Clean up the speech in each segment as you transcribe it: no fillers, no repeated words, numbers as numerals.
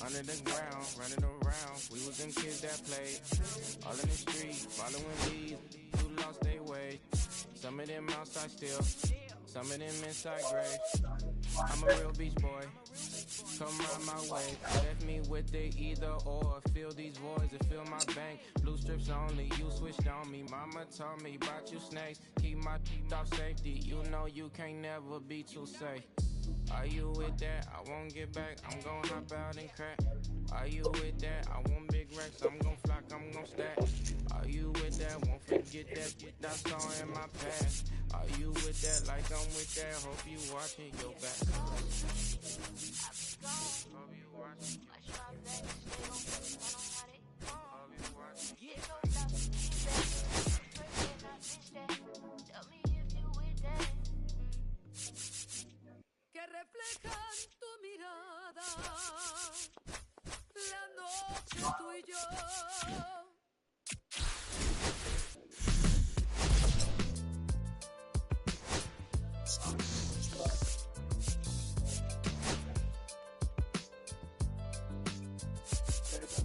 under the ground, running around. We was them kids that played all in the street, following leads who lost their way. Some of them outside still, some of them inside grave. I'm a real beach boy, come round my way. Left me with the either or. Fill these voids and fill my bank. Blue strips only, you switched on me. Mama told me about you snakes. Keep my teeth off safety. You know you can't never be too safe. Are you with that? I won't get back. I'm gon' hop out and crack. Are you with that? I want big racks. I'm gon' flock, I'm gon' stack. Are you with that? Won't forget that I saw in my past. Are you with that? Like I'm with that. Hope you watching your back. Hope you watching your back. Que reflejan tu mirada, la noche tú y yo.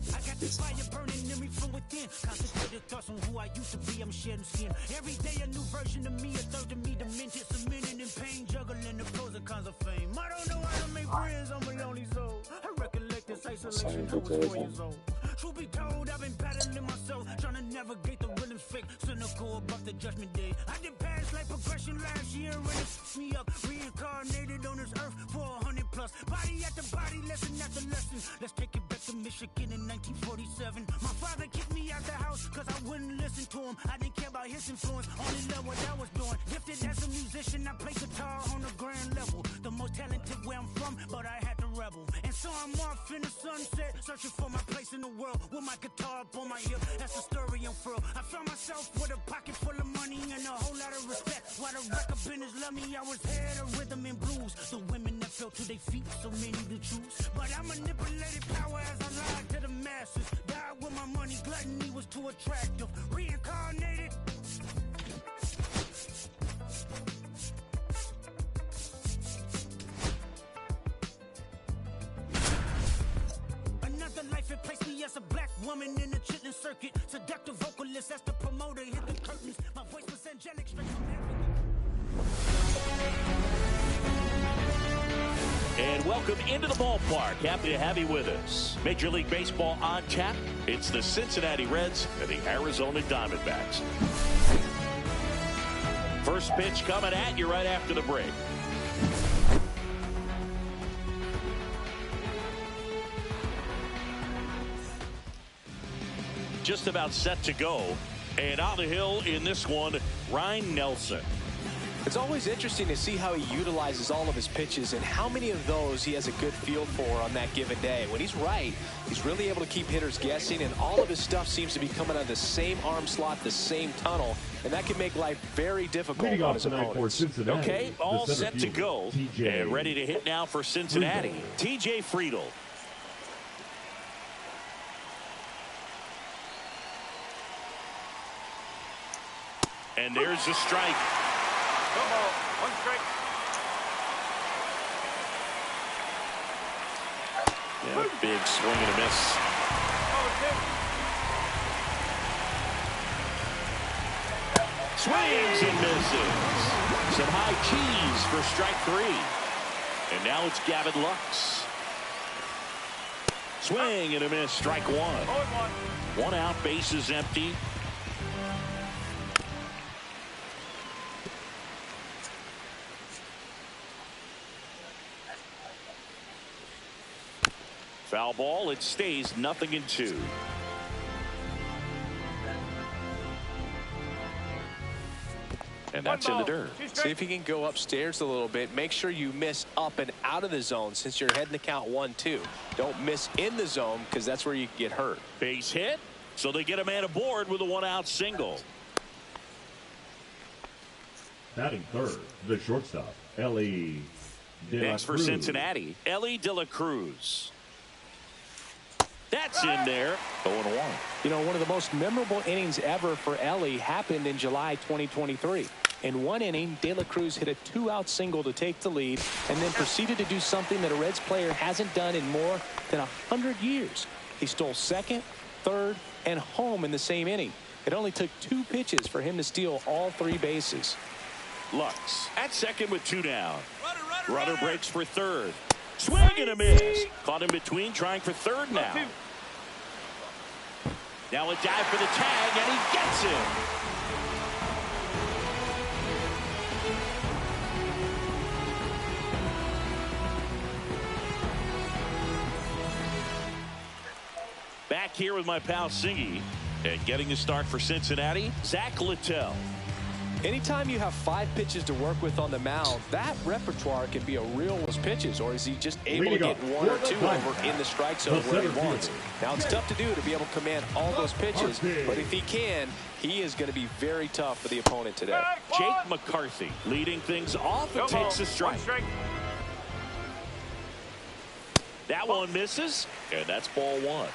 I got this fire burning in me from within. Concentrated thoughts on who I used to be. I'm shedding skin. Every day a new version of me, a third of me demented, cemented in pain, juggling the pros and cons of fame. I don't know how to make friends, I'm a lonely soul. I recollect this isolation, I was 4 years old. Truth be told, I've been battling myself, trying to navigate the rhythms fake, cynical about the judgment day. I did past life progression last year and it f***ed me up. Reincarnated on this earth for 100 plus. Body after body, lesson after lesson. Let's take it back to Michigan in 1947. My father kicked me out the house cause I wouldn't listen to him. I didn't care about his influence, only loved what I was doing. Gifted as a musician, I play guitar on the grand level. The most talented where I'm from, but I had to rebel. And so I'm off in the sunset, searching for my place in the world. With my guitar up on my hip, that's the story unfurled. I found myself with a pocket full of money and a whole lot of respect. While the record business loved me, I was head of rhythm and blues. The women that fell to their feet, so many to choose. But I manipulated power as I lied to the masses. Died with my money, gluttony was too attractive. Reincarnated. Another life, it placed me as a black woman in the chitlin circuit. Seductive vocalist, as the promoter hit the curtains. My voice was angelic, straight from heaven. And welcome into the ballpark. Happy to have you with us. Major League Baseball on tap. It's the Cincinnati Reds and the Arizona Diamondbacks. First pitch coming at you right after the break. Just about set to go. And on the hill in this one, Ryan Nelson. It's always interesting to see how he utilizes all of his pitches and how many of those he has a good feel for on that given day. When he's right, he's really able to keep hitters guessing, and all of his stuff seems to be coming out of the same arm slot, the same tunnel, and that can make life very difficult on his opponents. Okay, all set to go and ready to hit now for Cincinnati. TJ Friedl. And there's a strike. Come on, one strike. Yeah, big swing and a miss. Swings and misses. Some high cheese for strike 3. And now it's Gavin Lux. Swing and a miss, strike 1. 1 out, bases empty. Foul ball, it stays 0-2. And that's in the dirt. See if you can go upstairs a little bit. Make sure you miss up and out of the zone since you're heading to count 1-2. Don't miss in the zone because that's where you get hurt. Base hit, so they get a man aboard with a 1-out single. Batting third, the shortstop, Elly De La Next for Cruz. Cincinnati, Elly De La Cruz. That's in there. 0-1. You know, one of the most memorable innings ever for Elly happened in July 2023. In one inning, De La Cruz hit a 2-out single to take the lead and then proceeded to do something that a Reds player hasn't done in more than 100 years. He stole second, third, and home in the same inning. It only took 2 pitches for him to steal all 3 bases. Lux at second with 2 down. Runner breaks for third. Swing and a miss. Caught in between, trying for third now. Now a dive for the tag, and he gets it. Back here with my pal Singy, and getting a start for Cincinnati, Zach Littell. Anytime you have 5 pitches to work with on the mound, that repertoire can be a real pitches, or is he just able to get 1 or 2 over in the strike zone where he wants? Now, it's tough to do to be able to command all those pitches, but if he can, he is going to be very tough for the opponent today. Jake McCarthy leading things off and takes a strike. That one misses, and that's ball 1.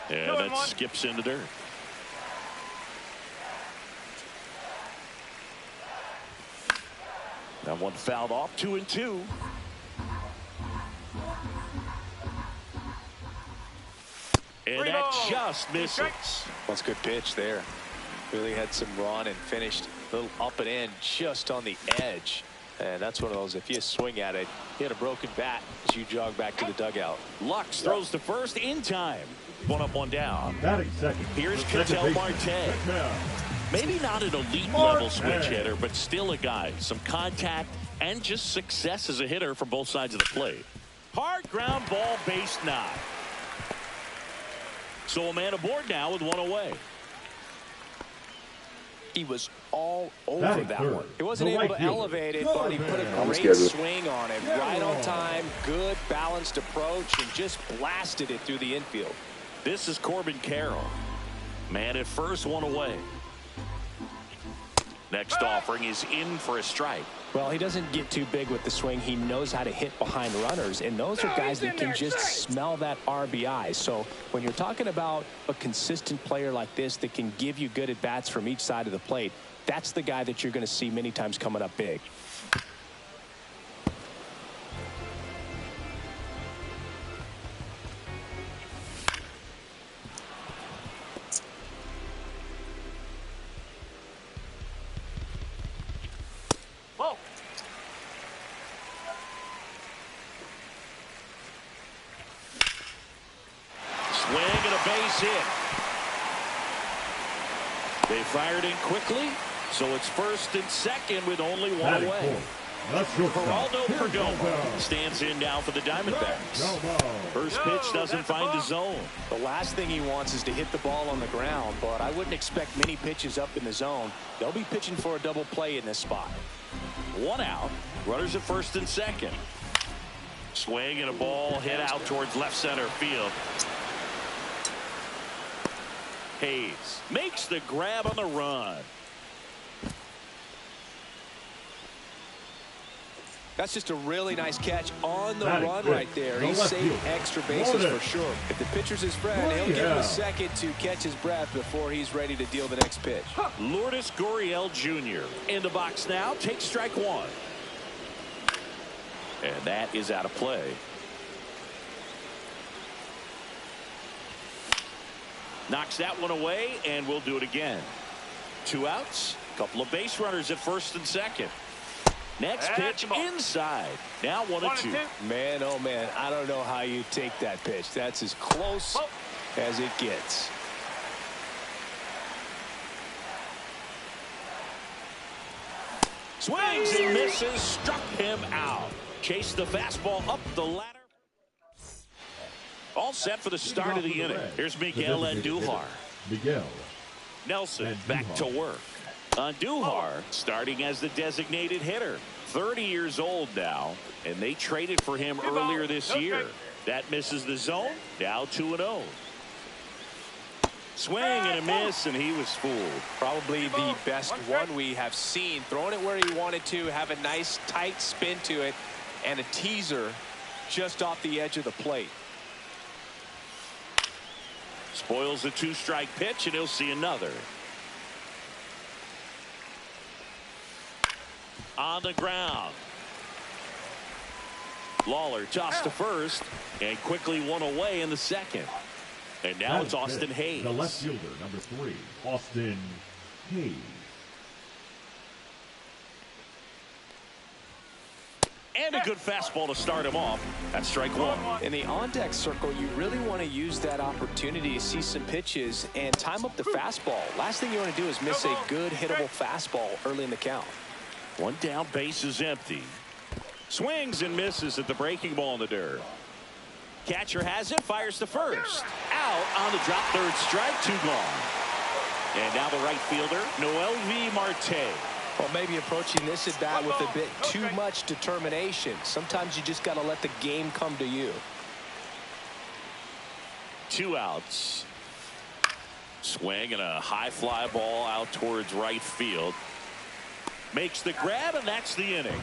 And that skips into dirt. That one fouled off, 2-2. And that just misses. That's a good pitch there. Really had some run and finished a little up and in just on the edge. And that's one of those, if you swing at it, you hit a broken bat as you jog back to the dugout. Lux throws to first in time. 1 up, 1 down. Batting second. Here's Ketel Marte. Maybe not an elite level switch hitter, but still a guy. Some contact and just success as a hitter from both sides of the plate. Hard ground ball, base knock. So a man aboard now with 1 away. He was all over that one. He wasn't able to elevate it, but he put a great swing on it. Right on time, good balanced approach, and just blasted it through the infield. This is Corbin Carroll. Man at first, 1 away. Next offering is in for a strike. Well, he doesn't get too big with the swing. He knows how to hit behind runners, and those are guys that can just smell that RBI. So when you're talking about a consistent player like this that can give you good at-bats from each side of the plate, that's the guy that you're going to see many times coming up big. They fired in quickly, so it's first and second with only 1 away. Geraldo Perdomo stands in now for the Diamondbacks. First pitch doesn't find the zone. The last thing he wants is to hit the ball on the ground, but I wouldn't expect many pitches up in the zone. They'll be pitching for a double play in this spot. 1 out. Runners at first and second. Swing and a ball hit out towards left center field. Hayes makes the grab on the run. That's just a really nice catch on the run right there. He saved extra bases for sure. If the pitcher's his friend, he'll give him a second to catch his breath before he's ready to deal the next pitch. Lourdes Gurriel Jr. in the box now. Takes strike 1. And that is out of play. Knocks that one away, and we'll do it again. 2 outs. Couple of base runners at first and second. Next pitch inside. Now 1-2. Man, oh man, I don't know how you take that pitch. That's as close as it gets. Swings and misses. Struck him out. Chased the fastball up the ladder. All set for the start of the inning. Here's Miguel Andujar. Nelson back to work. Andujar starting as the designated hitter. 30 years old now, and they traded for him earlier this year. That misses the zone. Now 2-0. Swing and a miss, and he was fooled. Probably the best one we have seen. Throwing it where he wanted to, have a nice tight spin to it, and a teaser just off the edge of the plate. Spoils a 2-strike pitch, and he'll see another. On the ground. Lawler tossed to first and quickly one away in the second. And now it's Austin Hayes. The left fielder, number 3, Austin Hayes. And a good fastball to start him off. That's strike 1. In the on-deck circle, you really want to use that opportunity to see some pitches and time up the fastball. Last thing you want to do is miss a good hittable fastball early in the count. One down, base is empty. Swings and misses at the breaking ball in the dirt. Catcher has it, fires to first. Out on the drop, third strike, 2 gone. And now the right fielder, Noelvi Marte. Well, maybe approaching this at bat with a bit too much determination. Sometimes you just got to let the game come to you. 2 outs. Swing and a high fly ball out towards right field. Makes the grab, and that's the inning.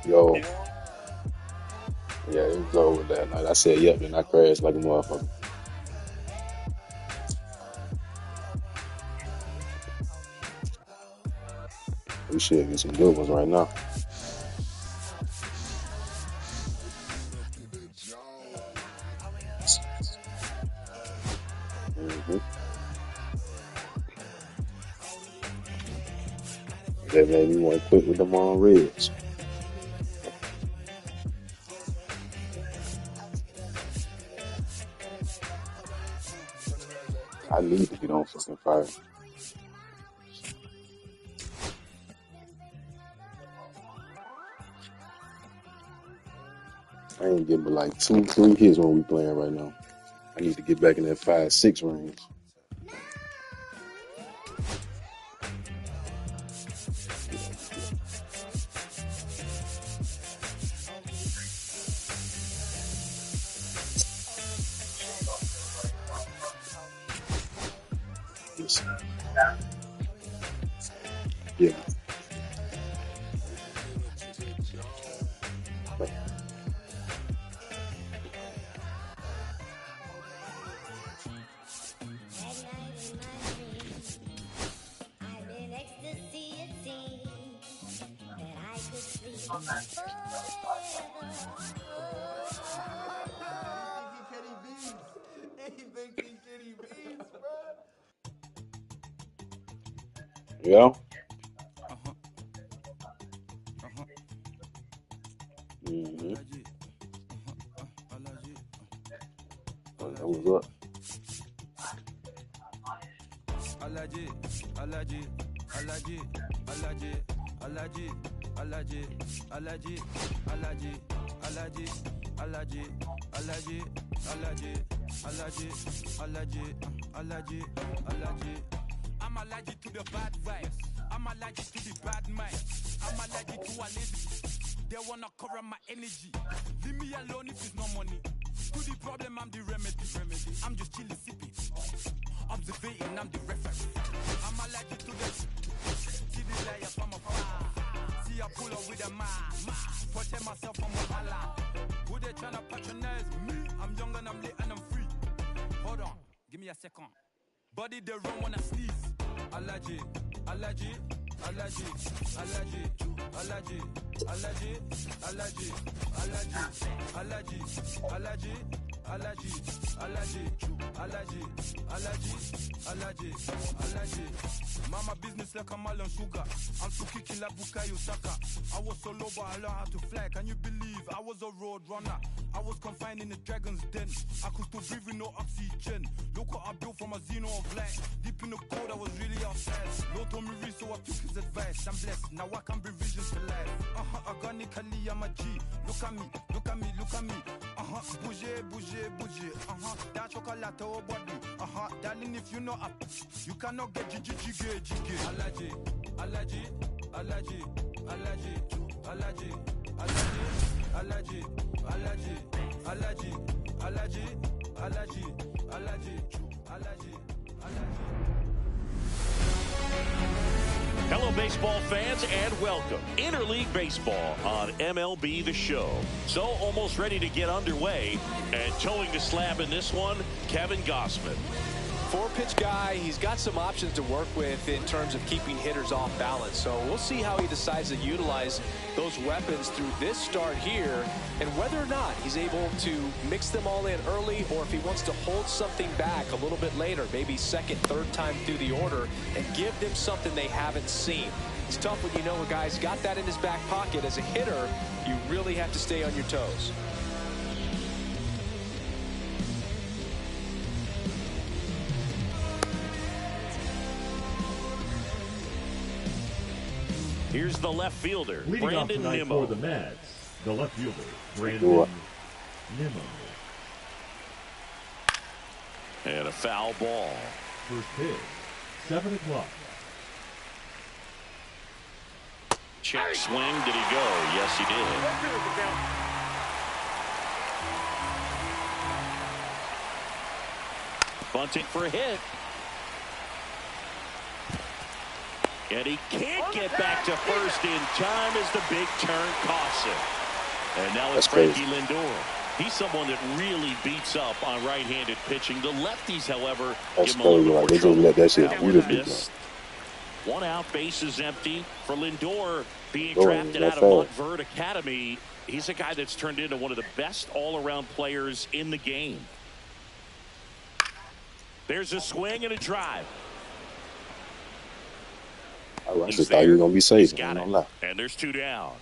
Yo. Yeah, it was over that night. I said, yep, and I crashed like a motherfucker. We should get some good ones right now. That made me want to quit with them on Reds. I need to get on fucking fire. I ain't getting but like 2-3 hits when we playing right now. I need to get back in that 5-6 range. Yeah. Yeah. Mm-hmm. That was up. I'm allergic to the bad vibes. I'm allergic to the bad mind. I'm allergic to a lazy. They wanna corrupt my energy. Leave me alone if it's no money. To the problem, I'm the remedy. I'm just chilling, sipping. Observating, I'm the referee. I'm allergic to the liar from afar. See, I pull up with a mask. Protect myself from wahala. Who they tryna patronize me? I'm young and I'm lit and I'm free. Hold on, give me a second. Body they run when I sneeze. Allergy, allergy, allergy, allergy, allergy, allergy, allergy, allergy, allergy, allergy, allergy, allergy, allergy, allergy, allergy, allergy. Mama business like a melon sugar. I'm too kicking like Bukayo Saka. I was so low but I learned how to fly. Can you believe I was a road runner? I I was confined in the dragon's den. I could still breathe with no oxygen. Look what I built from a xeno of light. Deep in the cold, I was really outside. Lord told me read, so I took his advice. I'm blessed, now I can bring vision to life. Organically, I'm a G. Look at me, look at me, look at me. Bouger, bouger, bouger. That chocolate or body. Darling, if you know up, you cannot get jiggy. Allergy, allergy, allergy, allergy, allergy, allergy, allergy, allergy, allergy, allergy, allergy, allergy, allergy, allergy. Hello, baseball fans, and welcome. Interleague Baseball on MLB The Show. So almost ready to get underway, and towing the slab in this one, Kevin Gausman. Four-pitch guy, he's got some options to work with in terms of keeping hitters off balance. So we'll see how he decides to utilize those weapons through this start here, and whether or not he's able to mix them all in early, or if he wants to hold something back a little bit later, maybe second, third time through the order, and give them something they haven't seen. It's tough when you know a guy's got that in his back pocket. As a hitter, you really have to stay on your toes. Here's the left fielder, Leading off Brandon tonight Nimmo. for the Mets, the left fielder, Brandon Nimmo. And a foul ball. First pitch, 7 o'clock. Check swing. Did he go? Yes, he did. Bunting for a hit. And he can't get back to first in time as the big turn costs him. And now it's Frankie Lindor. He's someone that really beats up on right-handed pitching. The lefties, however, give him a little more trouble. Let that shit That one missed. One out, bases empty for Lindor, being drafted out of Montverde Academy. He's a guy that's turned into one of the best all-around players in the game. There's a swing and a drive. I just thought you were going to be safe. And there's two down.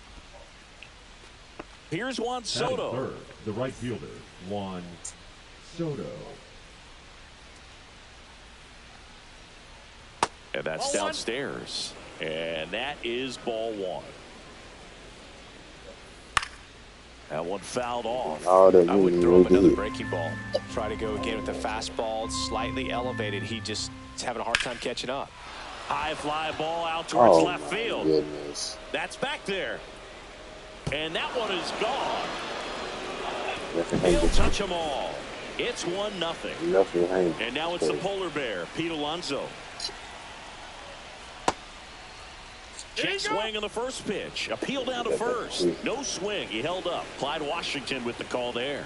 Here's Juan Soto. Third, the right fielder, Juan Soto. And that's downstairs. And that is ball one. That one fouled off. I would throw him another breaking ball. Try to go again with the fastball, slightly elevated. He just is having a hard time catching up. High fly ball out towards left field. Goodness. That's back there. And that one is gone. He'll touch them all. It's 1-0. And now it's the polar bear, Pete Alonso. Check swing on the first pitch. Appeal down to first. No swing. He held up. Clyde Washington with the call there.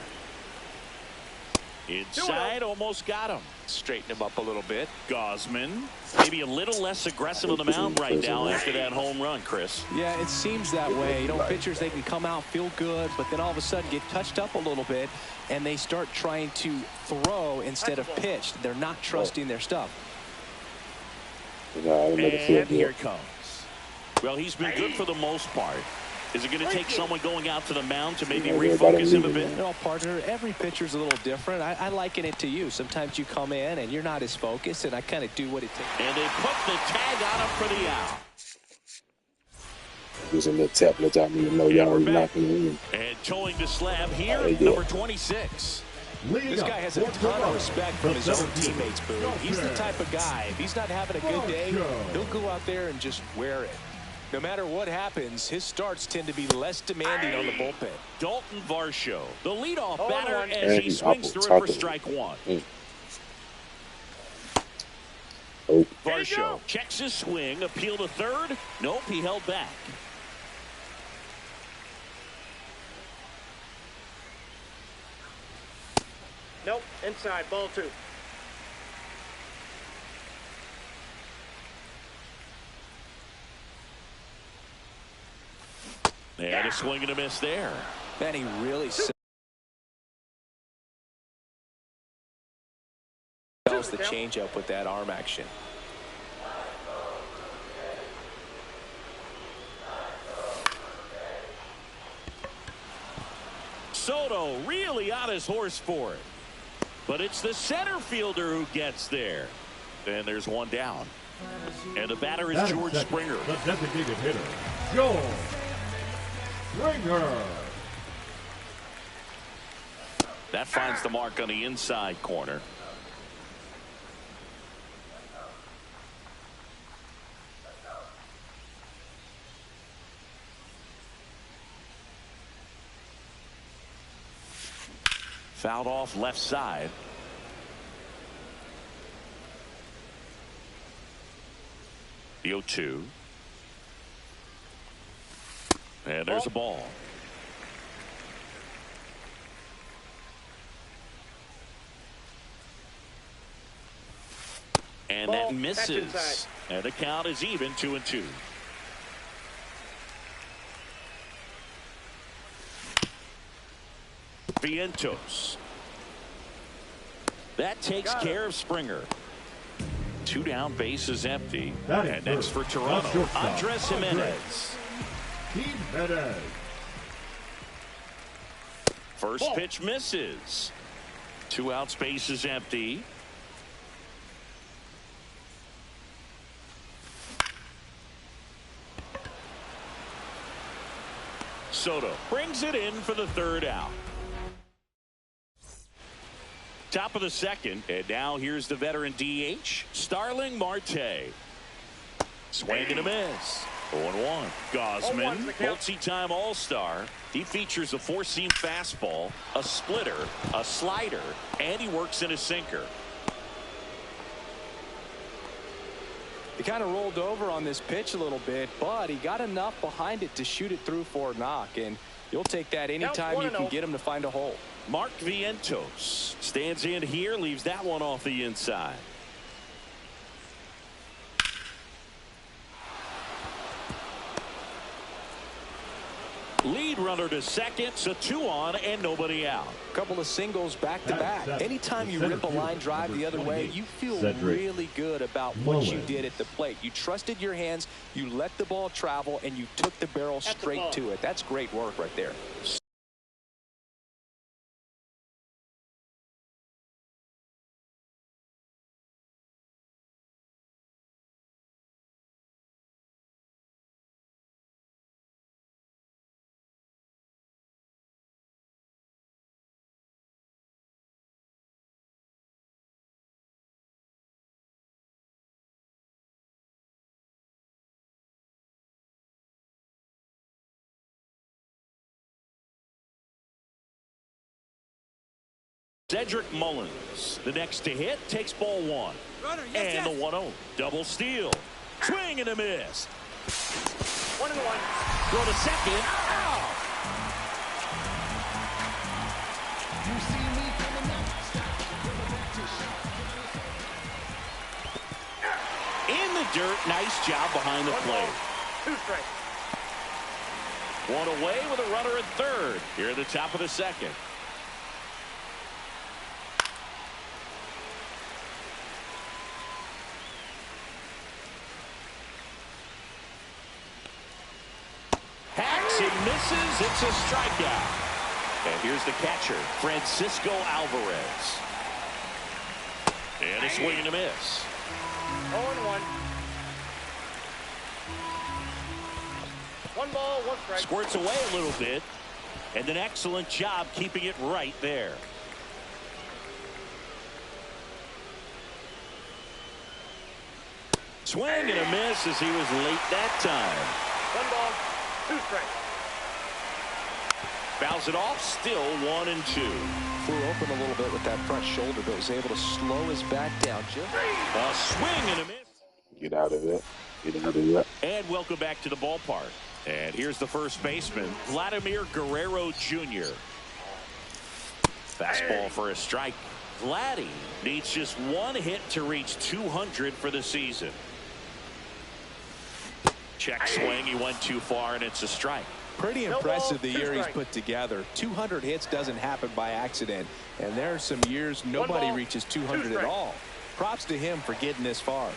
Inside, almost got him. Straighten him up a little bit. Gausman, maybe a little less aggressive on the mound right now after that home run, Chris. Yeah, it seems that way. You know, pitchers, they can come out, feel good, but then all of a sudden get touched up a little bit, and they start trying to throw instead of pitch. They're not trusting their stuff. And here it comes. Well, he's been good for the most part. Is it going to take someone going out to the mound to maybe refocus him a bit? No, partner, every pitcher's a little different. I liken it to you. Sometimes you come in and you're not as focused, and I kind of do what it takes. And they put the tag on him for the out. Using the tap, let y'all know y'all knocking in. And towing the slab here, number 26. This guy has a ton of respect from his own teammates, Boo. He's the type of guy, if he's not having a good day, he'll go out there and just wear it. No matter what happens, his starts tend to be less demanding on the bullpen. Dalton Varsho, the leadoff batter, as he swings through it for strike one. Varsho checks his swing, appeal to third. Nope, he held back. Nope, inside, ball two. And a swing and a miss there. Man, he really sells the changeup with that arm action. Soto really on his horse for it. But it's the center fielder who gets there. And there's one down. And the batter is George Springer. The designated hitter, George Springer. That finds the mark on the inside corner. Fouled off left side. The 0-2. And there's a ball. And that misses. And the count is even 2-2. Vientos. That takes care of Springer. 2 down, bases empty. And next for Toronto, Andres Jimenez. First pitch misses. 2 outs, bases empty. Soto brings it in for the 3rd out. Top of the 2nd, and now here's the veteran DH, Starling Marte. Swing and a miss. 0-1. Gausman, multi-time All-Star. He features a 4-seam fastball, a splitter, a slider, and he works in a sinker. He kind of rolled over on this pitch a little bit, but he got enough behind it to shoot it through for a knock, and you'll take that anytime you can get him to find a hole. Mark Vientos stands in here, leaves that one off the inside. Lead runner to second, so 2 on and nobody out. Couple of singles back to back. Anytime you rip a line drive the other way, you feel really good about what you did at the plate. You trusted your hands, you let the ball travel, and you took the barrel straight to it. That's great work right there. Cedric Mullins, the next to hit, takes ball 1. Runner, and the 1-0. Double steal. Swing and a miss. 1-1. Throw to second. Out. In the dirt, nice job behind the plate. 2 strikes. 1 away with a runner at 3rd. Here at the top of the 2nd. He misses. It's a strikeout. And here's the catcher, Francisco Alvarez. And a swing and a miss. 0-1. 1 ball, 1 strike. Squirts away a little bit. And an excellent job keeping it right there. Swing and a miss as he was late that time. 1 ball, 2 strikes. Fouls it off, still 1-2. Flew open a little bit with that front shoulder, but was able to slow his back down. A swing and a miss. Get out of it. Get out of it. And welcome back to the ballpark. And here's the first baseman, Vladimir Guerrero Jr. Fastball for a strike. Vladdy needs just 1 hit to reach 200 for the season. Check swing. He went too far, and it's a strike. Pretty impressive the year he's put together. 200 hits doesn't happen by accident. And there are some years nobody reaches 200 at all. Props to him for getting this far.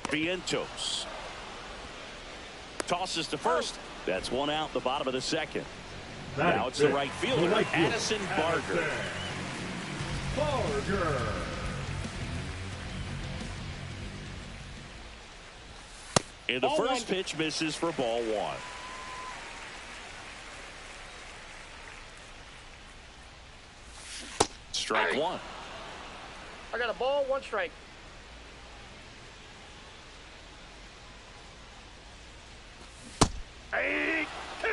Vientos. Tosses to first. That's one out the bottom of the second. Now it's six, the right fielder, Addison Barger. Barger. And the first pitch misses for ball one. Strike one. I got a ball, 1 strike. Hey, 2.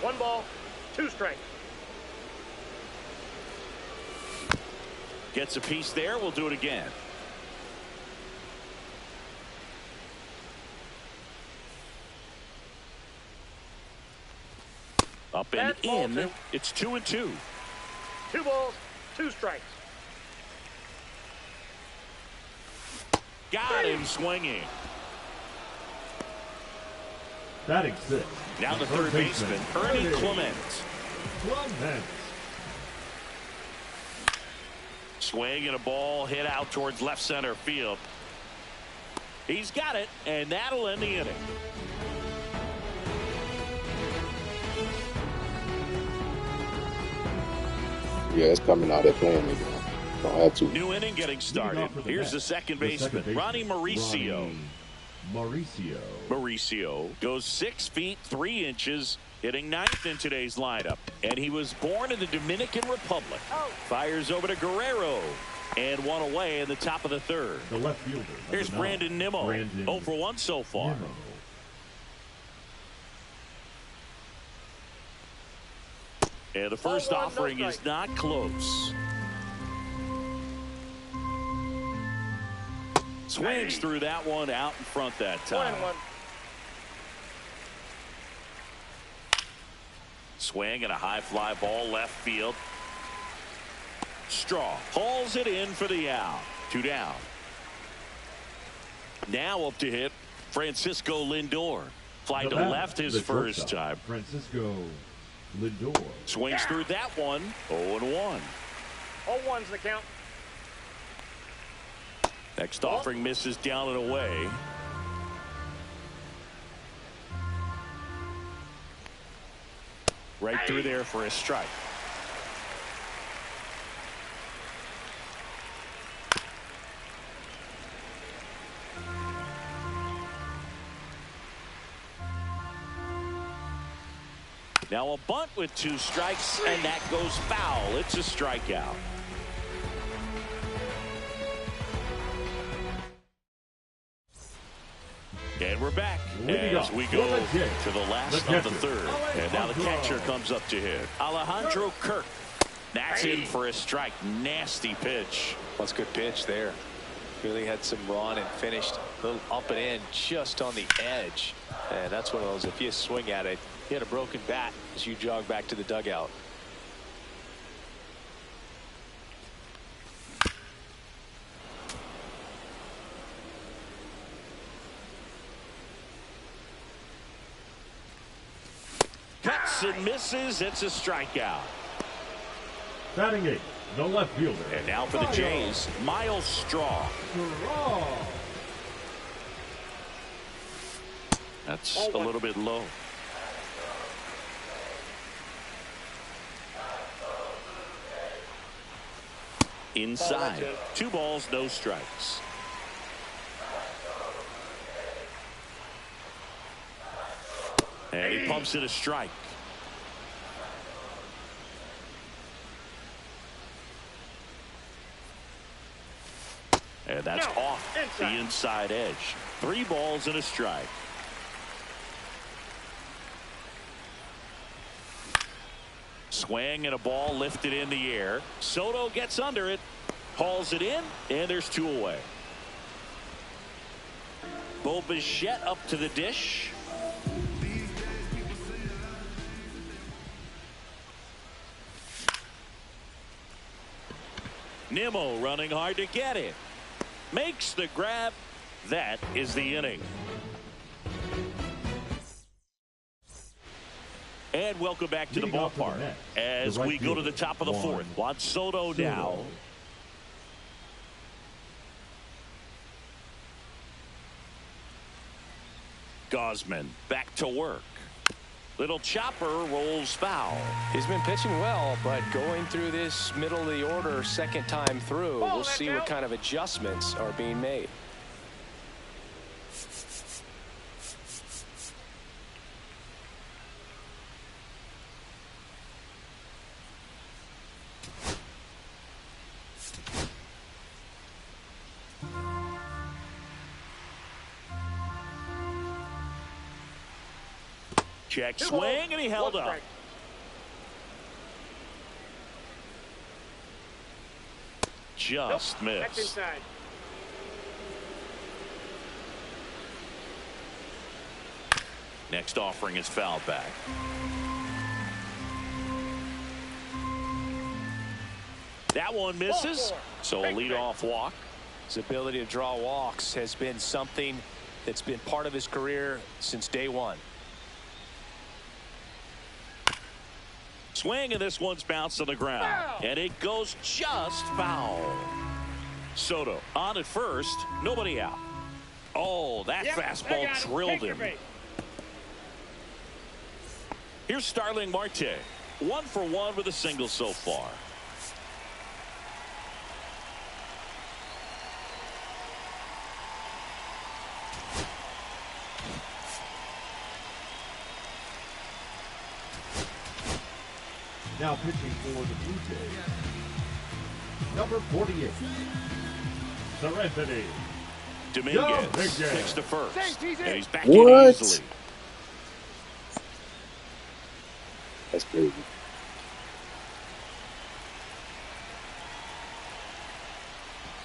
1 ball, 2 strikes. Gets a piece there. We'll do it again. Up and That's ball in. 2. It's 2-2. 2 balls, 2 strikes. Got him swinging. Batting 6. Now the third baseman, Ernie Clement. Swing and a ball hit out towards left center field. He's got it, and that'll end the inning. Yeah, it's coming out. They're playing it. Don't have to. New inning getting started. Here's the second baseman, Ronnie Mauricio. Mauricio goes 6 feet 3 inches, hitting 9th in today's lineup. And he was born in the Dominican Republic. Fires over to Guerrero. And one away in the top of the third. The left fielder. Here's Brandon Nimmo. 0 for 1 so far. And the first offering is not close. Swings through that one out in front that time. 1-1. Swing and a high fly ball left field. Straw hauls it in for the out. 2 down. Now up to hit Francisco Lindor. Fly to left his first time. Francisco Lindor. Swings through that one. 0-1. 0-1's the count. Next offering misses down and away. Right through there for a strike. Now a bunt with 2 strikes, and that goes foul. It's a strikeout. And we're back as we go to the last of the third. And now the catcher comes up to hit. Alejandro Kirk. That's in for a strike. Nasty pitch. That's a good pitch there. Really had some run and finished a little up and in just on the edge. And that's one of those, if you swing at it, you had a broken bat as you jog back to the dugout. Cuts and misses. It's a strikeout. Batting 8, the left fielder. And now for the Jays, Miles Straw. That's a little bit low. Inside. 2 balls, no strikes. And he pumps it a strike. And that's off the inside edge. 3 balls and a strike. Swing and a ball lifted in the air. Soto gets under it, hauls it in, and there's 2 away. Bo Bichette up to the dish. Nimmo running hard to get it. Makes the grab. That is the inning. And welcome back to the ballpark as we go to the top of the 4th. Juan Soto now. Gausman back to work. Little chopper rolls foul. He's been pitching well, but going through this middle of the order second time through, we'll see what kind of adjustments are being made. Check swing, and he held up. Just missed. That's inside. Next offering is fouled back. That one misses, so a leadoff walk. His ability to draw walks has been something that's been part of his career since day one. Swing, and this one's bounced on the ground. Foul. And it goes just foul. Soto on at first, nobody out. Oh, that fastball drilled him. Here's Starling Marte. 1 for 1 with a single so far. Now pitching for the Blue Jays, number 48, Serenity Dominguez picks to first, and he's back in easily. That's crazy.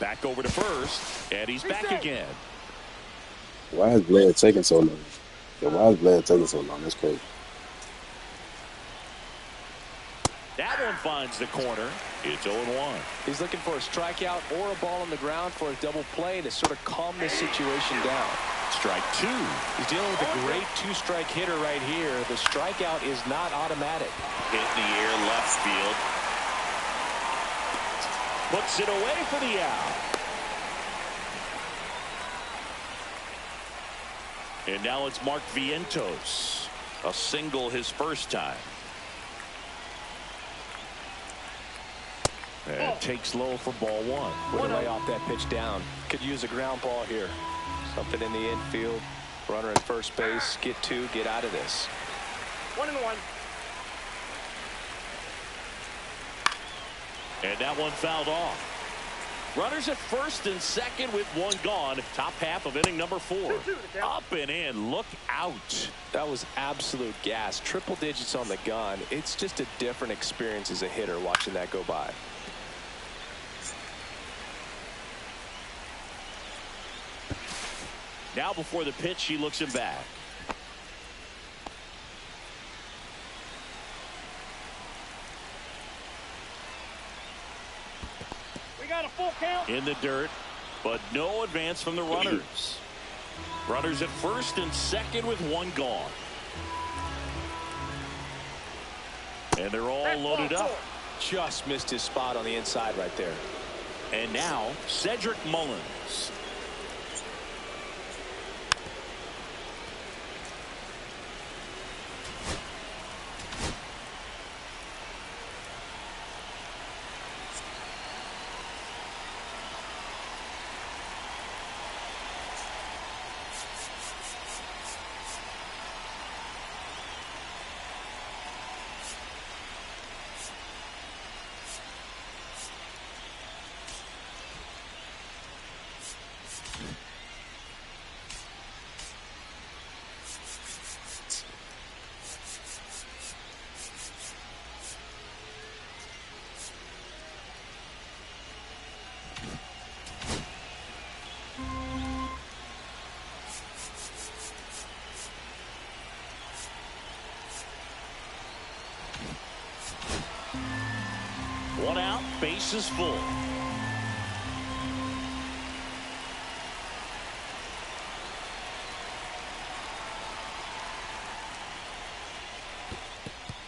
Back over to first, and he's back again. Why is Vlad taking so long? Yeah, why is Vlad taking so long? That's crazy. That one finds the corner. It's 0-1. He's looking for a strikeout or a ball on the ground for a double play to sort of calm this situation down. Strike 2. He's dealing with a great two-strike hitter right here. The strikeout is not automatic. Hit in the air, left field. Puts it away for the out. And now it's Mark Vientos. A single his first time. And takes low for ball 1. Way to lay off that pitch down. Could use a ground ball here. Something in the infield. Runner at first base. Get 2. Get out of this. 1-1. And that one fouled off. Runners at first and second with 1 gone. Top half of inning number 4. Up and in. Look out. That was absolute gas. Triple digits on the gun. It's just a different experience as a hitter watching that go by. Now before the pitch, he looks him back. We got a full count. In the dirt, but no advance from the runners. Runners at first and second with 1 gone. And they're all loaded up. Just missed his spot on the inside right there. And now Cedric Mullins. One out, base is full.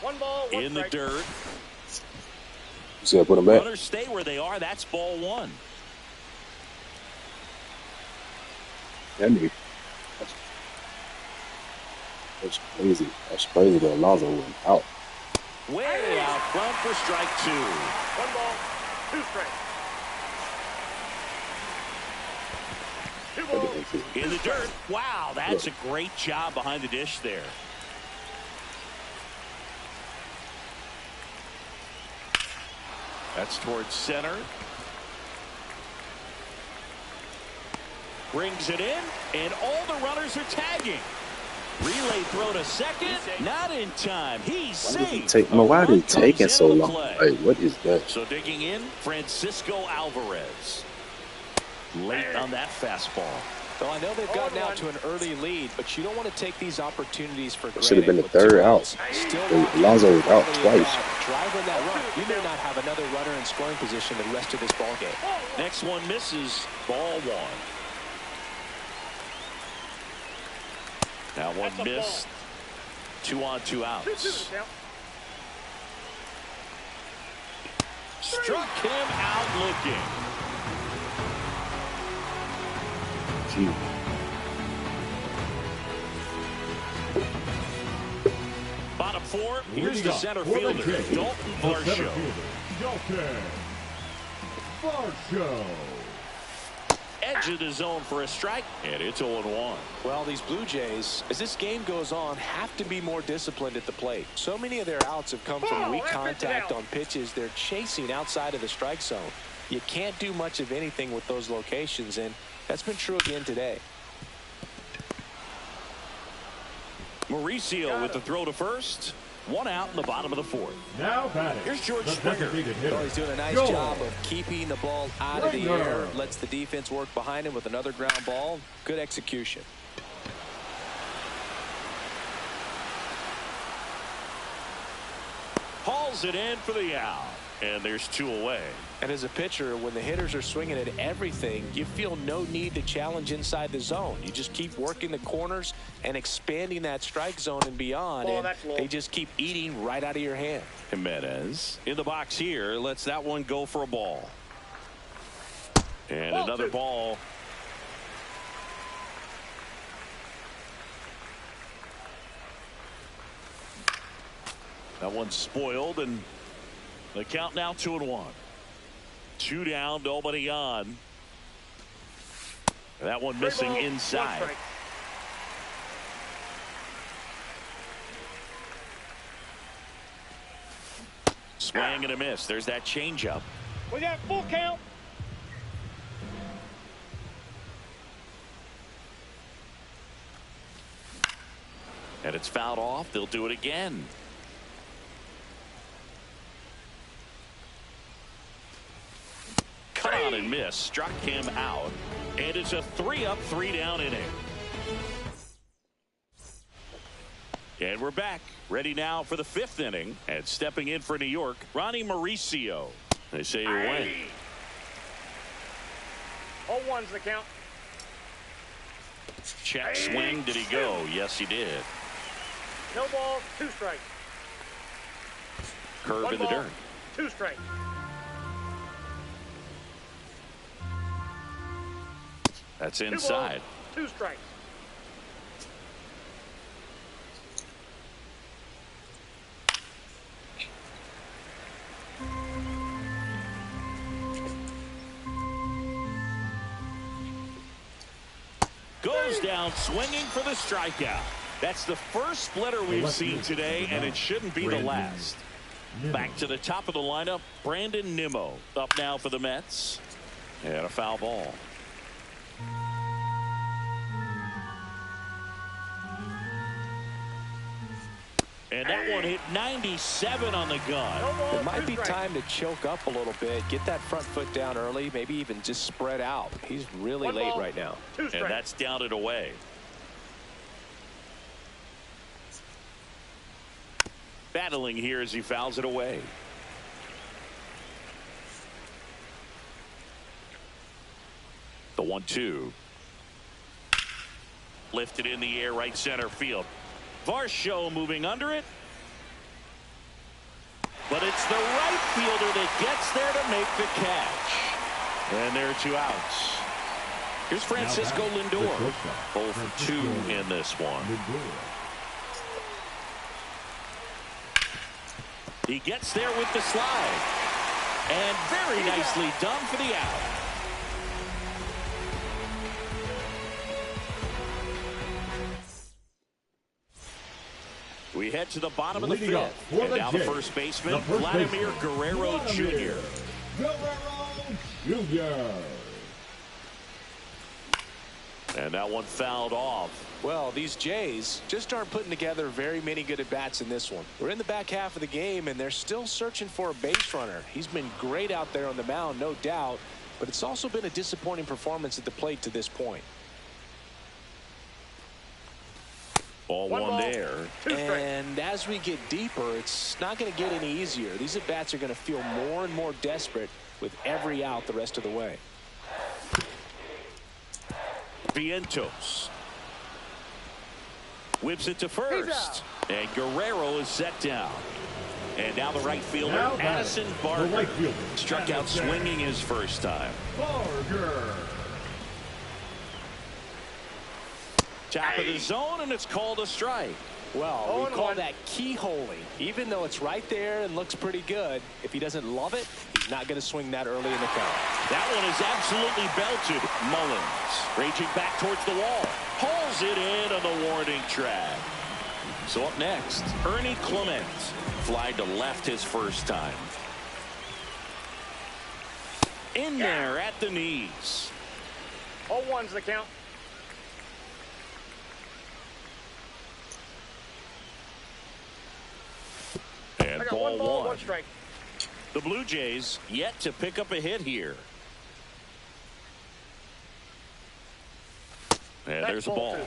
One ball, one in the strike. dirt. See, I put him back. Runners stay where they are. That's ball 1. That's crazy. That's crazy that Alonso went out. Way out front for strike 2. 1 ball, 2 strikes. 2 balls. In the dirt. Wow, that's a great job behind the dish there. That's towards center. Brings it in, and all the runners are tagging. Relay throw to second. Not in time. He's safe. Why did it take so long? Like, what is that? So digging in, Francisco Alvarez. Late on that fastball. Well, I know they've gotten out to an early lead, but you don't want to take these opportunities for granted. Should have been the third out. Alonso was out twice. Driving that run. You may not have another runner in scoring position the rest of this ball game. Next one misses. Ball 1. Now one missed. 2 on, 2 outs. Struck him out looking. Gee. Bottom 4. Here's the center fielder, Dalton Varsho. Dalton Varsho. Edge of the zone for a strike, and it's 0-1. Well, these Blue Jays, as this game goes on, have to be more disciplined at the plate. So many of their outs have come from weak contact on pitches they're chasing outside of the strike zone. You can't do much of anything with those locations, and that's been true again today. Mauricio with the throw to first. 1 out in the bottom of the 4th. Now batting. Here's George Springer. Well, he's doing a nice job of keeping the ball out of the air. Lets the defense work behind him with another ground ball. Good execution. Hauls it in for the out. And there's 2 away. And as a pitcher, when the hitters are swinging at everything, you feel no need to challenge inside the zone. You just keep working the corners and expanding that strike zone and beyond. And they just keep eating right out of your hand. Jimenez in the box here. Lets that one go for a ball. And another ball. That one's spoiled, and the count now 2-1. 2 down, nobody on. That one missing inside. Swing and a miss. There's that changeup. We got full count. And it's fouled off. They'll do it again. Cut on and miss. Struck him out. And it's a 3-up, 3-down inning. And we're back. Ready now for the 5th inning. And stepping in for New York, Ronnie Mauricio. They say you win. 0-1's the count. Check swing. Did he go? Yes, he did. No balls, 2 strikes. Curve in the dirt. 2 strikes. That's inside. 2 strikes. Goes down swinging for the strikeout. That's the first splitter we've seen today, and it shouldn't be the last. Back to the top of the lineup, Brandon Nimmo up now for the Mets. And a foul ball. And that one hit 97 on the gun. It might be time to choke up a little bit, get that front foot down early, maybe even just spread out. He's really late right now. And that's down and away. Battling here as he fouls it away. The 1-2. Lifted in the air, right center field. Varsho moving under it. But it's the right fielder that gets there to make the catch. And there are 2 outs. Here's Francisco Lindor. 0 for 2 in this one. He gets there with the slide. And very nicely done for the out. We head to the bottom of the fifth. And now the first baseman, Vladimir Guerrero Jr. Guerrero Jr. And that one fouled off. Well, these Jays just aren't putting together very many good at-bats in this one. We're in the back half of the game, and they're still searching for a base runner. He's been great out there on the mound, no doubt, but it's also been a disappointing performance at the plate to this point. Ball one there. And as we get deeper, it's not going to get any easier. These at-bats are going to feel more and more desperate with every out the rest of the way. Vientos whips it to first, and Guerrero is set down. And now the right fielder, Addison Barger, struck out swinging his first time. Barger. Top of the zone, and it's called a strike. Well, we call that keyholing. Even though it's right there and looks pretty good, if he doesn't love it, he's not going to swing that early in the count. That one is absolutely belted. Mullins raging back towards the wall. Hauls it in on the warning track. So up next, Ernie Clement. Fly to left his first time. In there at the knees. 0-1's the count. And I got ball one ball, one. one strike. The Blue Jays yet to pick up a hit here. And That's there's a ball. Two.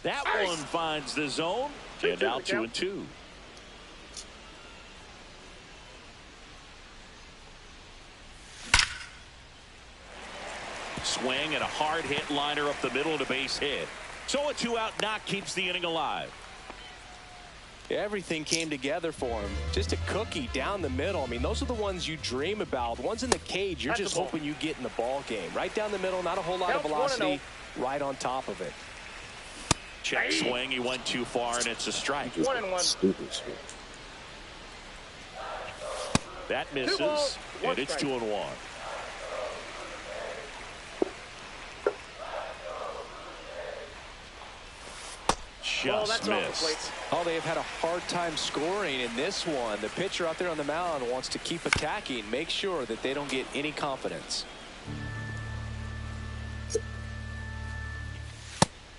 That one finds the zone. And out 2-2. Swing and a hard hit liner up the middle and a base hit. So a 2-out knock keeps the inning alive. Everything came together for him. Just a cookie down the middle. I mean, those are the ones you dream about. The ones in the cage, you're just hoping you get in the ball game. Right down the middle, not a whole lot of velocity, right on top of it. Check swing, he went too far, and it's a strike. 1-1. Stupid shit. That misses, and it's 2-1. Just missed. Oh, they have had a hard time scoring in this one. The pitcher out there on the mound wants to keep attacking, make sure that they don't get any confidence.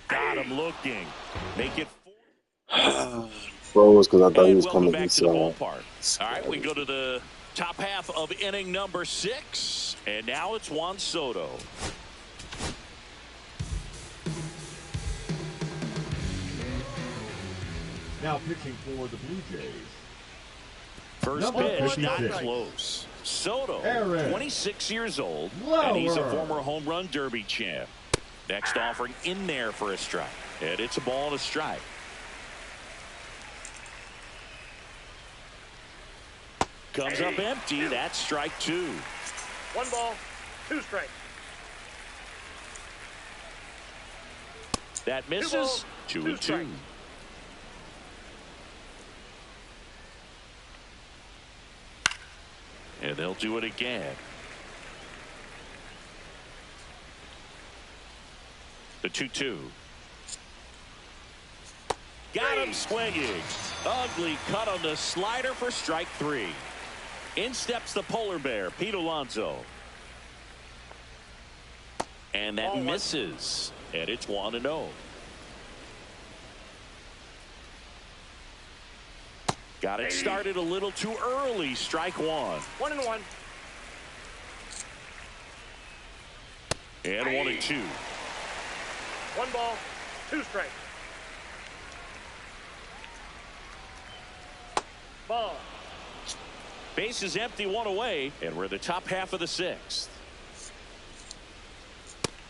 Got him looking. Make it Froze because I thought he and was welcome coming back this to the side. ballpark. All right, we go to the top half of inning number 6, and now it's Juan Soto. Now pitching for the Blue Jays. First pitch, not close. Soto, Aaron 26 years old, Lower. and he's a former home run derby champ. Next offering in there for a strike, and it's a ball and a strike. Comes up empty. That's strike 2. 1 ball, 2 strikes. That misses. 2-2. And they'll do it again. The 2-2. Got him swinging. Ugly cut on the slider for strike 3. In steps the polar bear, Pete Alonso. And that misses. And it's 1-0. Got it started a little too early. Strike 1. 1-1. And 1-2. 1 ball, 2 strikes. Ball. Base is empty, 1 away, and we're the top half of the 6th.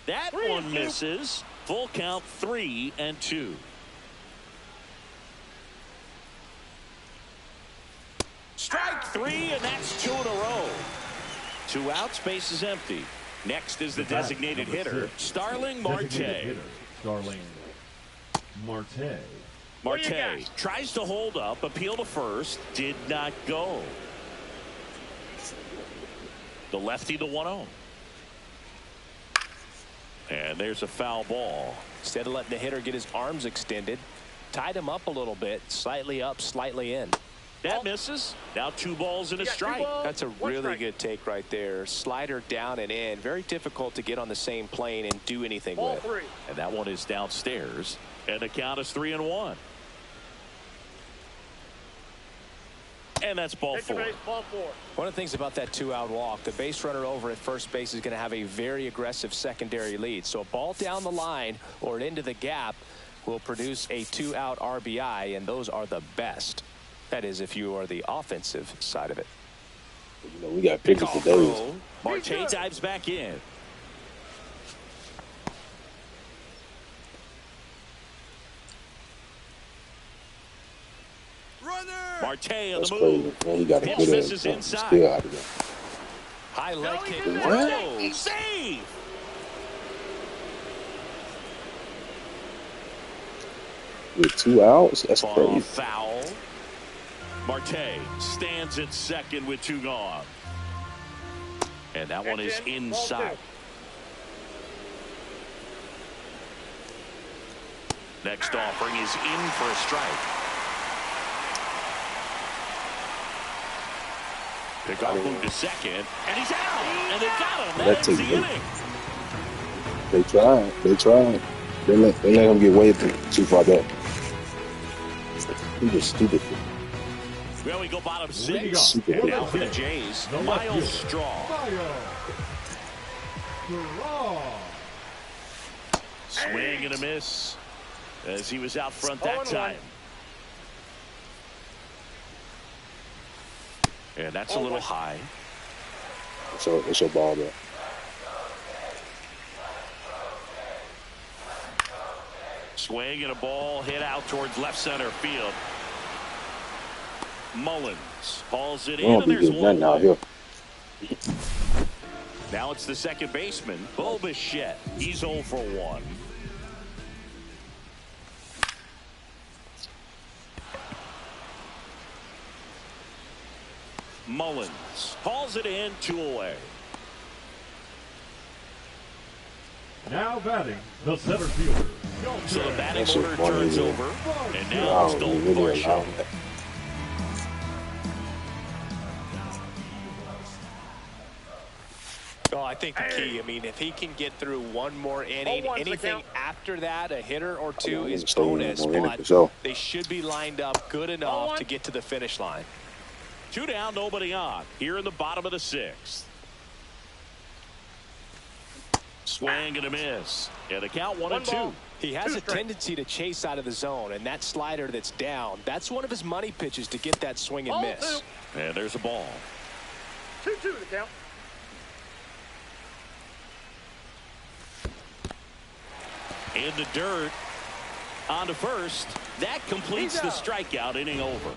That one misses. Full count, 3-2. Strike 3, and that's 2 in a row. 2 outs, base is empty. Next is the designated hitter, Starling Marte. Starling Marte. Marte tries to hold up, appeal to first, did not go. The lefty, the 1-0. And there's a foul ball. Instead of letting the hitter get his arms extended, tied him up a little bit, slightly up, slightly in. That misses. Now 2 balls and a strike. That's a really good take right there. Slider down and in. Very difficult to get on the same plane and do anything with. And that one is downstairs. And the count is 3-1. And that's ball 4. One of the things about that 2-out walk, the base runner over at first base is going to have a very aggressive secondary lead. So a ball down the line or into the gap will produce a 2-out RBI, and those are the best. That is, if you are the offensive side of it. You know, we got pitchers for days. Marte dives back in. Marte on That's the move. crazy. Man, he got a Pitch good misses ass inside. still out of there. High leg kick. What? Save. With 2 outs, that's crazy. Foul. Marte stands at second with 2 gone. And that one is inside. Next offering is in for a strike. Pickoff moved to second, and he's out, and they got him. That ends the inning. They tried. They let him get way too far back. He just stupid. Well, we go bottom 6. And now for the Jays, Miles Straw. Swing and a miss as he was out front that time. And that's a little high. It's your ball there. Swing and a ball hit out towards left center field. Mullins hauls it in, and there's one out here. Now it's the second baseman, Bo Bichette. He's 0 for 1. Mullins hauls it in, 2 away. Now batting, the center fielder. So the batting order turns over, and now it's Dalton Varsho. Oh, I think the key, I mean, if he can get through one more inning, anything after that, a hitter or 2 is bonus, but they should be lined up good enough to get to the finish line. 2 down, nobody on. Here in the bottom of the 6th. Swing and a miss. And the count 1-2. He has a tendency to chase out of the zone, and that slider that's down, that's one of his money pitches to get that swing and miss. And there's a ball. 2-2 the count. In the dirt. On to first. That completes the strikeout. Inning over.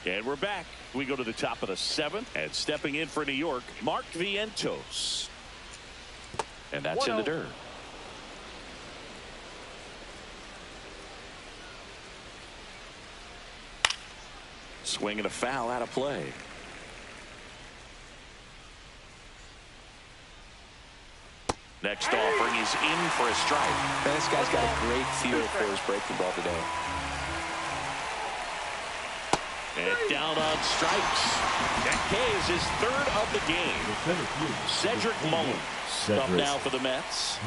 And we're back. We go to the top of the 7th. And stepping in for New York, Mark Vientos. And that's in the dirt. Swing and a foul out of play. Next offering is in for a strike. This guy's got a great feel for his breaking ball today. And down on strikes. That K is his 3rd of the game. Cedric Mullins up now for the Mets.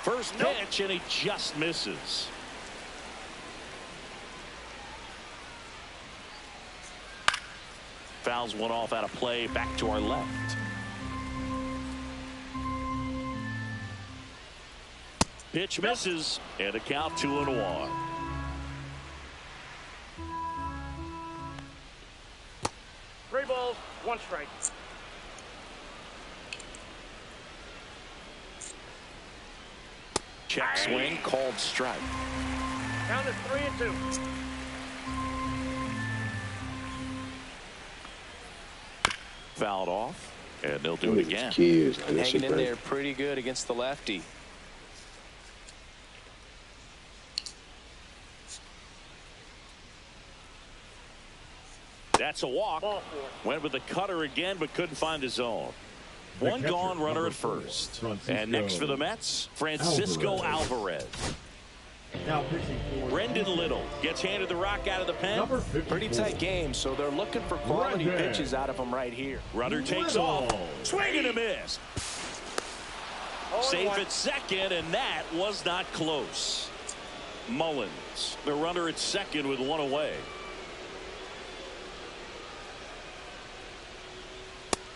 First pitch, and he just misses. Fouls one off out of play, back to our left. Pitch misses, and a count 2-1. Three balls, 1 strike. Check swing, called strike. Count is 3-2. fouled off, and they'll do it again. Kids, man, that shit Hanging in crazy. there pretty good against the lefty. That's a walk. Went with the cutter again, but couldn't find the zone. One gone, runner at first. And next for the Mets, Francisco Alvarez. Now pitching for Brendan Little gets handed the rock out of the pen. number 54. Pretty tight game, so they're looking for quality Right there. pitches out of him right here. Runner takes Little. off. Swing and a miss. Safe at second, and that was not close. Mullins, the runner at second with one away.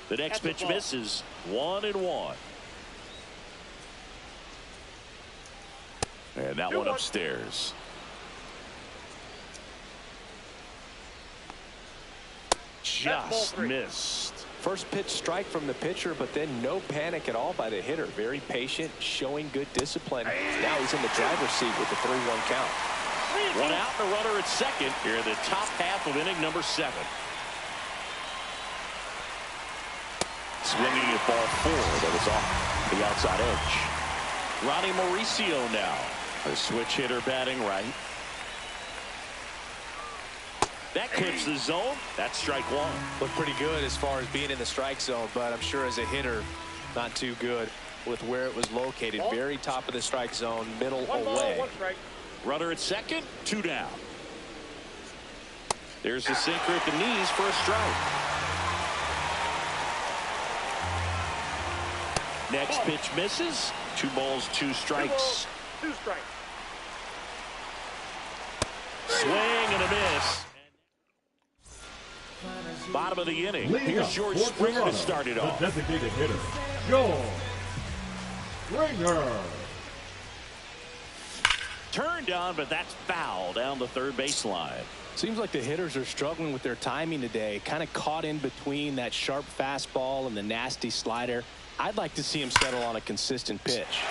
The next pitch misses. 1-1. And that one upstairs. Just missed. First pitch strike from the pitcher, but then no panic at all by the hitter. Very patient, showing good discipline. Now he's in the driver's seat with the 3-1 count. One out and a runner at second here in the top half of inning number 7. Swinging at ball 4 that was off the outside edge. Ronnie Mauricio now. A switch hitter batting right. That clips the zone. That's strike 1. Looked pretty good as far as being in the strike zone, but I'm sure as a hitter, not too good with where it was located. Very top of the strike zone, middle away. Runner at second, 2 down. There's the sinker at the knees for a strike. Next pitch misses. 2 balls, 2 strikes. 2 strikes. Swing and a miss. Bottom of the inning. Leading Here's up George for Springer to Toronto, start it off. The designated hitter, George Springer. Turned on, but that's foul down the third baseline. Seems like the hitters are struggling with their timing today. Kind of caught in between that sharp fastball and the nasty slider. I'd like to see him settle on a consistent pitch.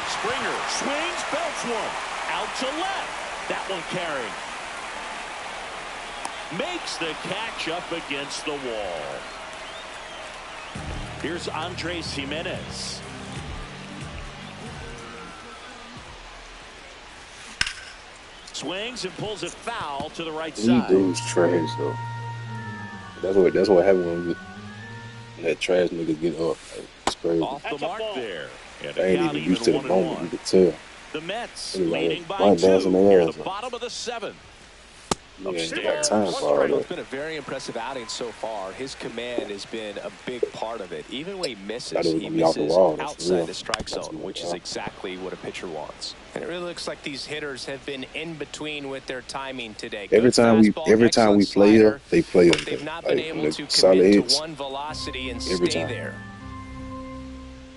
Springer swings, belts one. Out to left. That one carrying. Makes the catch up against the wall. Here's Andres Jimenez. Swings and pulls it foul to the right These side. dudes trash though. That's what happened when that trash nigga get up. Like, it's crazy. Off the mark there. And They a ain't count even used to the 1-1. moment. You could tell. The Mets Anyway, leading by why 2 dancing their near ass the off? bottom of the 7th. You ain't got Upstairs. time for all Well, it's that. been a very impressive outing so far. His command has been a big part of it. Even when he misses, Thought it was he gonna be off the misses wall. That's outside real. the strike That's zone, real. which is exactly what a pitcher wants. And it really looks like these hitters have been in between with their timing today. Every Good time fastball, we excellent play slider, here, they play but them. they've not Like, been able when to they solid commit hits, to one velocity and every stay time. there.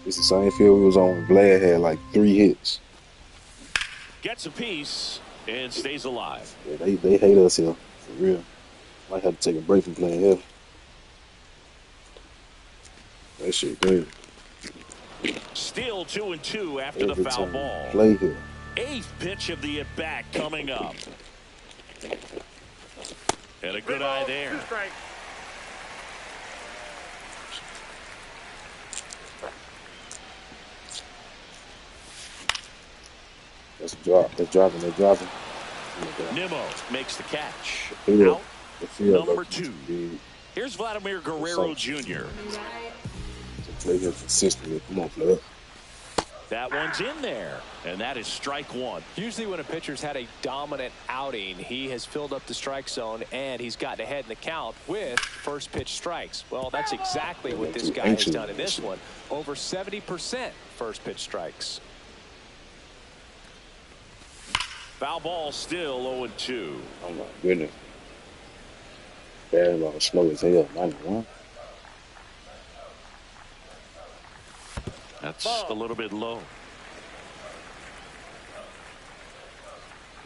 It's the same field we was on when Vlad had like 3 hits. Gets a piece and stays alive. Yeah, they hate us here, for real. Might have to take a break from playing here. That shit crazy. Still 2-2 after the Every foul time ball. we play here. 8th pitch of the at-bat coming up. And a good eye there. 2 strikes. That's a drop. They're dropping. They're dropping. Nimmo makes the catch. Yeah. Out. The field Number up 2. big. Here's Vladimir Guerrero Jr. To play here consistently. Come on, play up. That one's in there, and that is strike 1. Usually when a pitcher's had a dominant outing, he has filled up the strike zone and he's gotten ahead in the count with first pitch strikes. Well, that's exactly what this guy has done in this one. Over 70% first pitch strikes. Foul ball still 0-2. Oh my goodness. Fastball slow as hell. 91. That's a little bit low.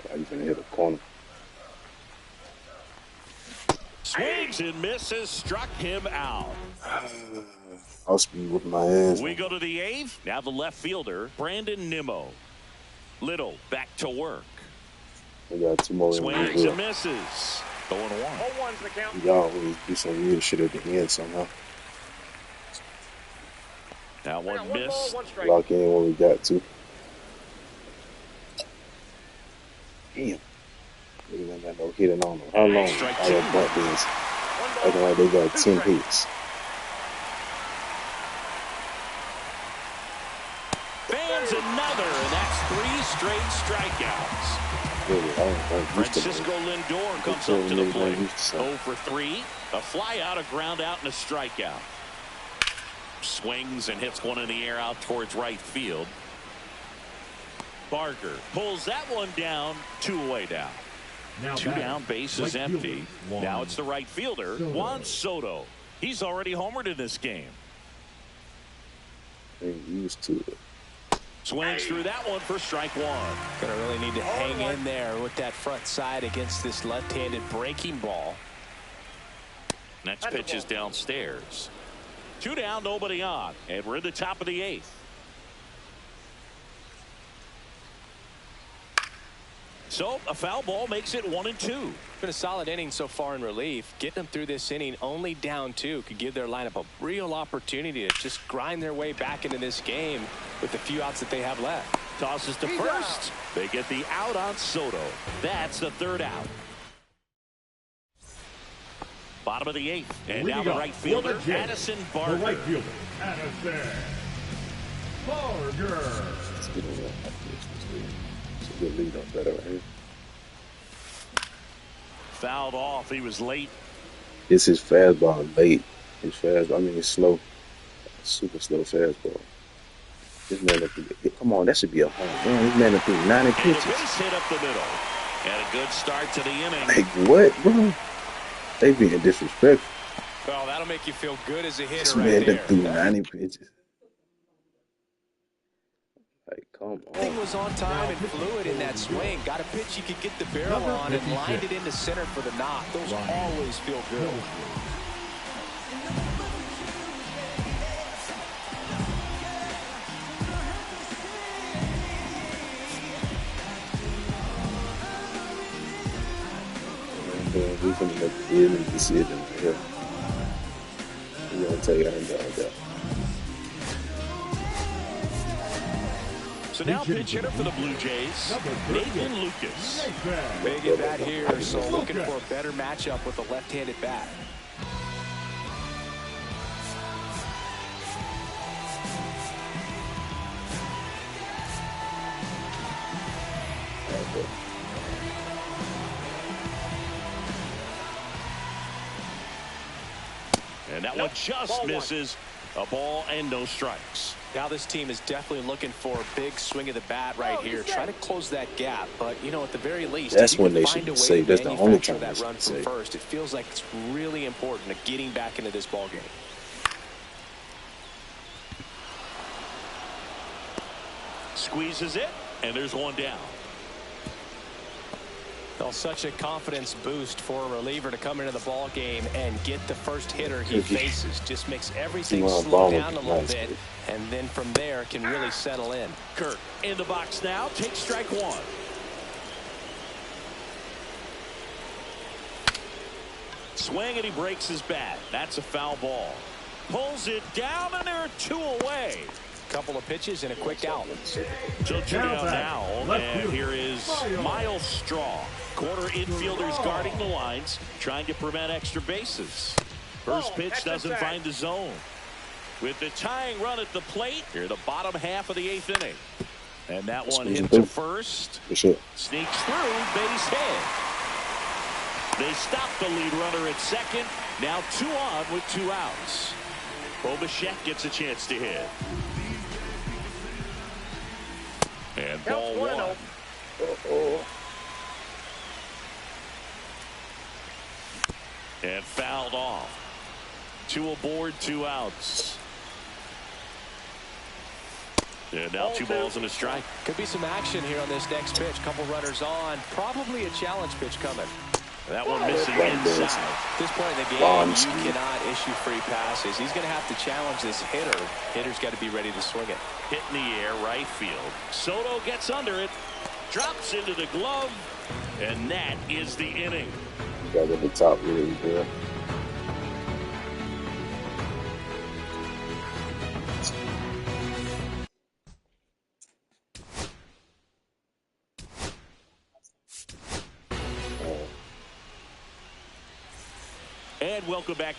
How you finna hit a corner? Swings and misses, struck him out. I'll speed with my ass. We go to the 8th. Now the left fielder, Brandon Nimmo. Little back to work. We got 2 more. Swings and misses. 0-1. 0-1's the count. We always do some weird shit at the end somehow. That one missed. One strike. Lock in when we got to. Damn. Niggas ain't got no hitting on them. How long? Strike All two. that butt is acting like they got 10 hits. Fans another, and that's 3 straight strikeouts. Really, I don't used to Francisco Lindor comes up to the plate. 0 for 3. A fly out, a ground out, and a strikeout. Swings and hits one in the air out towards right field. Barker pulls that one down. 2 away now. Now 2 batting, down, base is right empty. fielder, Juan Now it's the right fielder, Soto. Juan Soto. He's already homered in this game. ain't used to it. Swings through that one for strike 1. Gonna really need to hang in there with that front side against this left-handed breaking ball. Next pitch is downstairs. 2 down, nobody on, and we're in the top of the 8th. So a foul ball makes it 1-2. Been a solid inning so far in relief. Getting them through this inning only down 2 could give their lineup a real opportunity to just grind their way back into this game with the few outs that they have left. Tosses to first. They get the out on Soto. That's the 3rd out. Bottom of the 8th. And now the right fielder, Addison Barker. The right fielder, Addison Barker. Let's get on that. It's a good lead up better right here. Fouled off. He was late. It's his fastball late. His fastball, I mean, it's slow. Super slow fastball. This man up there, come on, that should be a home run. This man up there 90 And a pitches. base hit up the middle. And a good start to the inning. Like, what, bro? They being disrespectful. Well, that'll make you feel good as a hitter This right man there. that threw 90 pitches. Like, come on. Everything was on time and fluid in that swing. Got a pitch you could get the barrel on and lined it into center for the knock. Those always feel good. We finna make a really decision right here. We're gonna take our dog out. So now pitch hitter for the Blue Jays, Nathan Lucas. Big at bat here, so looking for a better matchup with a left-handed bat. And that one just misses. A ball and no strikes. Now this team is definitely looking for a big swing of the bat right here. Try to close that gap, but you know, at the very least, that's if you when can they find a should way save. to That's the only manufacture time that they run should from save. first. It feels like it's really important to getting back into this ball game. Squeezes it, and there's one down. Well, such a confidence boost for a reliever to come into the ball game and get the first hitter he faces. Just makes everything slow down a little bit, and then from there can really settle in. Kirk in the box now. Takes strike 1. Swing and he breaks his bat. That's a foul ball. Pulls it down, and there are 2 away. Couple of pitches and a quick out. So 2 down now, and here is Miles Straw. Corner infielders guarding the lines, trying to prevent extra bases. First pitch doesn't find the zone. With the tying run at the plate, here the bottom half of the 8th inning. And that one hit to first. Sure. Sneaks through, base hit. They stop the lead runner at second. Now 2 on with 2 outs. Bo Bichette gets a chance to hit. And ball 1. And fouled off. 2 aboard, 2 outs. And now 2 balls and a strike. Could be some action here on this next pitch. Couple runners on. Probably a challenge pitch coming. That one missing inside. At this point in the game, you cannot issue free passes. He's going to have to challenge this hitter. Hitter's got to be ready to swing it. Hit in the air, right field. Soto gets under it, drops into the glove, and that is the inning. Got at the top really good. And welcome back.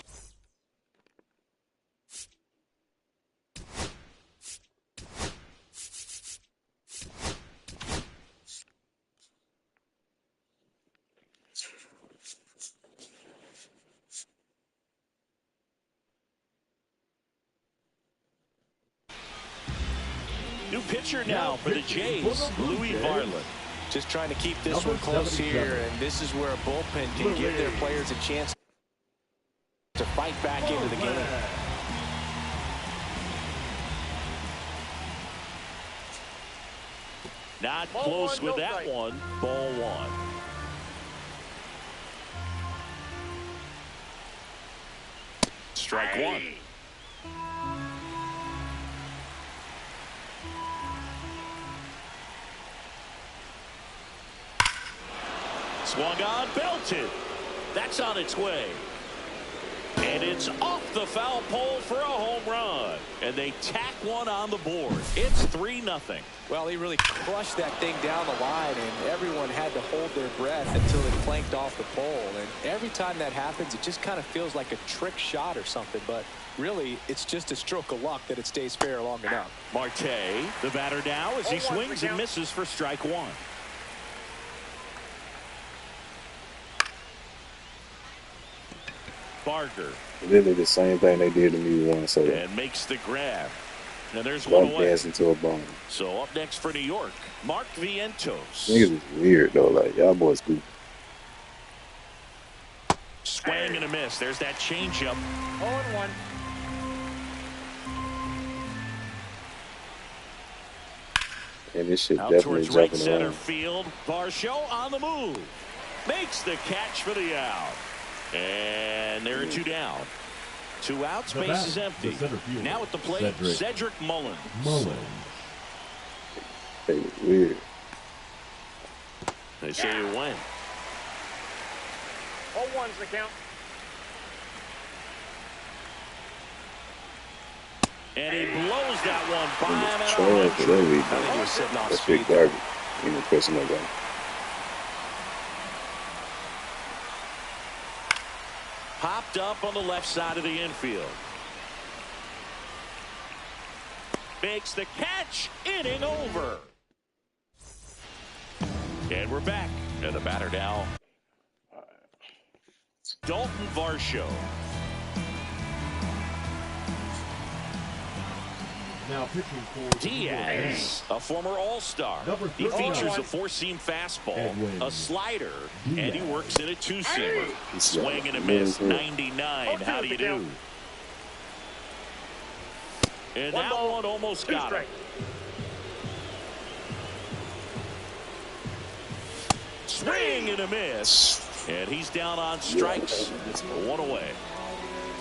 New pitcher now for the Jays, Louis Varland. Just trying to keep this one close here, and this is where a bullpen can give their players a chance to fight back into the game. Not close with that one. Ball one. Strike one. Swung on, belted. That's on its way. And it's off the foul pole for a home run. And they tack one on the board. It's 3-0. Well, he really crushed that thing down the line, and everyone had to hold their breath until it planked off the pole. And every time that happens, it just kind of feels like a trick shot or something. But really, it's just a stroke of luck that it stays fair long enough. Marte, the batter now, as he swings and misses for strike one. Barger. They did the same thing they did to me once. So and makes the grab. And there's one away. Gas into a bomb. So up next for New York, Mark Vientos. Niggas is weird though. Like y'all boys cool. Swing and a miss. There's that changeup. 0-1. And this shit Out definitely towards right jumping center around. field. Varsho on the move. Makes the catch for the out. And there are two down. 2 outs, base is empty. Now at the plate, Cedric Mullins. They weird. They say you win. 0-1's the count. And he blows that one by him. I think he was sitting off That's speed. big garbage. You know, pressing that guy. Popped up on the left side of the infield. Makes the catch. Inning over. And we're back. And the batter now, Dalton Varsho. Now pitching for Diaz, a former All-Star. He features a four-seam fastball, a slider, and he works in a two-seamer. Swing and a miss, 99. How do you do? And that one almost got him. Swing and a miss. And he's down on strikes. 1 away.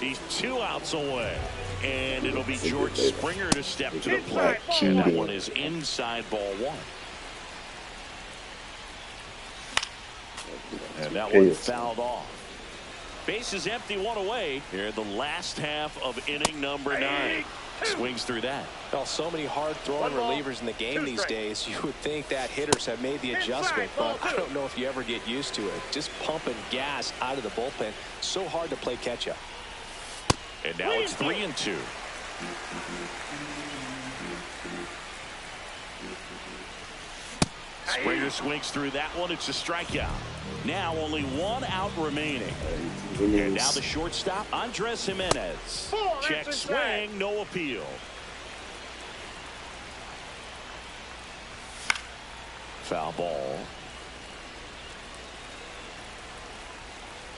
He's 2 outs away. And it'll be George Springer to step to the plate. That one is inside ball 1. And that one fouled off. Base is empty, 1 away. Here in the last half of inning number 9. Swings through that. Well, so many hard-throwing relievers in the game these days. You would think that hitters have made the adjustment, but I don't know if you ever get used to it. Just pumping gas out of the bullpen. So hard to play catch-up. And now it's 3-2. Springer swings through that one. It's a strikeout. Now only 1 out remaining. And now the shortstop, Andres Jimenez. Check swing, no appeal. Foul ball.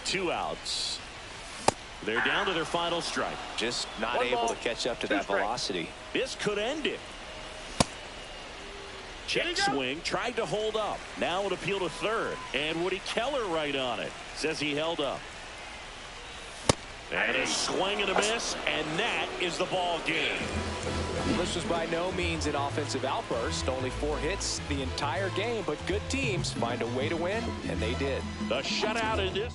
2 outs. They're down to their final strike. Just not able to catch up to that velocity. This could end it. Check swing, tried to hold up. Now an appeal to third. And Woody Keller right on it. Says he held up. And a swing and a miss, and that is the ball game. This was by no means an offensive outburst. Only 4 hits the entire game, but good teams find a way to win, and they did. The shutout in this.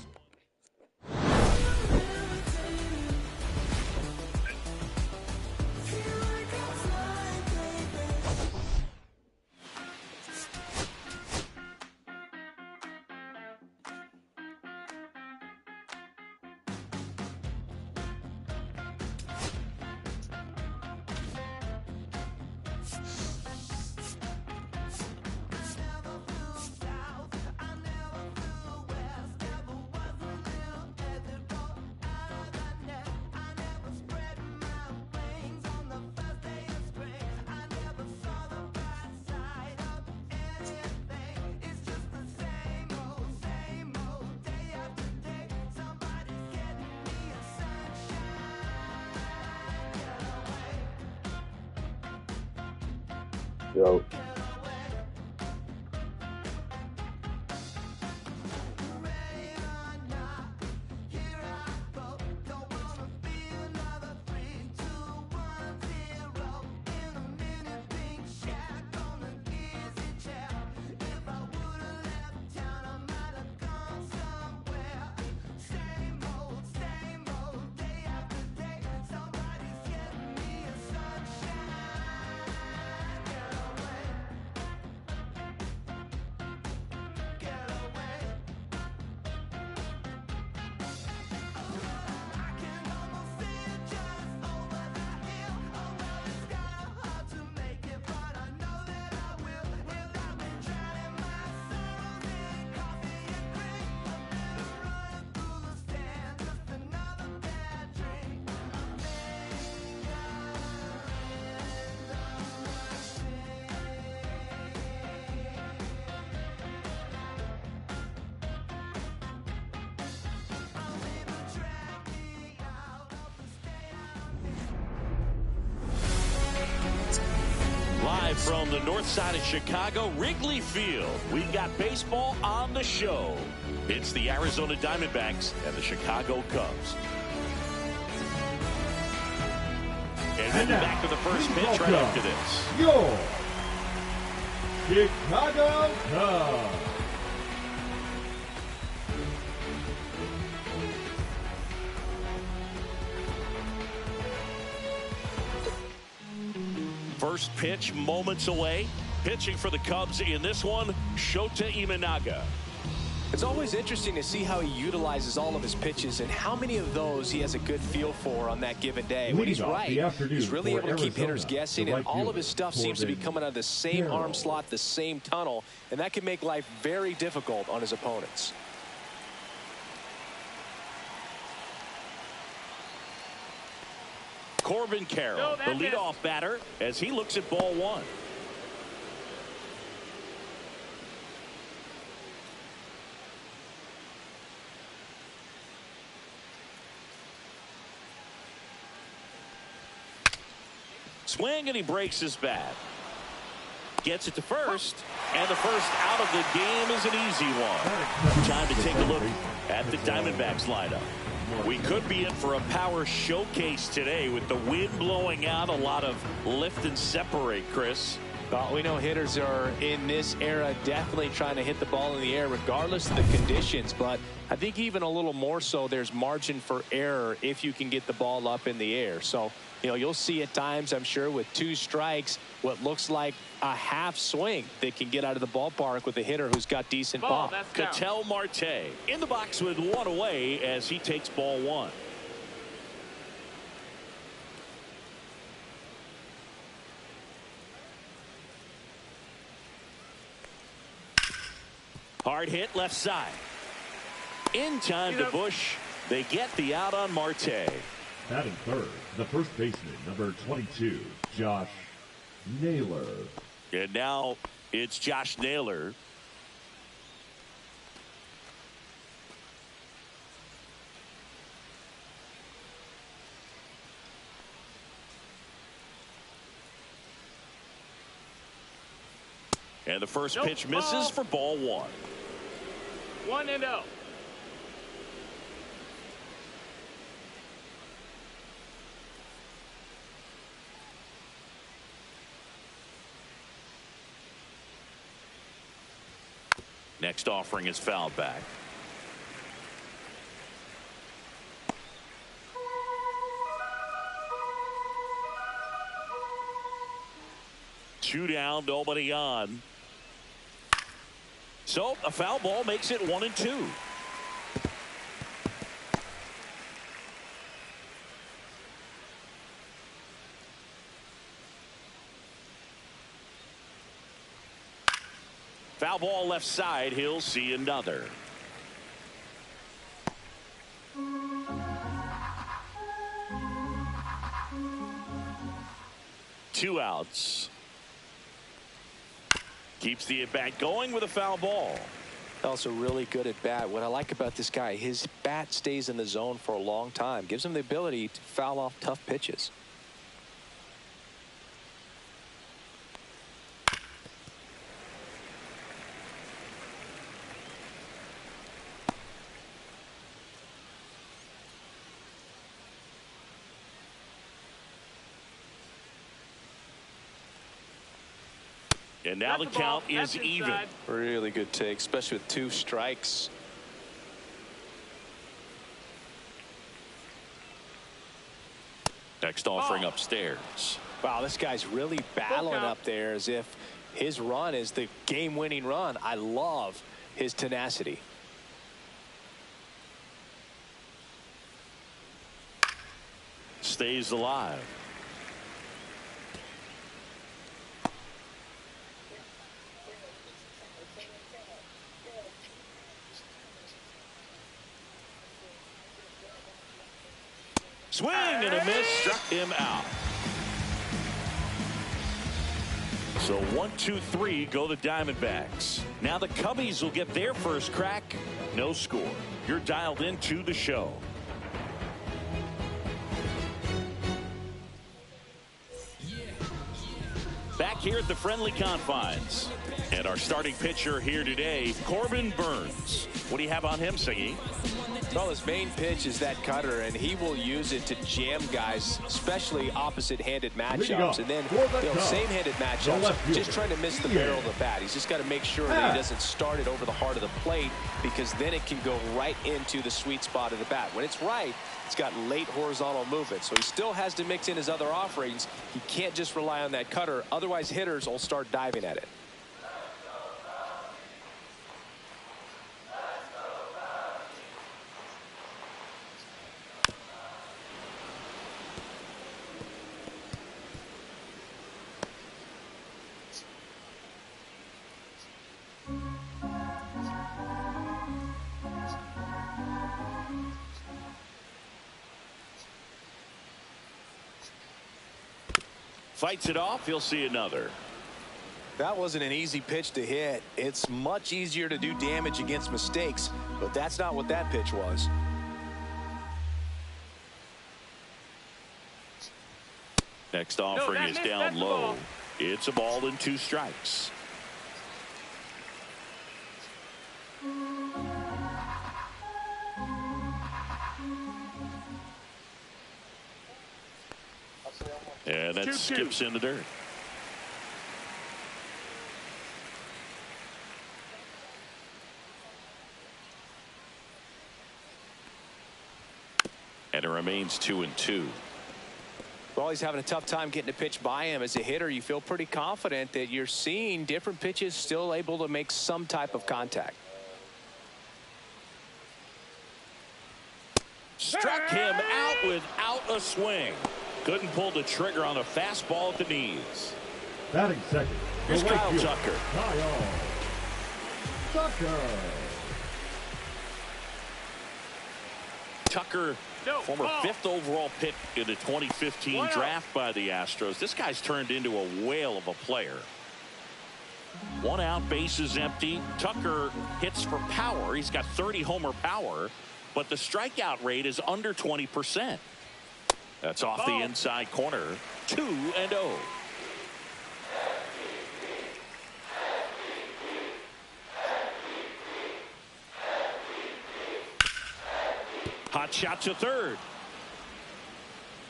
Yo. Live from the north side of Chicago, Wrigley Field, we've got baseball on the show. It's the Arizona Diamondbacks and the Chicago Cubs. And we'll be back to the first pitch right after this. Your Chicago Cubs. First pitch moments away. Pitching for the Cubs in this one, Shota Imanaga. It's always interesting to see how he utilizes all of his pitches and how many of those he has a good feel for on that given day. When he's right, he's really able to keep hitters guessing, and all of his stuff seems to be coming out of the same arm slot, the same tunnel, and that can make life very difficult on his opponents. Corbin Carroll, the leadoff batter, as he looks at ball one. Swing, and he breaks his bat. Gets it to first, and the first out of the game is an easy one. Time to take a look at the Diamondbacks lineup. We could be in for a power showcase today with the wind blowing out, a lot of lift and separate, Chris. Well, we know hitters are in this era definitely trying to hit the ball in the air regardless of the conditions, but I think even a little more so there's margin for error if you can get the ball up in the air. So, you know, you'll see at times, I'm sure, with 2 strikes, what looks like a half swing that can get out of the ballpark with a hitter who's got decent pop. Ketel Marte in the box with 1 away as he takes ball 1. Hard hit left side. In time to Bush. They get the out on Marte. Batting third, the first baseman, number 22, Josh Naylor. And now it's Josh Naylor. And the first pitch misses for ball 1. 1-0. Next offering is fouled back. Two down, nobody on. So a foul ball makes it 1-2. Foul ball left side. He'll see another. Two outs. Keeps the at bat going with a foul ball. Also really good at bat. What I like about this guy, his bat stays in the zone for a long time. Gives him the ability to foul off tough pitches. And now the count is even. Really good take, especially with 2 strikes. Next offering upstairs. Wow, this guy's really battling up there as if his run is the game-winning run. I love his tenacity. Stays alive. Swing and a miss, struck him out. So 1, 2, 3 go the Diamondbacks. Now the Cubbies will get their first crack. No score. You're dialed into the show. Back here at the friendly confines. And our starting pitcher here today, Corbin Burnes. What do you have on him, Siggy? Well, his main pitch is that cutter, and he will use it to jam guys, especially opposite-handed matchups. And then, same-handed matchups, just trying to miss the barrel of the bat. He's just got to make sure that he doesn't start it over the heart of the plate, because then it can go right into the sweet spot of the bat. When it's right, it's got late horizontal movement, so he still has to mix in his other offerings. He can't just rely on that cutter, otherwise hitters will start diving at it. Fights it off. He'll see another. That wasn't an easy pitch to hit. It's much easier to do damage against mistakes, but that's not what that pitch was. Next offering is down low. It's a ball and 2 strikes. And that skips in the dirt. And it remains 2-2. Well, he's having a tough time getting a pitch by him. As a hitter, you feel pretty confident that you're seeing different pitches still able to make some type of contact. Struck him out without a swing. Couldn't pull the trigger on a fastball at the knees. Batting second. Here's Kyle Tucker. Kyle Tucker. Tucker, former 5th overall pick in the 2015 draft by the Astros. This guy's turned into a whale of a player. 1 out, bases empty. Tucker hits for power. He's got 30 homer power, but the strikeout rate is under 20%. That's off the inside corner. 2-0. Hot shot to third.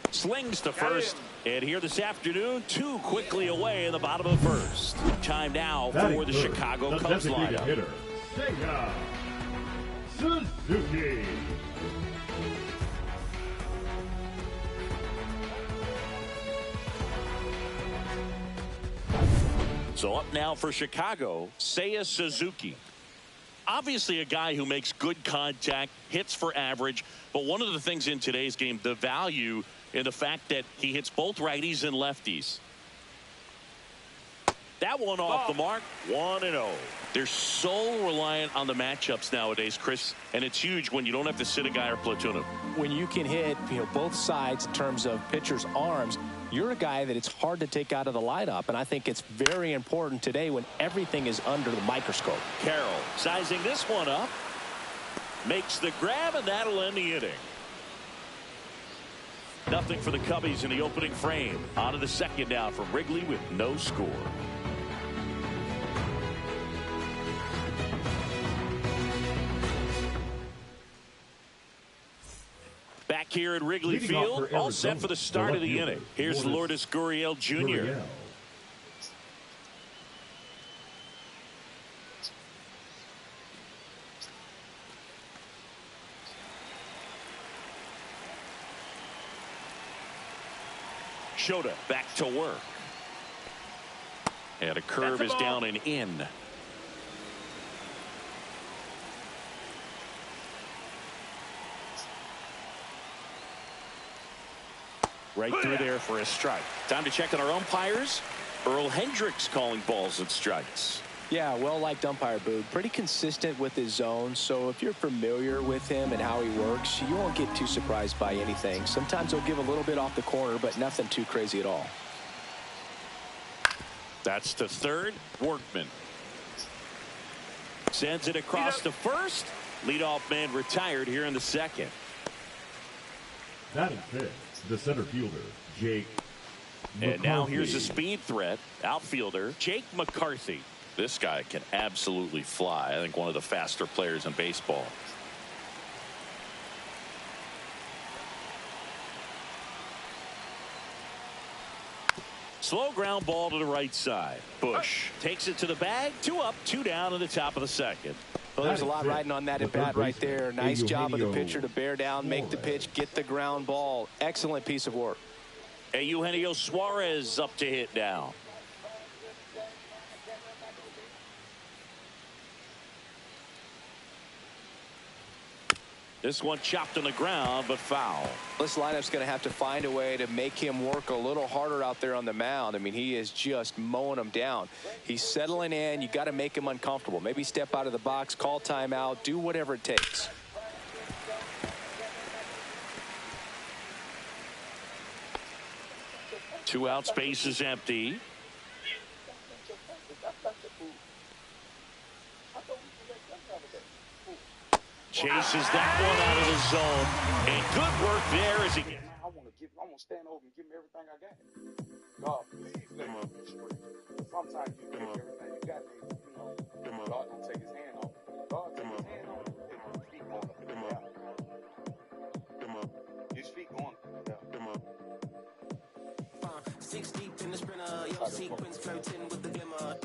Slings to first. And here this afternoon, 2 quickly away in the bottom of the first. Time now for the Chicago Cubs lineup. Hitter, Seiya Suzuki. So up now for Chicago, Seiya Suzuki. Obviously a guy who makes good contact, hits for average, but one of the things in today's game, the value in the fact that he hits both righties and lefties. That one off the mark, 1-0. They're so reliant on the matchups nowadays, Chris, and it's huge when you don't have to sit a guy or platoon him. When you can hit, both sides in terms of pitchers' arms, you're a guy that it's hard to take out of the lineup, and I think it's very important today when everything is under the microscope. Carroll sizing this one up, makes the grab, and that'll end the inning. Nothing for the Cubbies in the opening frame. On to the second now from Wrigley with no score. Back here at Wrigley Field, all set for the start of the inning. Here's Lourdes Gurriel Jr. Shota back to work. And a curve is down and in. Right through there for a strike. Time to check on our umpires. Earl Hendricks calling balls and strikes. Yeah, well-liked umpire, Boog. Pretty consistent with his zone, so if you're familiar with him and how he works, you won't get too surprised by anything. Sometimes he'll give a little bit off the corner, but nothing too crazy at all. That's to third. Workman sends it across to first. Leadoff man retired here in the second. Batting fifth, the center fielder, Jake McCarthy. And now here's a speed threat. Outfielder Jake McCarthy. This guy can absolutely fly. I think one of the faster players in baseball. Slow ground ball to the right side. Bush takes it to the bag. 2 up, 2 down in the top of the second. Well, there's a lot riding on that at bat right there. Nice job of the pitcher to bear down, make the pitch, get the ground ball. Excellent piece of work. Eugenio Suarez up to hit now. This one chopped on the ground, but foul. This lineup's going to have to find a way to make him work a little harder out there on the mound. I mean, he is just mowing them down. He's settling in. You got to make him uncomfortable. Maybe step out of the box, call timeout, do whatever it takes. Two out, space is empty. Chases that one out of the zone. And good work there as he. I want to stand over and give him everything I got. God, please let him straight. Sometimes you give everything you got, God don't take his hand off. God take his hand off. His feet going up. His feet going up. 6 deep in the sprinter, your sequence flirting with the glimmer.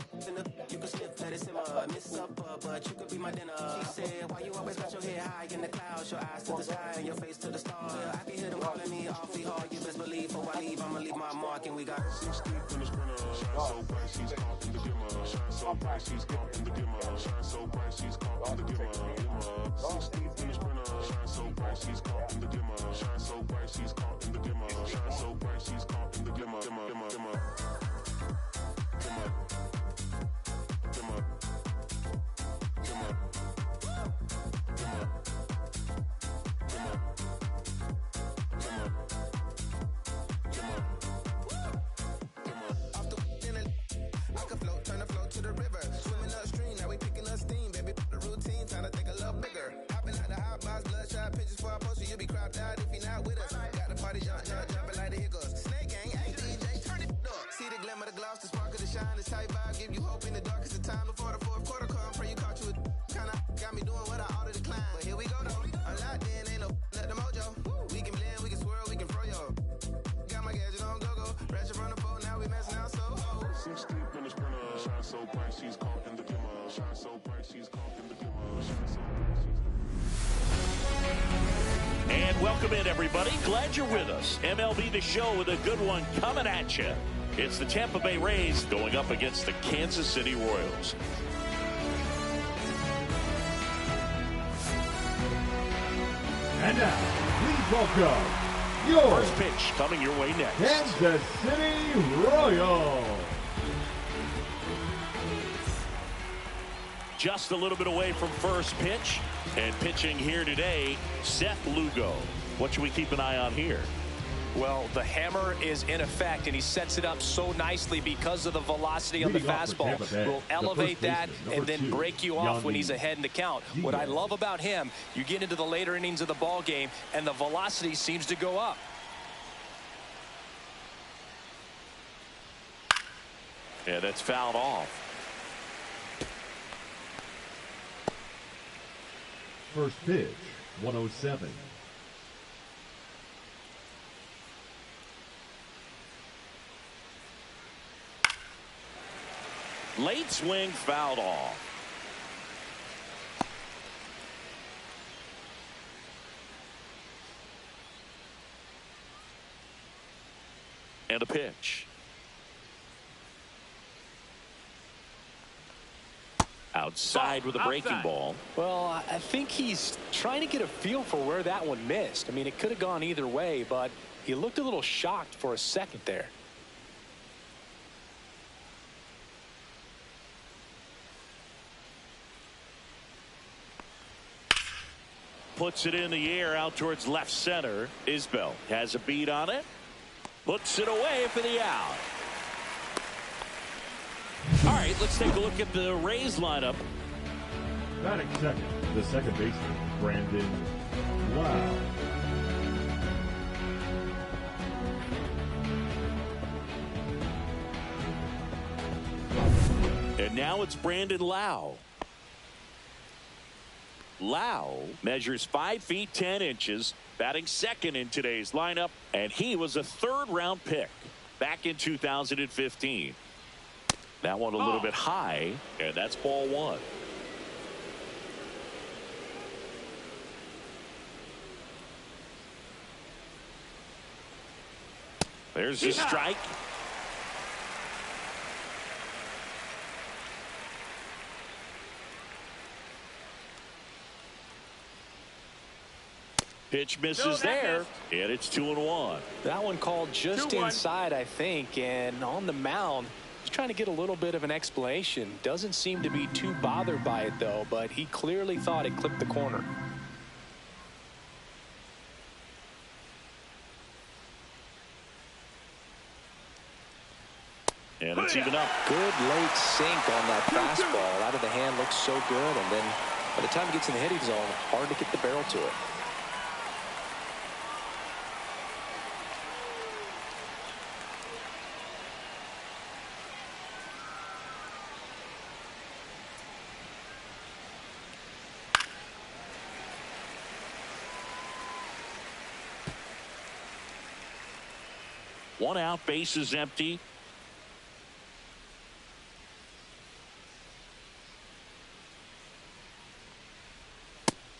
You can slip, let it simmer. Miss up, but you could be my dinner. She said, why you always got your head high in the clouds? Your eyes to the sky and your face to the stars. I can hear them calling me awfully hard. You best believe before I leave, I'ma leave my mark. And we got 6 deep in the sprinter. Shine so bright, she's caught in the glimmer. Shine so bright, she's caught in the glimmer. Shine so bright, she's caught in the glimmer. 6 deep in the sprinter. Shine so bright, she's caught in the glimmer. Shine so bright, she's caught in the glimmer. Shine so bright, she's caught in the glimmer. And welcome in, everybody. Glad you're with us. MLB The Show with a good one coming at you. It's the Tampa Bay Rays going up against the Kansas City Royals. And now, please welcome your first pitch coming your way next. Kansas City Royals. Just a little bit away from first pitch. And pitching here today, Seth Lugo. What should we keep an eye on here? Well, the hammer is in effect, and he sets it up so nicely because of the velocity on the fastball. Will elevate that and then break you off when he's ahead in the count. What I love about him, you get into the later innings of the ball game, and the velocity seems to go up. Yeah, that's fouled off. First pitch, 107. Late swing, fouled off. And the pitch. Outside with a breaking ball. Well, I think he's trying to get a feel for where that one missed. I mean, it could have gone either way, but he looked a little shocked for a second there. Puts it in the air out towards left center. Isbell has a beat on it. Puts it away for the out. All right, let's take a look at the Rays lineup. Batting second, the second baseman, Brandon Lowe. And now it's Brandon Lowe. Lowe measures 5 feet 10 inches, batting second in today's lineup, and he was a third-round pick back in 2015. That one a little bit high, and that's ball one. There's a strike. Pitch misses there, and it's 2-1. That one called just inside, I think, and on the mound, he's trying to get a little bit of an explanation. Doesn't seem to be too bothered by it, though, but he clearly thought it clipped the corner. And it's even up. Good late sink on that fastball. Out of the hand, looks so good, and then by the time it gets in the hitting zone, hard to get the barrel to it. One out, base is empty.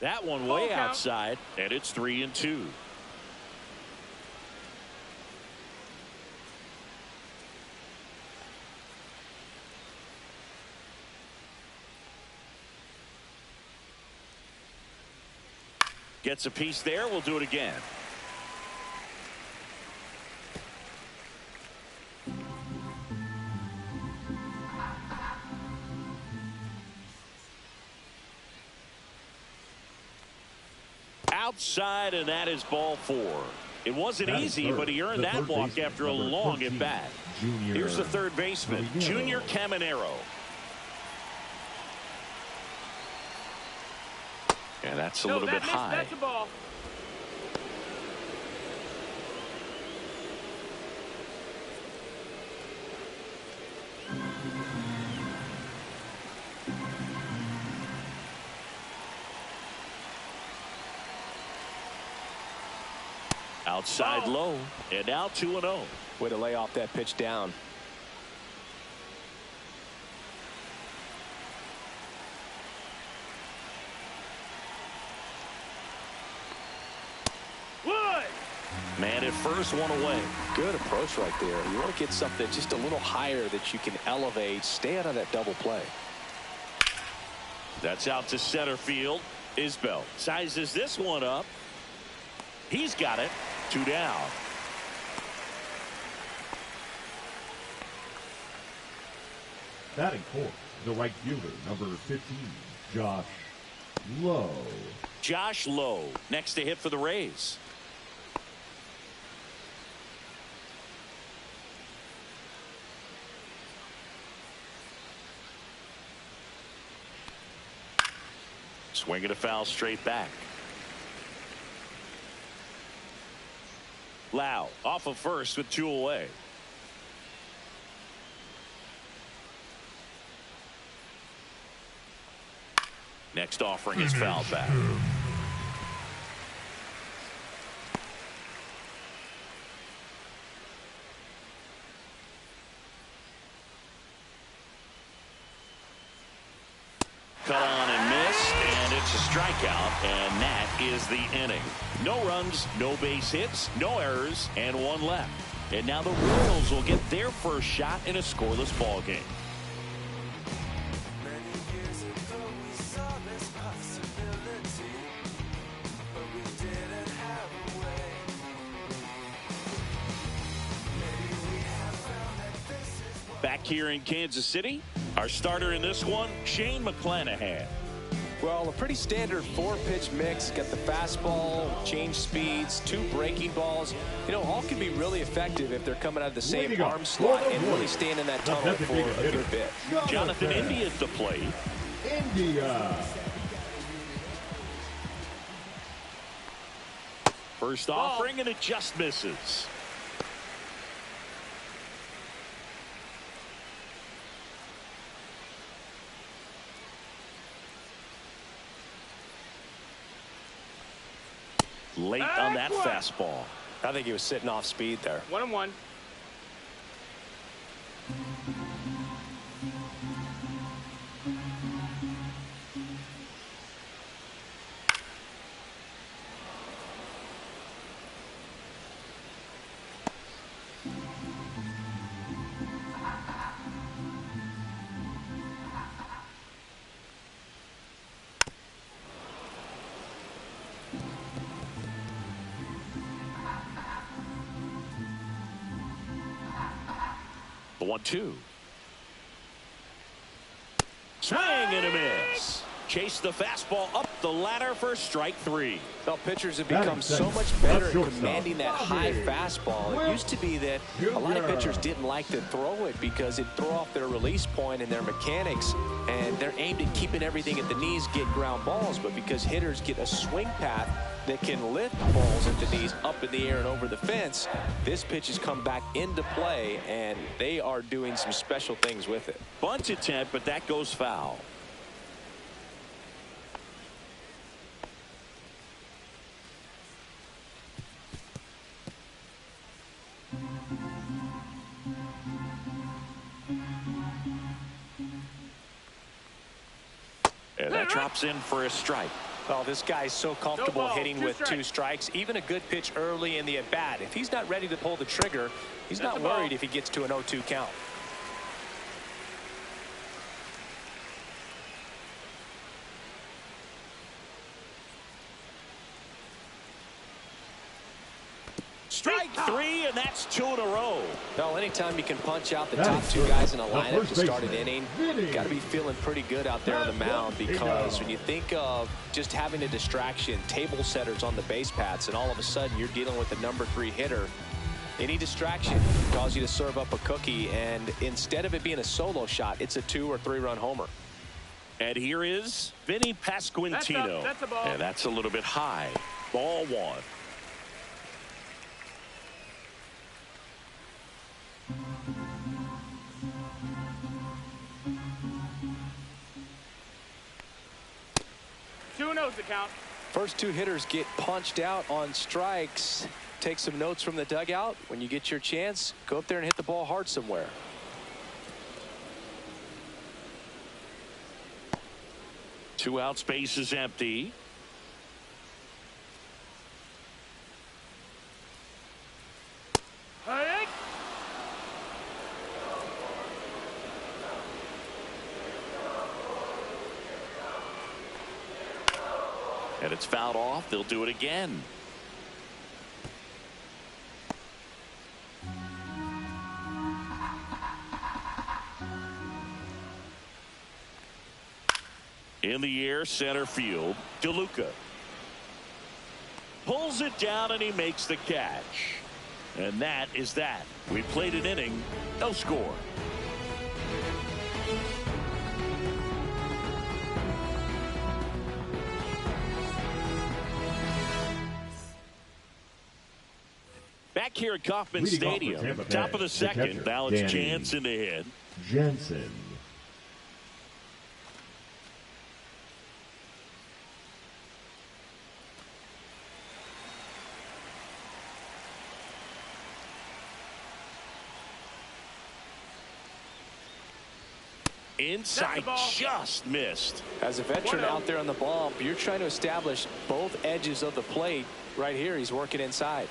That one way outside, and it's 3-2. Gets a piece there. We'll do it again. Outside, and that is ball 4. It wasn't easy, but he earned that walk after a long at bat. Here's the third baseman, Junior Caminero. And that's a little bit high. That's a ball. Outside low, and now 2-0. Way to lay off that pitch down. Wood! Man at first, one away. Good approach right there. You want to get something just a little higher that you can elevate. Stay out of that double play. That's out to center field. Isbell sizes this one up. He's got it. 2 down. Batting fourth, the right fielder, number 15, Josh Lowe. Josh Lowe, next to hit for the Rays. Swinging a foul straight back. Lowe off of first with 2 away. Next offering is fouled back. Cut on and missed, and it's a strikeout, and that is the inning. No runs, no base hits, no errors, and 1 left. And now the Royals will get their first shot in a scoreless ball game. Back here in Kansas City, our starter in this one, Shane McClanahan. Well, a pretty standard 4-pitch mix. Got the fastball, change speeds, 2 breaking balls. You know, all can be really effective if they're coming out of the same arm slot and really staying in that tunnel for a good bit. Jonathan India at the plate. India. First offering, and it just misses. Late on that fastball. I think he was sitting off speed there. 1-1. The 1-2. Swing and a miss. Chase the fastball up the ladder for strike 3. Well, pitchers have become so much better at commanding that high fastball. It used to be that a lot of pitchers didn't like to throw it because it'd throw off their release point and their mechanics, and they're aimed at keeping everything at the knees, get ground balls. But because hitters get a swing path that can lift balls at the knees up in the air and over the fence, this pitch has come back into play, and they are doing some special things with it. Bunt attempt, but that goes foul. And that drops in for a strike. Well, this guy's so comfortable hitting with 2 strikes. Even a good pitch early in the at-bat. If he's not ready to pull the trigger, he's not worried if he gets to an 0-2 count. Strike 3, and that's 2 in a row. Well, anytime you can punch out the top 2 guys in a lineup to start an inning, you got to be feeling pretty good out there on the mound, because when you think of just having a distraction, table setters on the base paths, and all of a sudden you're dealing with the number 3 hitter, any distraction can cause you to serve up a cookie, and instead of it being a solo shot, it's a 2 or 3 run homer. And here is Vinny Pasquantino. That's a ball. And that's a little bit high. Ball 1. The count. First 2 hitters get punched out on strikes. Take some notes from the dugout. When you get your chance, go up there and hit the ball hard somewhere. Two out, space is empty. And it's fouled off. They'll do it again. In the air, center field, DeLuca. Pulls it down, and he makes the catch. And that is that. We played an inning, no score. Back here at Kauffman Stadium, top of the second. Now it's Jansen to hit. Jansen. Inside, just missed. As a veteran out there on the bump, you're trying to establish both edges of the plate. Right here, he's working inside.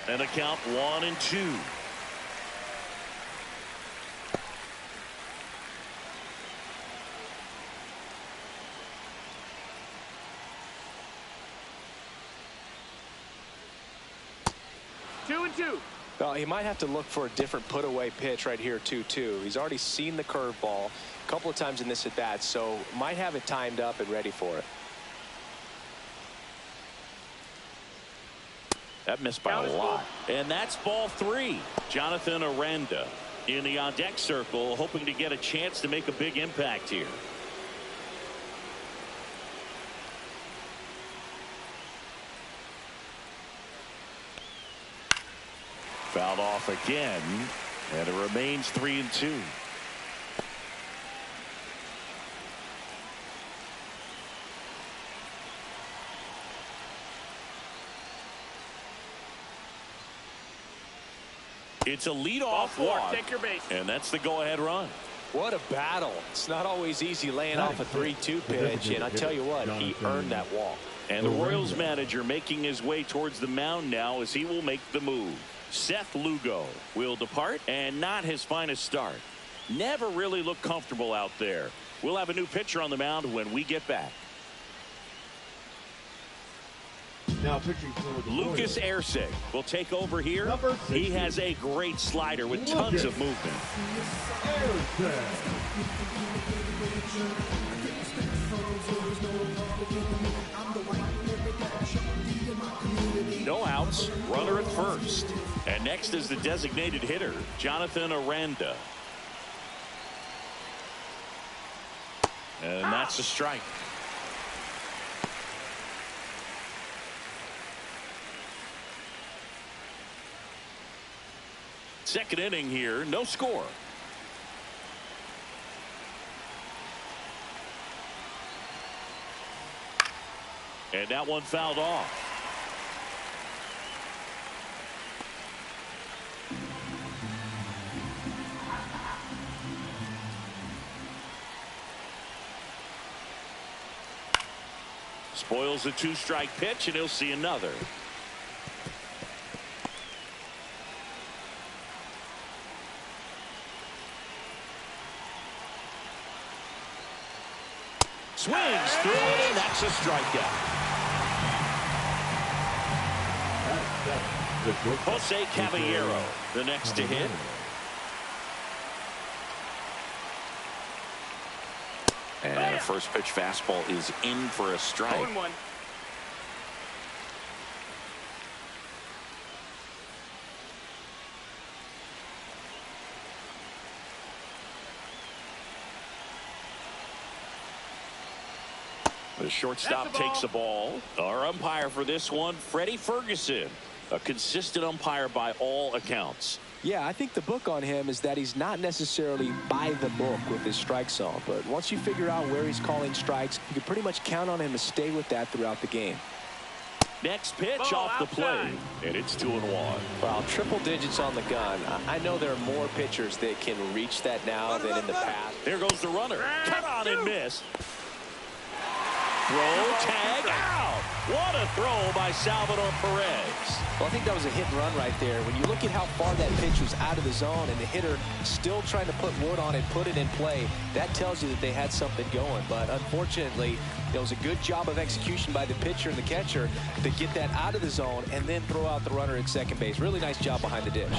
And a count 1-2. Two and two. Well, he might have to look for a different put-away pitch right here, 2-2. He's already seen the curveball a couple of times in this at-bat, so might have it timed up and ready for it. That missed by a lot. And that's ball 3. Jonathan Aranda in the on-deck circle, hoping to get a chance to make a big impact here. Fouled off again, and it remains 3-2. It's a leadoff walk. Take your base. And that's the go-ahead run. What a battle. It's not always easy laying off a 3-2 pitch, and I tell you what, he earned that walk. And the Royals manager making his way towards the mound now as he will make the move. Seth Lugo will depart, and not his finest start. Never really looked comfortable out there. We'll have a new pitcher on the mound when we get back. Now pitching for the Lucas Erceg will take over here. He has a great slider with tons of movement. No outs, runner at first. And next is the designated hitter, Jonathan Aranda. And that's a strike. Second inning here, no score. And that one fouled off. Spoils a 2-strike pitch, and he'll see another. Swings through it, and that's a strikeout. Jose Caballero, the next to hit. And a first pitch fastball is in for a strike. 0-1. The shortstop takes the ball. Our umpire for this one, Freddie Ferguson, a consistent umpire by all accounts. Yeah, I think the book on him is that he's not necessarily by the book with his strike zone, but once you figure out where he's calling strikes, you can pretty much count on him to stay with that throughout the game. Next pitch off the plate, and it's 2-1. Well, triple digits on the gun. I know there are more pitchers that can reach that now than in the past. There goes the runner. Cut on and miss. Throw, tag, out. What a throw by Salvador Perez. Well, I think that was a hit and run right there. When you look at how far that pitch was out of the zone and the hitter still trying to put wood on it, put it in play, that tells you that they had something going. But unfortunately, it was a good job of execution by the pitcher and the catcher to get that out of the zone and then throw out the runner at second base. Really nice job behind the dish.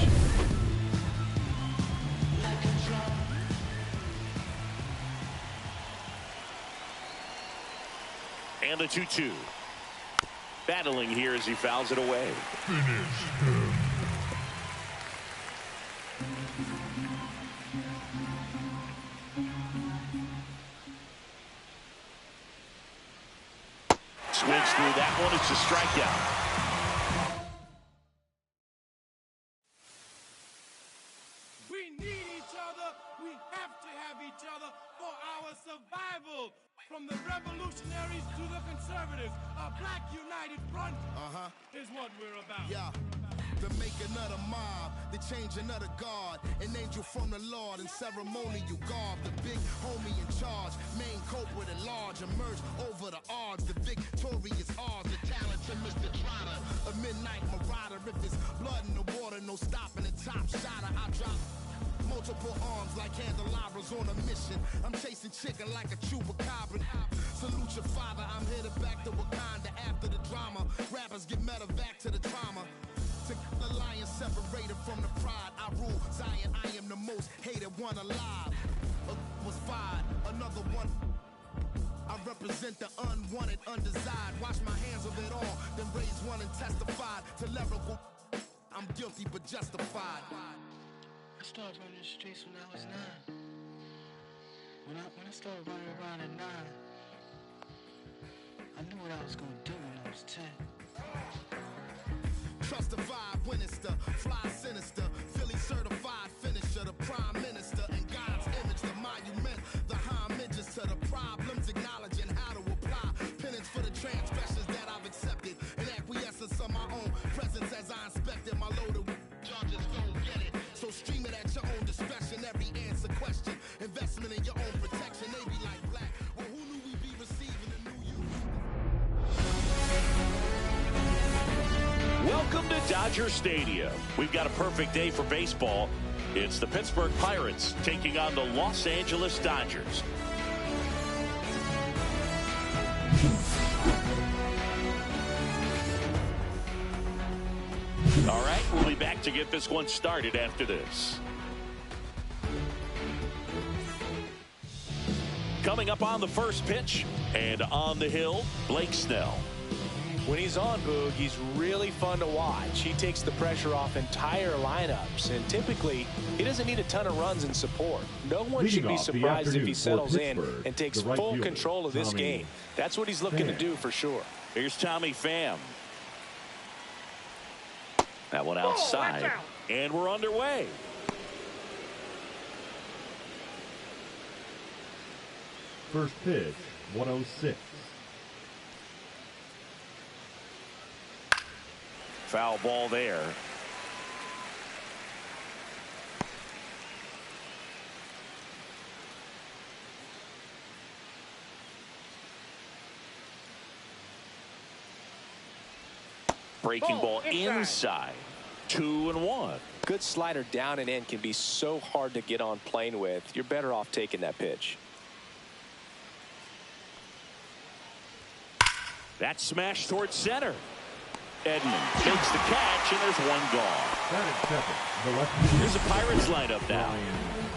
And a 2-2. Battling here as he fouls it away. Swings through that one. It's a strikeout. We need each other. We have to have each other for our survival. From the revolutionaries to the conservatives, a black united front is what we're about. Yeah. To make another mob, to change another God, an angel from the Lord in ceremonial garb. The big homie in charge, main culprit at large, emerge over the odds. The victorious odds, the challenge Watching Mr. Trotter, a midnight marauder. If it's blood in the water, no stopping the top shotter. I drop multiple arms like candelabras on a mission. I'm chasing chicken like a chupacabra. Salute your father, I'm headed back to Wakanda after the drama. Rappers get medevac to the trauma. To the lion separated from the pride. I rule Zion, I am the most hated one alive. Was fired, another one. I represent the unwanted, undesired. Wash my hands of it all, then raise one and testify to lyrical. I'm guilty but justified. I started running the streets when I was 9. When I started running around at 9, I knew what I was gonna do when I was 10. Justified, Winchester, fly sinister, Philly certified finisher, the prime minister, in God's image, the monument, the homages to the problems, acknowledging how to apply penance for the transgressions that I've accepted, and acquiescence of my own presence as I inspected my loaded charges. Don't get it, so stream it at your own discretion. Every answer question, investment in your own protection. They be like black. Well, who knew we'd be receiving a new you? Welcome to Dodger Stadium. We've got a perfect day for baseball. It's the Pittsburgh Pirates taking on the Los Angeles Dodgers. All right, we'll be back to get this one started after this. Coming up on the first pitch and on the hill, Blake Snell. When he's on, Boog, he's really fun to watch. He takes the pressure off entire lineups, and typically he doesn't need a ton of runs and support. No one should be surprised if he settles in and takes full control of this game. That's what he's looking to do for sure. Here's Tommy Pham. That one outside, and we're underway. First pitch, 106. Foul ball there. Breaking ball inside. 2-1. Good slider down and in can be so hard to get on plane with. You're better off taking that pitch. That smash towards center. Edman takes the catch, and there's one gone. Here's the Pirates lineup now.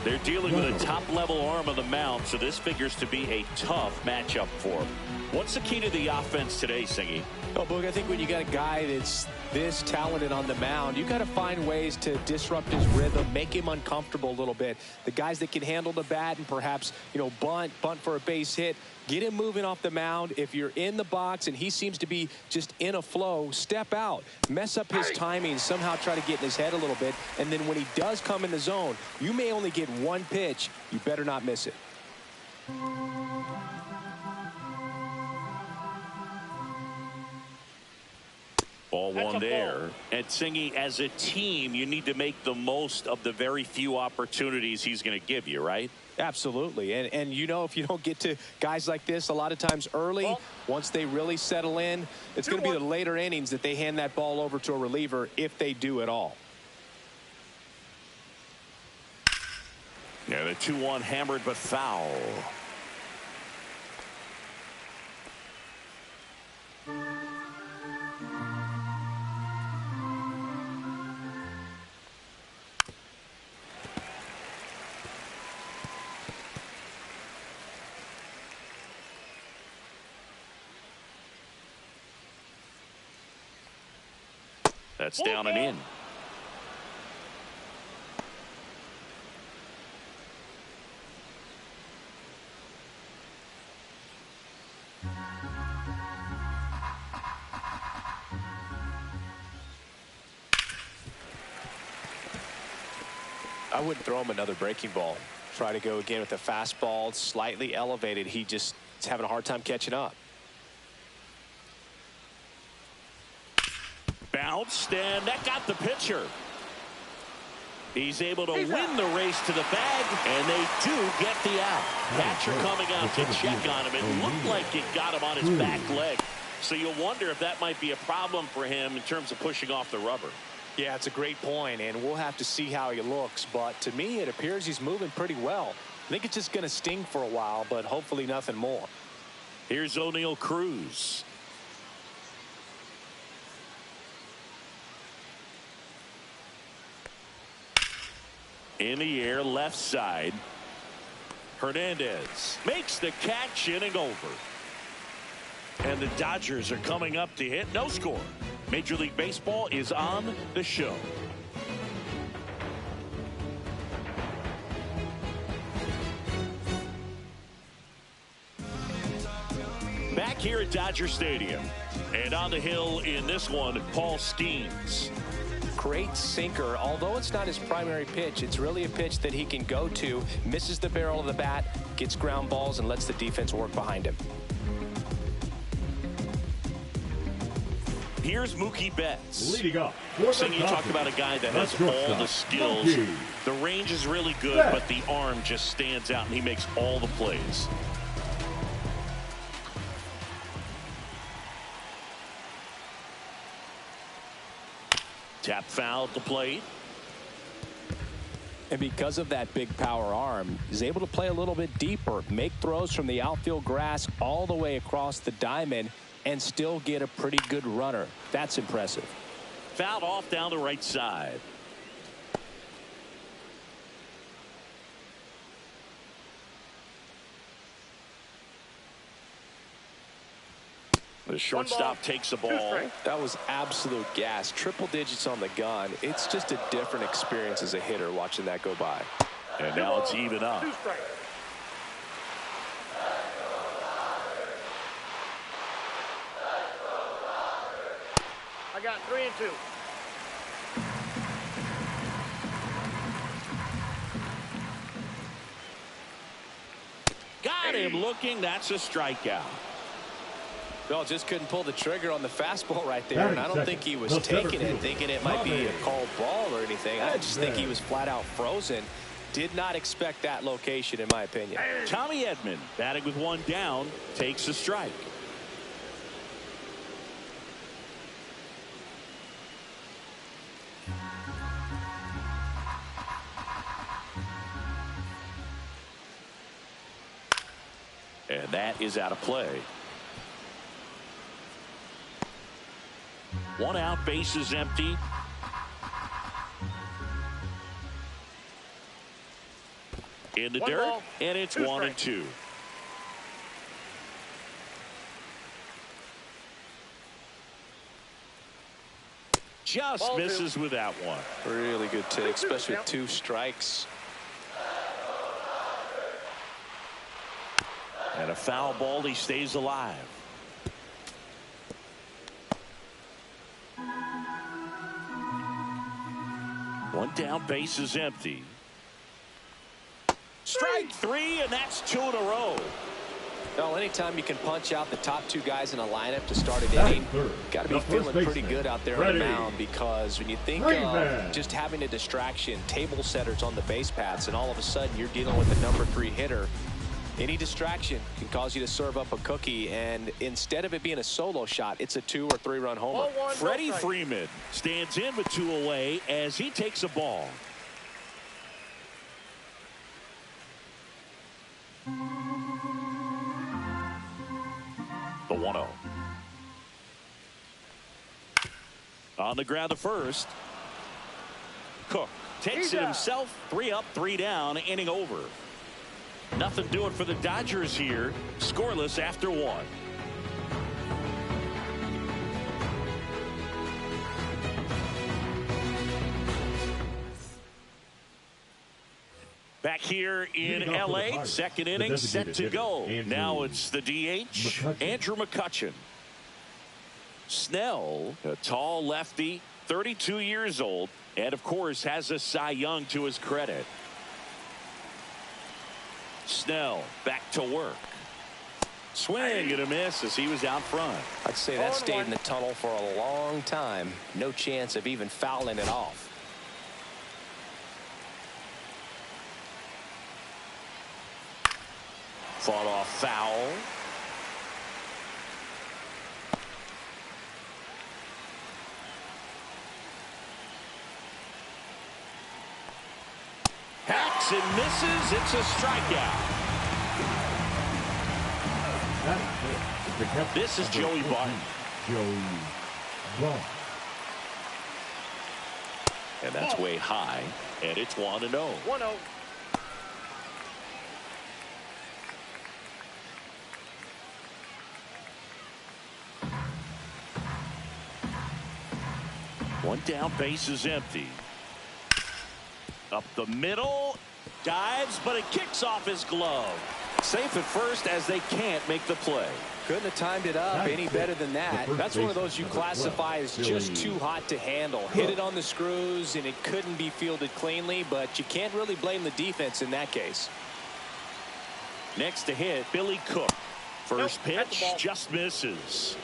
They're dealing with a top-level arm on the mound, so this figures to be a tough matchup for them. What's the key to the offense today, Singy? Oh, Boog, I think when you got a guy that's this talented on the mound, you got to find ways to disrupt his rhythm, make him uncomfortable a little bit. The guys that can handle the bat and perhaps, bunt for a base hit, get him moving off the mound. If you're in the box and he seems to be just in a flow, step out, mess up his timing, somehow try to get in his head a little bit. And then when he does come in the zone, you may only get one pitch. You better not miss it. Ball one there. And Singy, as a team, you need to make the most of the very few opportunities he's going to give you, right? Absolutely. And if you don't get to guys like this a lot of times early, once they really settle in, it's going to be the later innings that they hand that ball over to a reliever, if they do at all. Yeah, the 2-1 hammered but foul. That's down and in. I wouldn't throw him another breaking ball. Try to go again with the fastball, slightly elevated. He just is having a hard time catching up. Bounced, and that got the pitcher. He's able to win the race to the bag, and they do get the out. Catcher coming out to check on him. It looked like it got him on his back leg. So you'll wonder if that might be a problem for him in terms of pushing off the rubber. Yeah, it's a great point, and we'll have to see how he looks. But to me, it appears he's moving pretty well. I think it's just going to sting for a while, but hopefully nothing more. Here's O'Neal Cruz. In the air, left side. Hernandez makes the catch, inning over. And the Dodgers are coming up to hit. No score. Major League Baseball is on the show. Back here at Dodger Stadium. And on the hill in this one, Paul Skeens. Great sinker. Although it's not his primary pitch, it's really a pitch that he can go to, misses the barrel of the bat, gets ground balls, and lets the defense work behind him. Here's Mookie Betts. Leading up. So you talk about a guy that has all the skills. Mookie. The range is really good, but the arm just stands out, and he makes all the plays. Tap foul at the plate. And because of that big power arm, he's able to play a little bit deeper, make throws from the outfield grass all the way across the diamond, and still get a pretty good runner. That's impressive. Fouled off down the right side. The shortstop takes the ball. That was absolute gas. Triple digits on the gun. It's just a different experience as a hitter watching that go by. And now it's even up. I got 3 and 2. Got him looking. That's a strikeout. Well, just couldn't pull the trigger on the fastball right there, and I don't think he was taking it, thinking it might be a called ball or anything. I just think he was flat out frozen. Did not expect that location, in my opinion. Tommy Edman, batting with one down, takes a strike. And that is out of play. One out, base is empty. In the dirt, and it's 1 and 2. Just misses with that one. Really good take, especially with 2 strikes. And a foul ball, he stays alive. One down, base is empty. Strike 3, and that's 2 in a row. Well, anytime you can punch out the top 2 guys in a lineup to start an inning, got to be feeling pretty good out there on the mound, because when you think of just having a distraction, table setters on the base paths, and all of a sudden you're dealing with the number 3 hitter, any distraction can cause you to serve up a cookie, and instead of it being a solo shot, it's a 2 or 3 run homer. Freddie Freeman stands in with 2 away as he takes a ball. The 1-0. On the ground, the first. Cook takes it himself. 3 up, 3 down, inning over. Nothing doing for the Dodgers here. Scoreless after 1. Back here in LA, second inning set to go. Now it's the DH, Andrew McCutchen. Snell, a tall lefty, 32 years old, and of course has a Cy Young to his credit. Snell back to work. Swing and a miss as he was out front. I'd say that stayed in the tunnel for a long time. No chance of even fouling it off. Fought off foul. swings and misses. It's a strikeout. This is Joey Barton. Joey Barton. And that's way high. And it's 1-0. 1-0. One down, base is empty. Up the middle. Dives, but it kicks off his glove. Safe at first as they can't make the play. Couldn't have timed it up any better than that. That's one of those you classify as just too hot to handle. Hit it on the screws, and it couldn't be fielded cleanly, but you can't really blame the defense in that case. Next to hit, Billy Cook. First pitch just misses.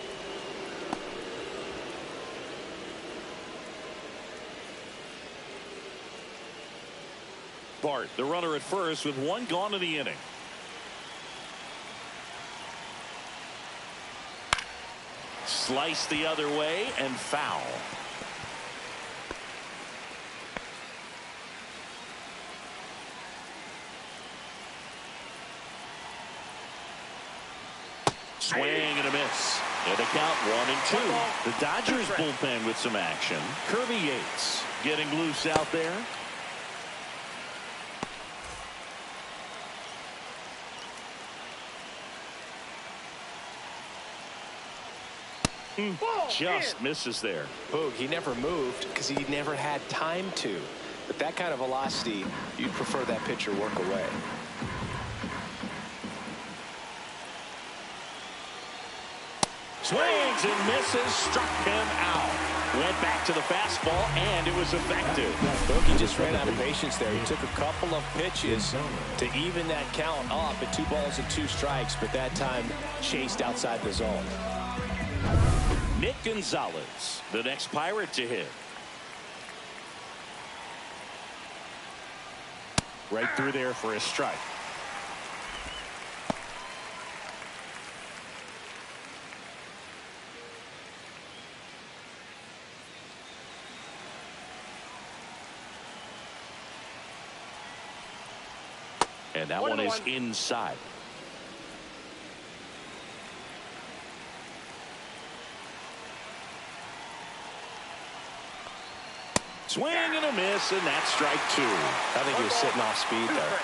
Bart, the runner at first with one gone in the inning. Slice the other way and foul. Swing and a miss. And the count 1-2. The Dodgers bullpen with some action. Kirby Yates getting loose out there. Just misses there. Boog, he never moved because he never had time to. But that kind of velocity, you'd prefer that pitcher work away. Swings and misses, struck him out. Went back to the fastball, and it was effective. Boogie just ran out of patience there. He took a couple of pitches to even that count up at 2 balls and 2 strikes, but that time chased outside the zone. Nick Gonzalez, the next Pirate to hit. Right through there for a strike. And that one is inside. Swing and a miss, and that's strike 2. I think he was sitting off speed there.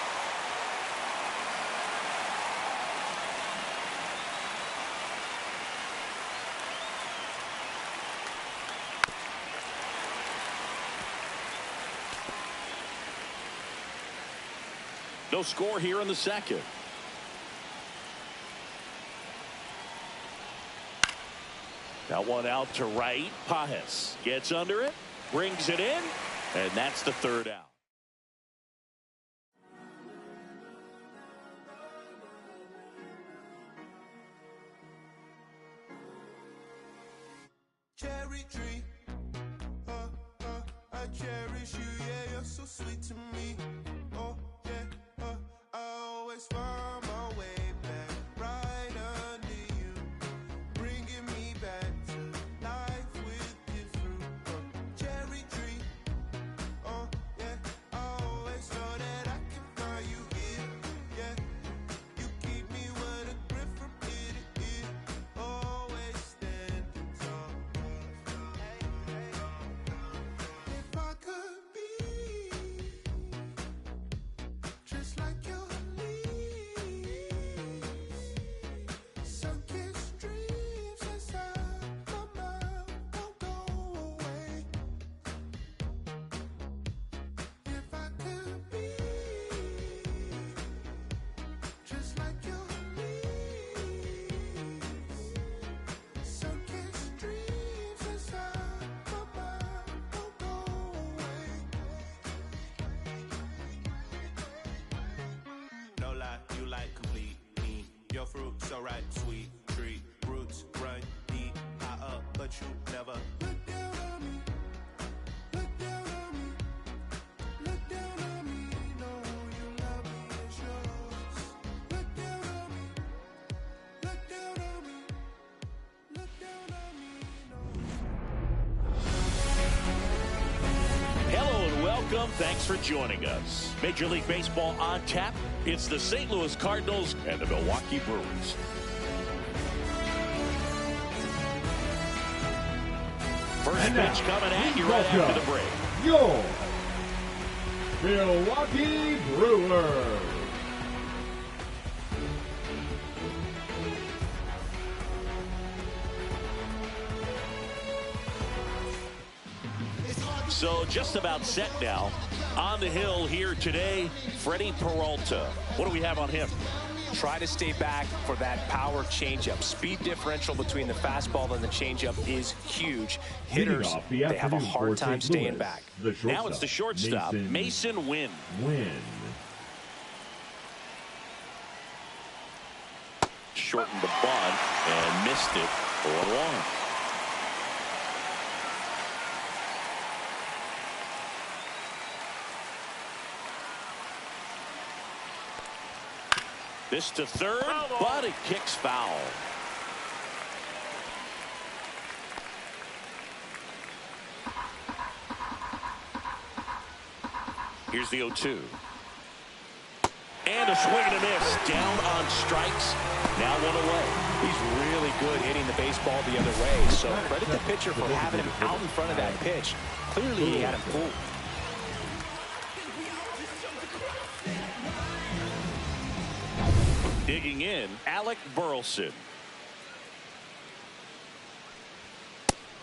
No score here in the second. That one out to right. Pages gets under it, brings it in, and that's the 3rd out. Cherry tree, I cherish you, yeah, you're so sweet to me. Oh yeah, I always find my way back right under you, bringing me back to life with you through. Cherry tree, oh yeah, I always know that I can find you here. Yeah, you keep me with a grip from ear to ear, always standing tall. If I could be just like your leaves, sun-kissed dreams inside my mind won't go away. If I could be just like your leaves, sun-kissed dreams inside my mind won't go away. No lie, you like complete me. Your fruit so ripe, sweet tree. Roots run deep, high up, but you never look down on me. Look down on me. Look down on me. No, you love me, it's yours. Look down on me. Look down on me. Look down on me. No. Hello and welcome Thanks for joining us. Major League Baseball on tap. It's the St. Louis Cardinals and the Milwaukee Brewers. First pitch coming at you right after the break. Your Milwaukee Brewers. So just about set now. On the hill here today, Freddie Peralta. What do we have on him? Try to stay back for that power changeup. Speed differential between the fastball and the changeup is huge. Hitters, they have a hard time staying back. Now it's the shortstop, Mason Wynn. Shortened the bunt and missed it for a long. This to third, but it kicks foul. Here's the 0-2. And a swing and a miss. Down on strikes. Now one away. He's really good hitting the baseball the other way. So credit the pitcher for having him out in front of that pitch. Clearly he had him fooled. Digging in, Alec Burleson.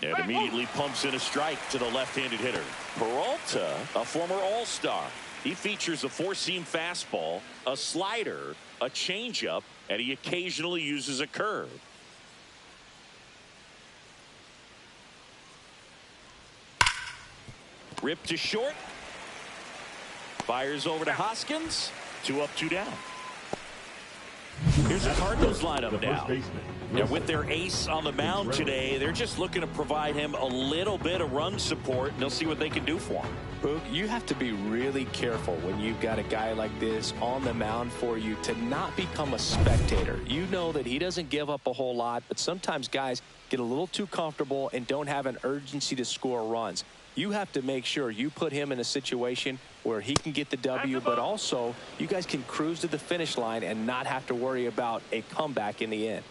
And immediately pumps in a strike to the left-handed hitter. Peralta, a former All-Star. He features a four-seam fastball, a slider, a changeup, and he occasionally uses a curve. Rip to short. Fires over to Hoskins. 2 up, 2 down. Here's the Cardinals lineup now. And with their ace on the mound today, they're just looking to provide him a little bit of run support, and they'll see what they can do for him. Boog, you have to be really careful when you've got a guy like this on the mound for you to not become a spectator. You know that he doesn't give up a whole lot, but sometimes guys get a little too comfortable and don't have an urgency to score runs. You have to make sure you put him in a situation where he can get the W, but also you guys can cruise to the finish line and not have to worry about a comeback in the end.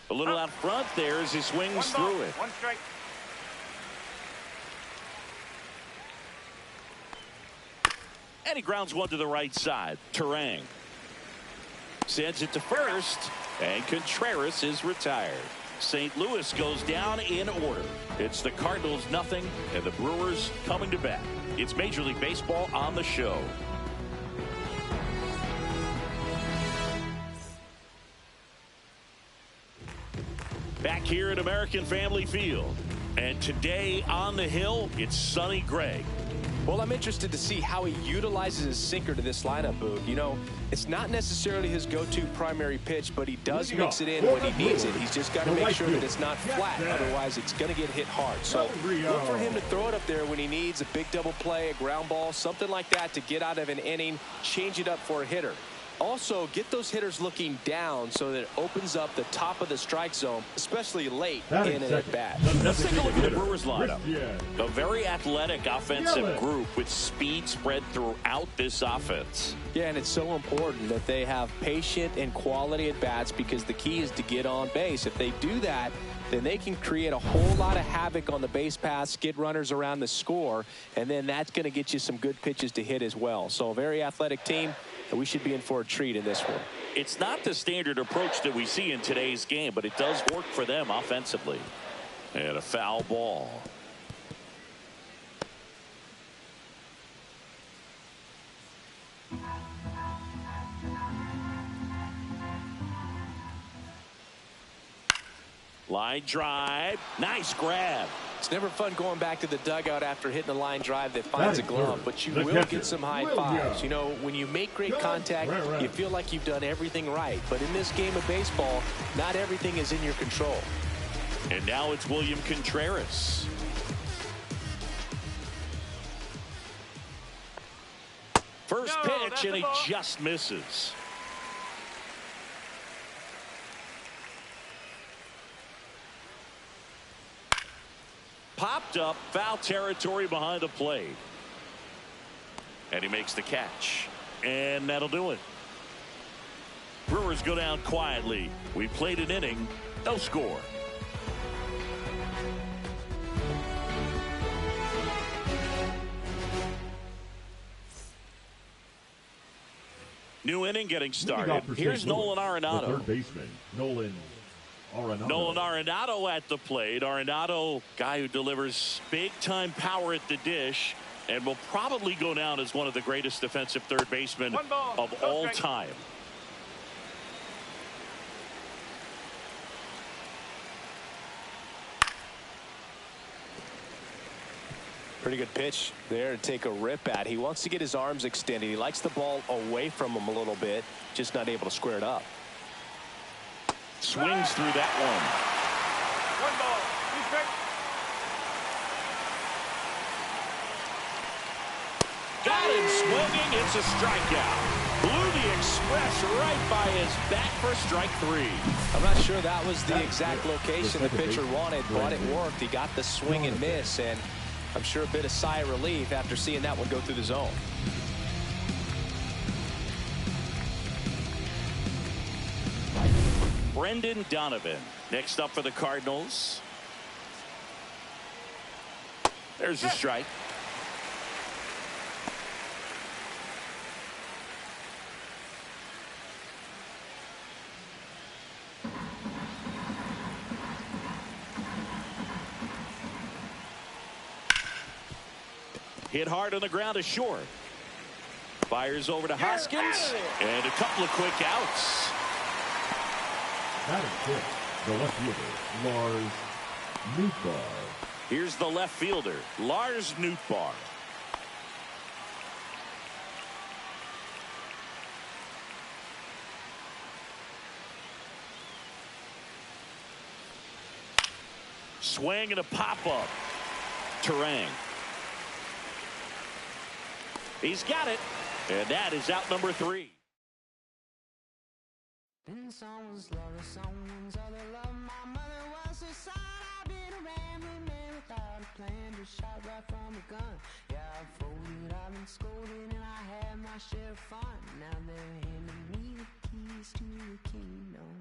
A little out front there as he swings through it. 1 strike. And he grounds one to the right side. Turang sends it to first, and Contreras is retired. St. Louis goes down in order. It's the Cardinals 0 and the Brewers coming to bat. It's Major League Baseball on the show. Back here at American Family Field. And today on the hill, it's Sonny Gray. Well, I'm interested to see how he utilizes his sinker to this lineup, Boog. You know, it's not necessarily his go-to primary pitch, but he does mix it in when he needs it. He's just got to make sure that it's not flat. Otherwise, it's going to get hit hard. So look for him to throw it up there when he needs a big double play, a ground ball, something like that to get out of an inning, change it up for a hitter. Also, get those hitters looking down so that it opens up the top of the strike zone, especially late in an at-bat. Let's take a look at the Brewers lineup. A very athletic offensive group with speed spread throughout this offense. Yeah, and it's so important that they have patient and quality at-bats because the key is to get on base. If they do that, then they can create a whole lot of havoc on the base paths, skid runners around the score, and then that's going to get you some good pitches to hit as well. So a very athletic team, and we should be in for a treat in this one. It's not the standard approach that we see in today's game, but it does work for them offensively. And a foul ball. Line drive. Nice grab. It's never fun going back to the dugout after hitting a line drive that finds a glove, but you will get some high fives. You know, when you make great contact, you feel like you've done everything right. But in this game of baseball, not everything is in your control. And now it's William Contreras. First pitch, and he just misses. Popped tripped up, foul territory behind the plate. And he makes the catch. And that'll do it. Brewers go down quietly. We played an inning, no score. New inning getting started. Here's Nolan Arenado. The third baseman, Nolan Arenado. Nolan Arenado at the plate. Arenado, guy who delivers big-time power at the dish and will probably go down as one of the greatest defensive third basemen of all time. Pretty good pitch there to take a rip at. He wants to get his arms extended. He likes the ball away from him a little bit, just not able to square it up. Swings through that one. One ball. Be straight. Got him swinging. It's a strikeout. Blew the express right by his back for strike 3. I'm not sure that was the exact location the pitcher wanted, but it worked. He got the swing and miss, and I'm sure a bit of sigh of relief after seeing that one go through the zone. Brendan Donovan next up for the Cardinals. There's the strike. Hit hard on the ground to short. Fires over to Hoskins. And a couple of quick outs. Batting fifth, the left fielder, Lars Nootbaar. Here's the left fielder, Lars Nootbaar. Swing and a pop-up. Turang. He's got it. And that is out number 3. Been someone's lover, someone's other love. My mother was a son. I've been a rambling man without a plan, just shot right from a gun. Yeah, I've folded, I've been scolded, and I had my share of fun. Now they're handing me the keys to the kingdom.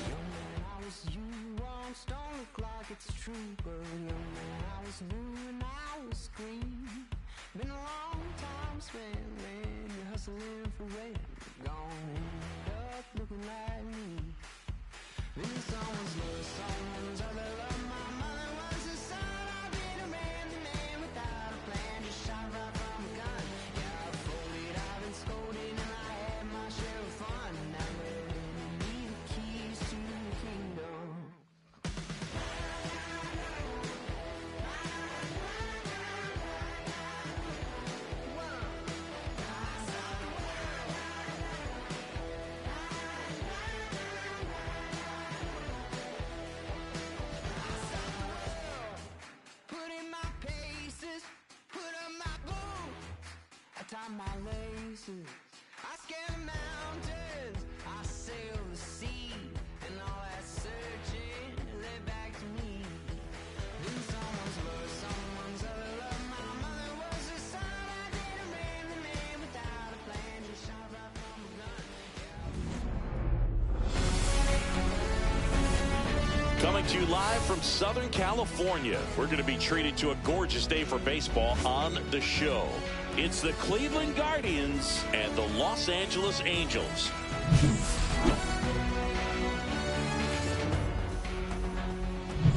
Young man, I was you, wrong, don't look like it's true, but young man, I was new and I was green. Been a long time spent, man. You're hustling for rent. Gone end up looking like me. Been someone's love, someone's other love. My mother was a son. I've been a man without a plan, just shot right from a gun. Yeah, I've folded, I've been scolded, and I had my share of fun. Now they're handing me the keys to the kingdom. Tie my laces, I scale the mountains, I sail the sea, and all that searching led back to me. Then someone's love, someone's other love. My mother was a son. I didn't ran the man without a plan, just shot right from a gun. Coming to you live from Southern California. We're going to be treated to a gorgeous day for baseball on the show. It's the Cleveland Guardians and the Los Angeles Angels.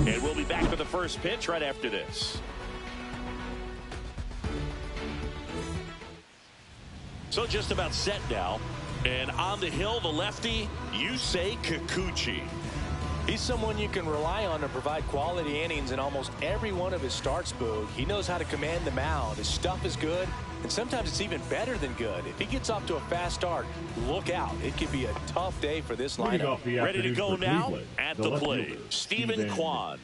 And we'll be back with the first pitch right after this. So just about set now. And on the hill, the lefty, Yusei Kikuchi. He's someone you can rely on to provide quality innings in almost every one of his starts, Boog. He knows how to command the mound. His stuff is good, and sometimes it's even better than good. If he gets off to a fast start, look out. It could be a tough day for this lineup. Ready to go now at the plate, Stephen Kwan.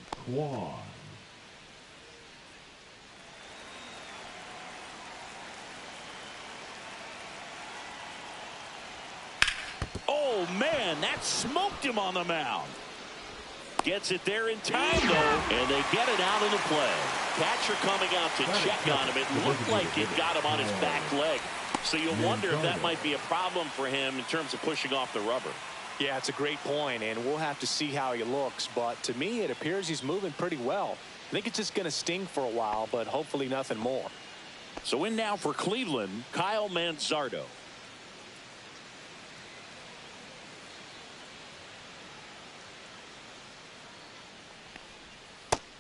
Oh, man, that smoked him on the mound. Gets it there in time, though, and they get it out of the play. Catcher coming out to check on him. It looked like it got him on his back leg. So you wonder if that might be a problem for him in terms of pushing off the rubber. Yeah, it's a great point, and we'll have to see how he looks. But to me, it appears he's moving pretty well. I think it's just going to sting for a while, but hopefully nothing more. So in now for Cleveland, Kyle Manzardo.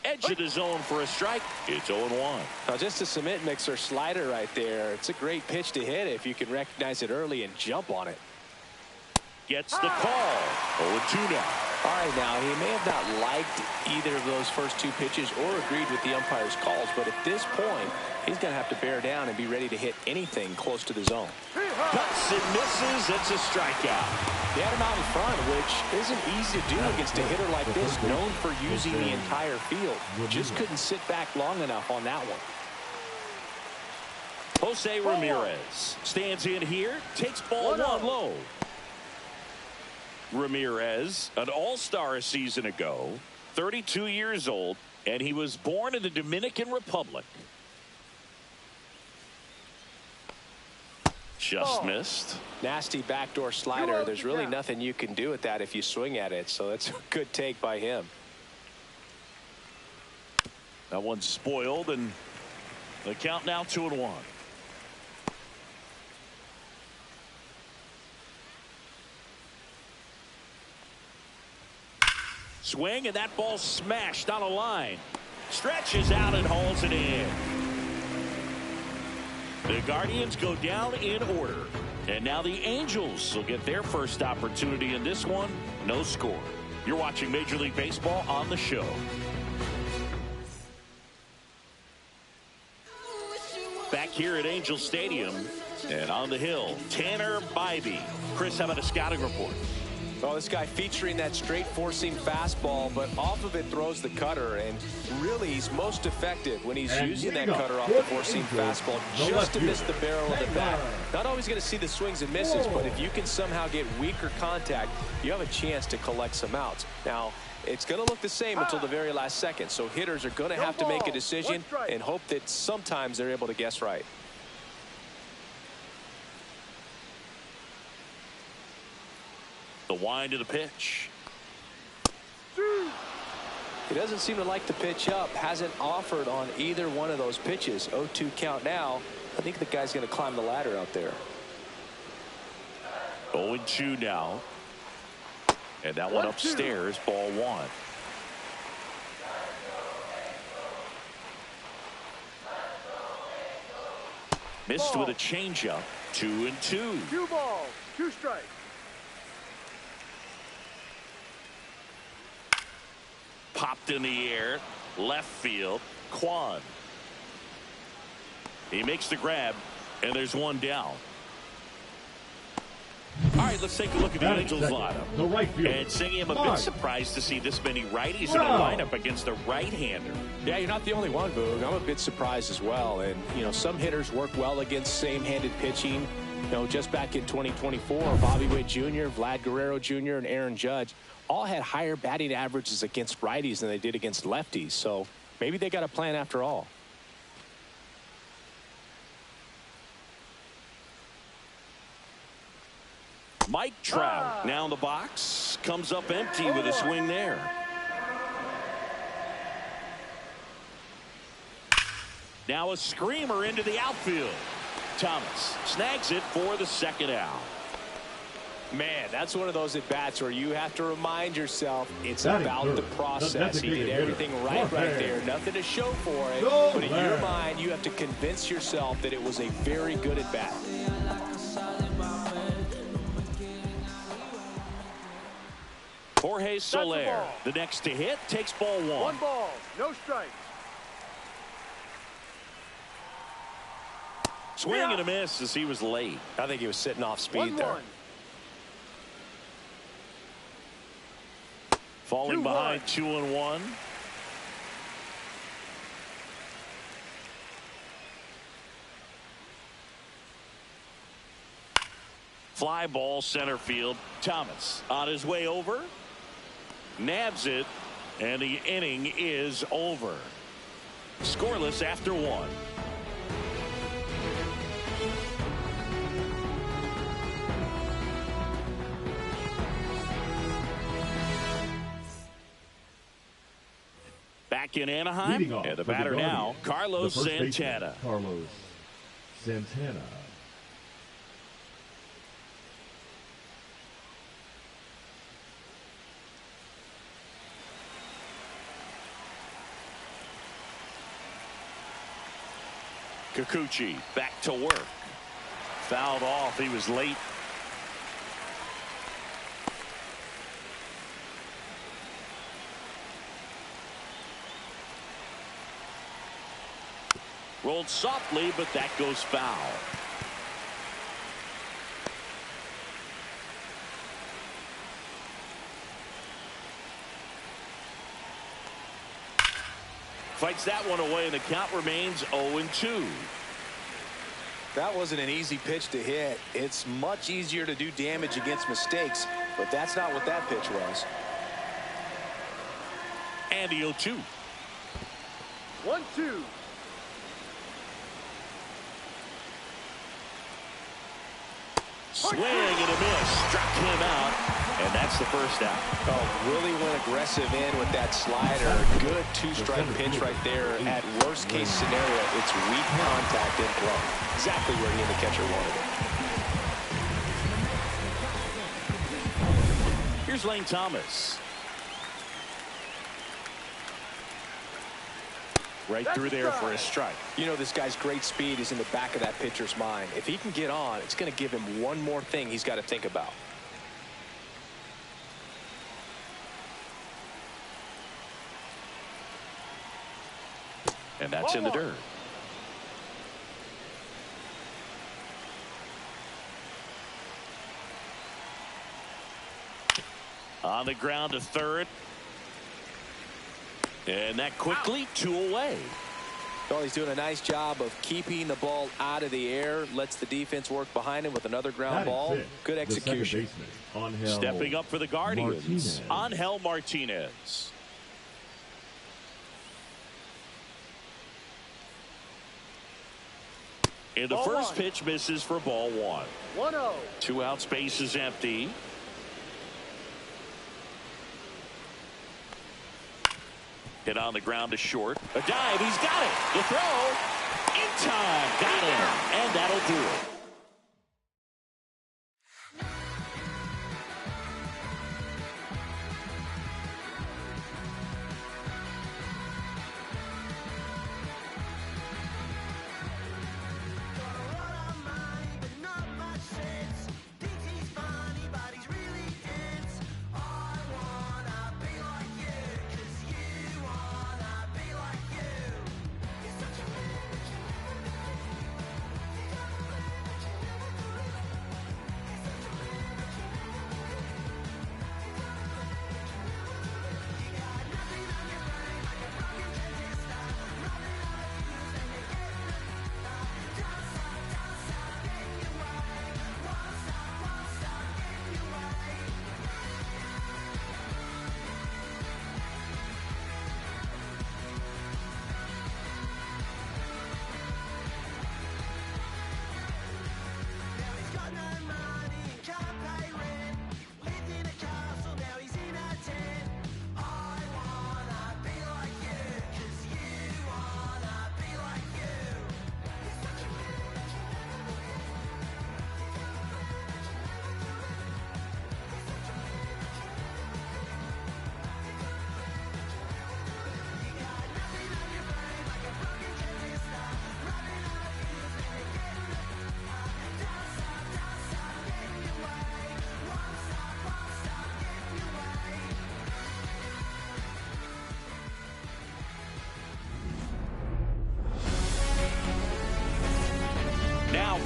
Edge of the zone for a strike. It's 0-1. Now just a cement mixer slider right there. It's a great pitch to hit if you can recognize it early and jump on it. Gets the call. 0-2 now. All right, now he may have not liked either of those first two pitches or agreed with the umpire's calls, but at this point, he's going to have to bear down and be ready to hit anything close to the zone. Cuts and misses. It's a strikeout. They had him out in front, which isn't easy to do against a hitter like this, known for using the entire field. Just couldn't sit back long enough on that one. Jose Ramirez stands in here, takes ball one low. Ramirez, an all-star a season ago, 32 years old, and he was born in the Dominican Republic. Just missed. Nasty backdoor slider. There's really nothing you can do with that if you swing at it, so that's a good take by him. That one's spoiled, and the count now 2-1. Swing, and that ball smashed on a line. Stretches out and hauls it in. The Guardians go down in order. And now the Angels will get their first opportunity in this one. No score. You're watching Major League Baseball on the show. Back here at Angel Stadium and on the hill, Tanner Bybee. Chris, how about a scouting report? Well, this guy featuring that straight four-seam fastball, but off of it throws the cutter, and really he's most effective when he's using that cutter off the four-seam fastball just to miss the barrel of the bat. Not always going to see the swings and misses, but if you can somehow get weaker contact, you have a chance to collect some outs. Now, it's going to look the same until the very last second, so hitters are going to have to make a decision and hope that sometimes they're able to guess right. The wind of the pitch. He doesn't seem to like the pitch up. Hasn't offered on either one of those pitches. 0-2 count now. I think the guy's going to climb the ladder out there. 0-2 now. And that one upstairs, ball one. Missed with a changeup. 2-2. 2 balls, 2 strikes. Popped in the air, left field, Kwan. He makes the grab, and there's one down. All right, let's take a look at the Angels lineup. The right field. And Singy, I'm a bit surprised to see this many righties in a lineup against a right-hander. Yeah, you're not the only one, Boog. I'm a bit surprised as well. And, you know, some hitters work well against same-handed pitching. You know, just back in 2024, Bobby Witt Jr., Vlad Guerrero Jr., and Aaron Judge all had higher batting averages against righties than they did against lefties. So maybe they got a plan after all. Mike Trout now in the box. Comes up empty with a swing there. Now a screamer into the outfield. Thomas snags it for the second out. Man, that's one of those at-bats where you have to remind yourself it's about the process. He did everything right there. Nothing to show for it. But in your mind, you have to convince yourself that it was a very good at-bat. Jorge Soler, the next to hit, takes ball one. 1 ball, no strikes. Swing and a miss as he was late. I think he was sitting off speed there. Falling behind 2-1. Fly ball center field. Thomas on his way over. Nabs it. And the inning is over. Scoreless after 1. Back in Anaheim, and the batter now, Carlos Santana. Carlos Santana. Kikuchi back to work. Fouled off. He was late. Rolled softly, but that goes foul. Fights that one away, and the count remains 0-2. That wasn't an easy pitch to hit. It's much easier to do damage against mistakes, but that's not what that pitch was. And the 0-2. 1-2. Swing and a miss. Struck him out, and that's the first out. Oh, really went aggressive in with that slider. Good two-strike pitch right there. At worst case scenario, it's weak contact in play. Exactly where he and the catcher wanted it. Here's Lane Thomas. Right through there for a strike. You know, this guy's great speed is in the back of that pitcher's mind. If he can get on, it's going to give him one more thing he's got to think about. And that's in the dirt. On the ground to third. And that quickly 2 away. Well, he's doing a nice job of keeping the ball out of the air. Lets the defense work behind him with another ground ball. Good execution. Stepping up for the Guardians, Angel Martinez. And the first pitch misses for ball 1. 1-0. 2 out, space is empty. Hit on the ground to short. A dive. He's got it. The throw. In time. Got him. And that'll do it.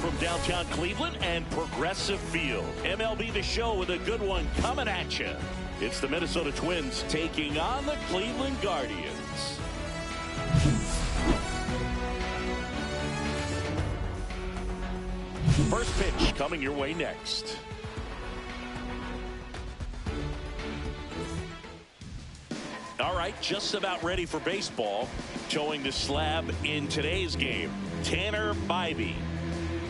From downtown Cleveland and Progressive Field. MLB The Show with a good one coming at you. It's the Minnesota Twins taking on the Cleveland Guardians. First pitch coming your way next. All right, just about ready for baseball. Showing the slab in today's game, Tanner Bybee.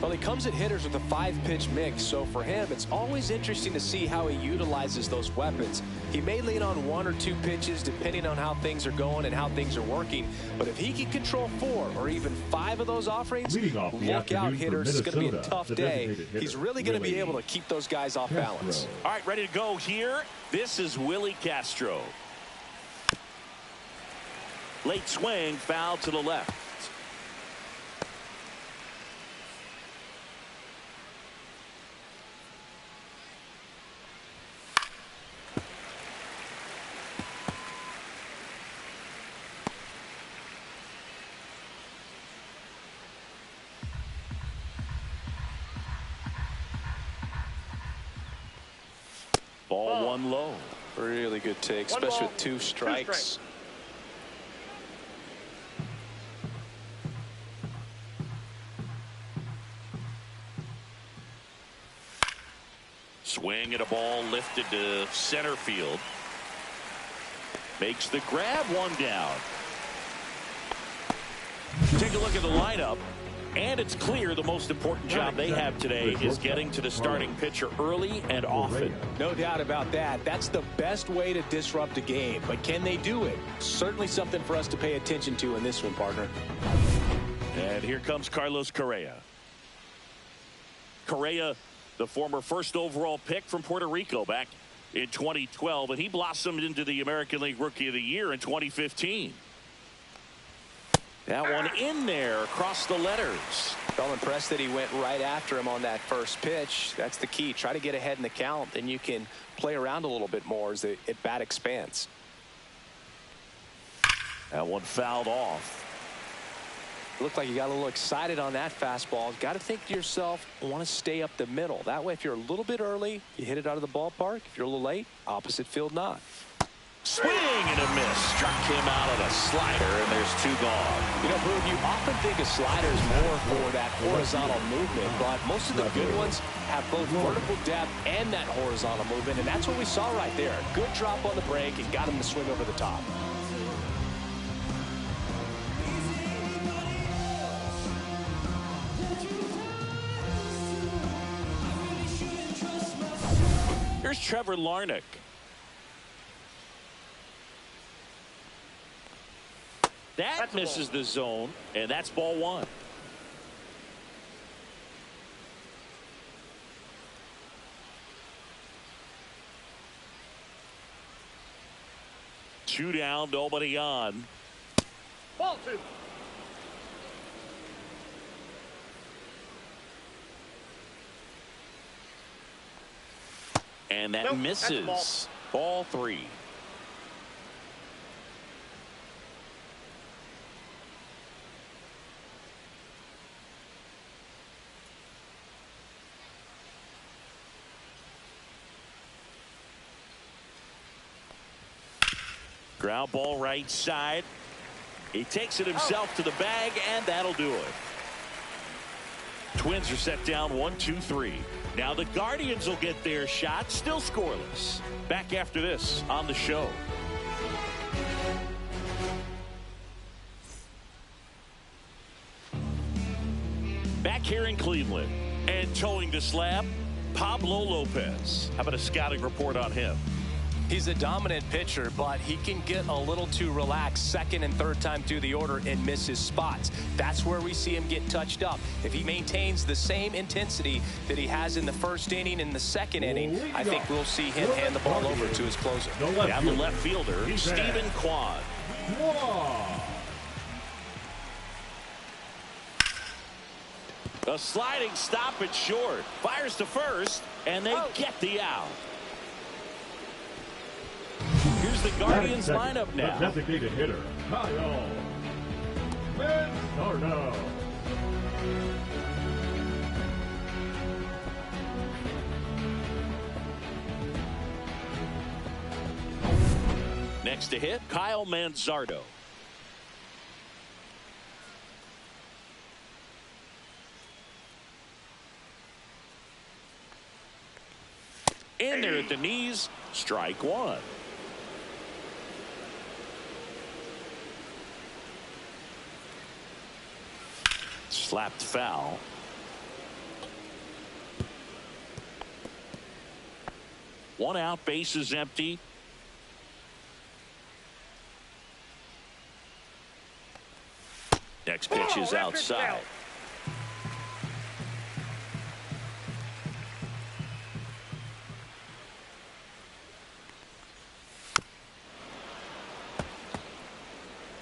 Well, he comes at hitters with a 5-pitch mix, so for him, it's always interesting to see how he utilizes those weapons. He may lean on 1 or 2 pitches depending on how things are going and how things are working, but if he can control 4 or even 5 of those offerings, look out, hitters. It's going to be a tough day. He's really going to be able to keep those guys off balance. All right, ready to go here. This is Willie Castro. Late swing, foul to the left. Ball 1 low. Really good take, especially with 2 strikes. Swing at a ball lifted to center field. Makes the grab, 1 down. Take a look at the lineup. And it's clear the most important job they have today is getting to the starting pitcher early and often. No doubt about that. That's the best way to disrupt a game. But can they do it? Certainly something for us to pay attention to in this one, partner. And here comes Carlos Correa. Correa, the former first overall pick from Puerto Rico back in 2012, and he blossomed into the American League Rookie of the Year in 2015. That one in there across the letters. Well, impressed that he went right after him on that first pitch. That's the key. Try to get ahead in the count, then you can play around a little bit more as the at-bat expands. That one fouled off. Looked like you got a little excited on that fastball. Got to think to yourself, want to stay up the middle. That way, if you're a little bit early, you hit it out of the ballpark. If you're a little late, opposite field not. Swing and a miss. Struck him out on a slider, and there's 2 gone. You know, Boog, you often think a slider is more for that horizontal movement, but most of the good ones have both vertical depth and that horizontal movement, and that's what we saw right there. Good drop on the break and got him to swing over the top. Here's Trevor Larnach. That misses the zone, and that's ball 1. Two down, nobody on. Ball 2. And that misses. Ball 3. Ground ball right side. He takes it himself to the bag, and that'll do it. Twins are set down 1-2-3. Now the Guardians will get their shot, still scoreless. Back after this on the show. Back here in Cleveland and towing the slab, Pablo Lopez. How about a scouting report on him? He's a dominant pitcher, but he can get a little too relaxed second and third time through the order and miss his spots. That's where we see him get touched up. If he maintains the same intensity that he has in the first inning and the second inning, I think we'll see him hand the ball over to his closer. Down the left fielder, Stephen Kwan. A sliding stop at short. Fires to first, and they get the out. Here's the Guardians lineup now. The designated hitter, Kyle Manzardo. Next to hit, Kyle Manzardo. In there at the knees, strike one. Slapped foul. One out, base is empty. Next pitch is outside.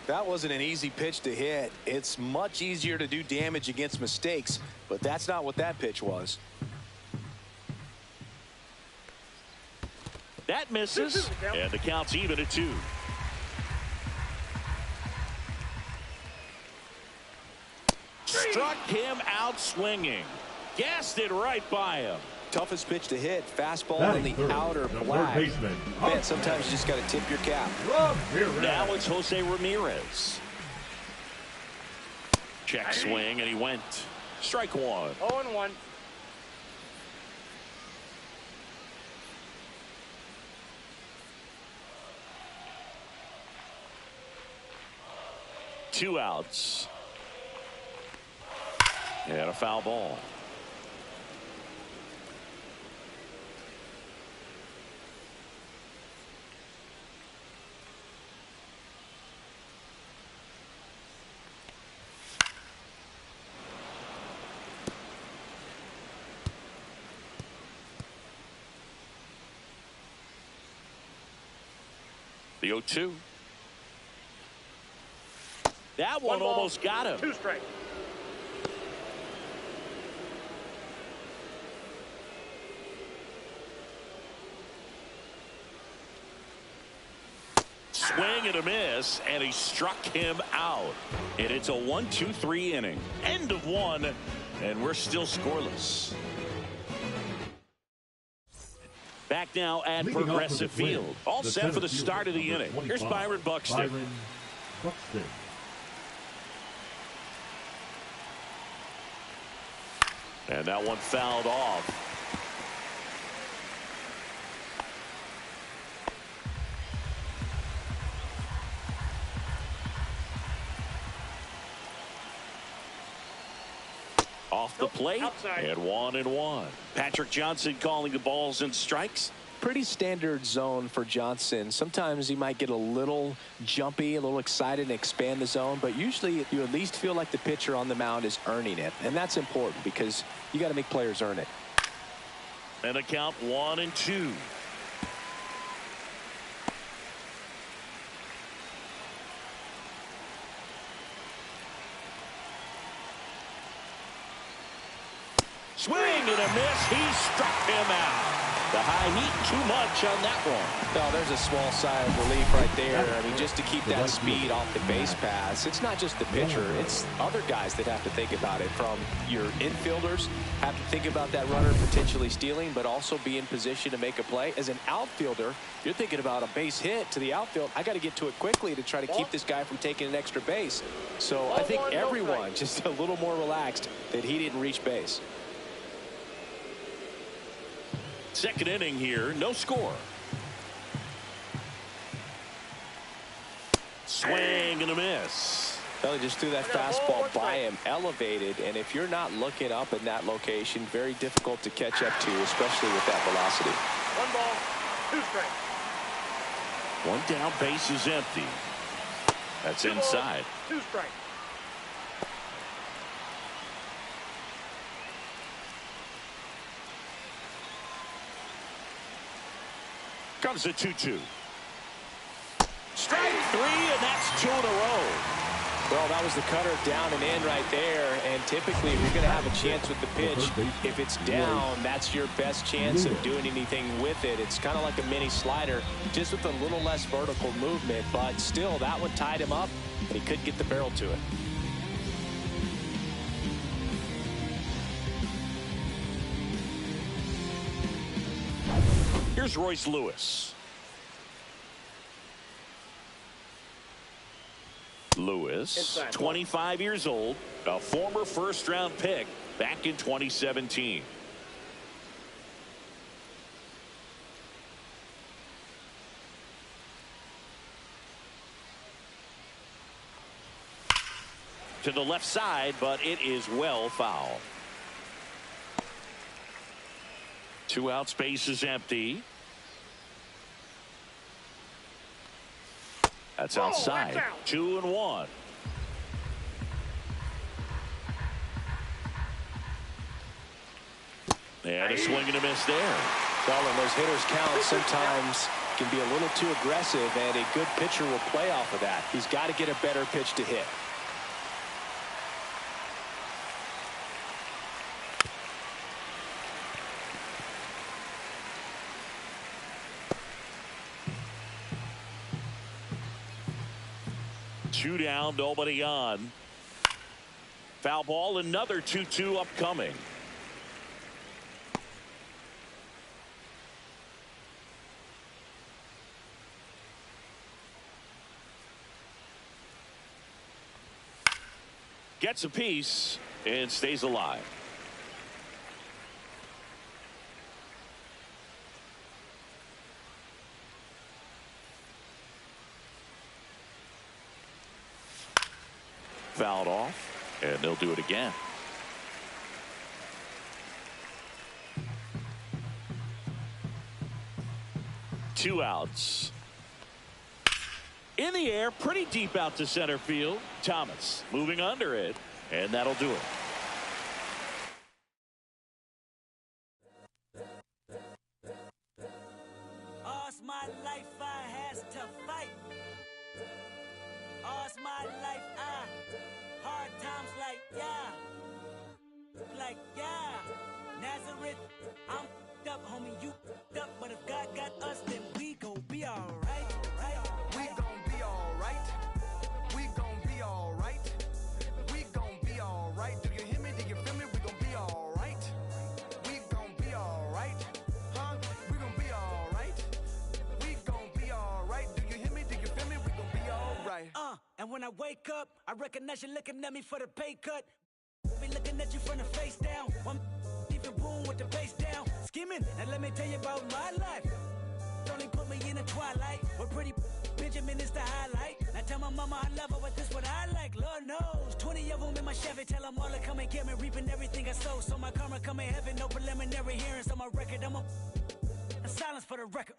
That wasn't an easy pitch to hit. It's much easier to do damage against mistakes, but that's not what that pitch was. That misses, and the count's even at 2. Struck him out swinging. Gassed it right by him. Toughest pitch to hit, fastball in the outer black. Man, sometimes you just got to tip your cap. Now it's Jose Ramirez. Check swing, and he went. Strike one. 0-1. Two outs. And a foul ball. The 0-2. That one almost got him. 2 strikes. Swing and a miss, and he struck him out. And it's a 1-2-3 inning. End of 1, and we're still scoreless. Back now at Progressive Field. All set for the start of the inning. Here's Byron Buxton. And that one fouled off. Off the plate, outside. And 1-1. Patrick Johnson calling the balls and strikes. Pretty standard zone for Johnson. Sometimes he might get a little jumpy, a little excited and expand the zone, but usually you at least feel like the pitcher on the mound is earning it, and that's important because you got to make players earn it. And a count 1-2. Swing and a miss. He struck him out. The high heat too much on that one. Well, there's a small sigh of relief right there. I mean, just to keep that speed off the base paths. It's not just the pitcher. It's other guys that have to think about it. From your infielders have to think about that runner potentially stealing, but also be in position to make a play. As an outfielder, you're thinking about a base hit to the outfield. I got to get to it quickly to try to keep this guy from taking an extra base. So I think everyone just a little more relaxed that he didn't reach base. Second inning here, no score. Swing and a miss. Well, he just threw that fastball by him, elevated, and if you're not looking up in that location, very difficult to catch up to, especially with that velocity. 1 ball, 2 strikes. One down, base is empty. That's inside. 2 strikes. Comes a 2-2. Strike 3, and that's 2 in a row. Well, that was the cutter down and in right there, and typically if you're going to have a chance with the pitch, if it's down, that's your best chance of doing anything with it. It's kind of like a mini slider, just with a little less vertical movement, but still, that one tied him up, and he couldn't get the barrel to it. Here's Royce Lewis. Lewis, 25 years old, a former first-round pick back in 2017. to the left side, but it is well fouled. 2 outs, base is empty. That's outside. 2-1. And a swing and a miss there. Well, when those hitters count, sometimes can be a little too aggressive, and a good pitcher will play off of that. He's got to get a better pitch to hit. Two down, nobody on. Foul ball, another 2-2 upcoming. Gets a piece and stays alive. Fouled off, and they'll do it again. Two outs. In the air, pretty deep out to center field. Thomas moving under it, and that'll do it. All's my life I has to fight. All's my life hard times like yeah. Nazareth, I'm up, homie, you up, but if God got us, then we gon' be alright. We gon' be alright. We gon' be alright. We gon' be alright. Do you hear me? Do you feel me? We gon' be alright. We gon' be alright. Huh? We gon' be alright. We gon' be alright. Do you hear me? Do you feel me? We gon' be alright. And when I wake up, I recognize you looking at me for the pay cut. Be looking at you from the face down. One even boom with the bass down. Skimming, and let me tell you about my life. Only put me in the twilight. We're pretty Benjamin is the highlight. Now tell my mama I love her, but this what I like. Lord knows, 20 of them in my Chevy. Tell them all to come and get me, reaping everything I sow. So my karma come in heaven, no preliminary hearings on my record. I'm a silence for the record.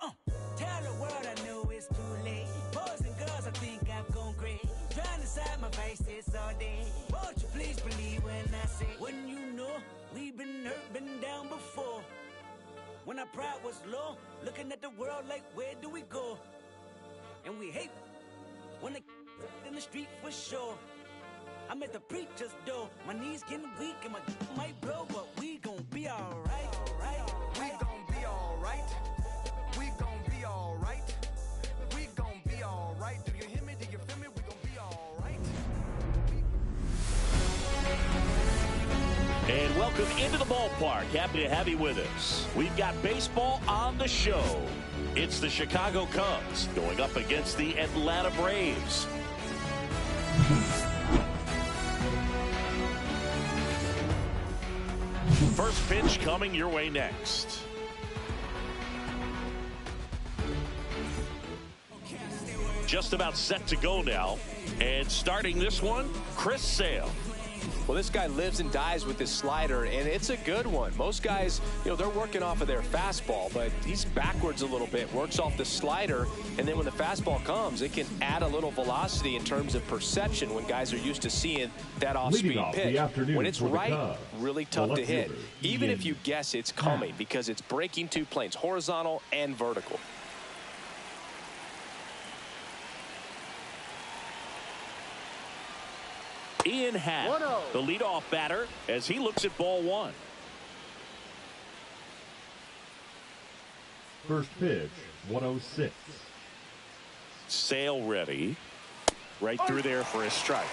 Tell the world I know it's too late. Boys and girls, I think I've gone crazy. Trying to side my face, it's all day. Won't you please believe when I say, when you know we've been hurt, been down before. When our pride was low, looking at the world like, where do we go? And we hate when they in the street for sure. I'm at the preacher's door, my knees getting weak and my might blow, but we gon' be alright. We gon' be alright. We gon' be alright. We gon' be alright. Do you hear me? Do you feel me? We gon' be alright. And welcome into the ballpark. Happy to have you with us. We've got baseball on the show. It's the Chicago Cubs going up against the Atlanta Braves. First pitch coming your way next. Just about set to go now. And starting this one, Chris Sale. Well, this guy lives and dies with his slider, and it's a good one. Most guys, they're working off of their fastball, but he's backwards a little bit, works off the slider, and then when the fastball comes, it can add a little velocity in terms of perception when guys are used to seeing that off-speed pitch. When it's right, really tough to hit, even if you guess it's coming, because it's breaking two planes, horizontal and vertical. Ian Happ, the leadoff batter, as he looks at ball one. First pitch, 106. Sale ready. Right through there for a strike.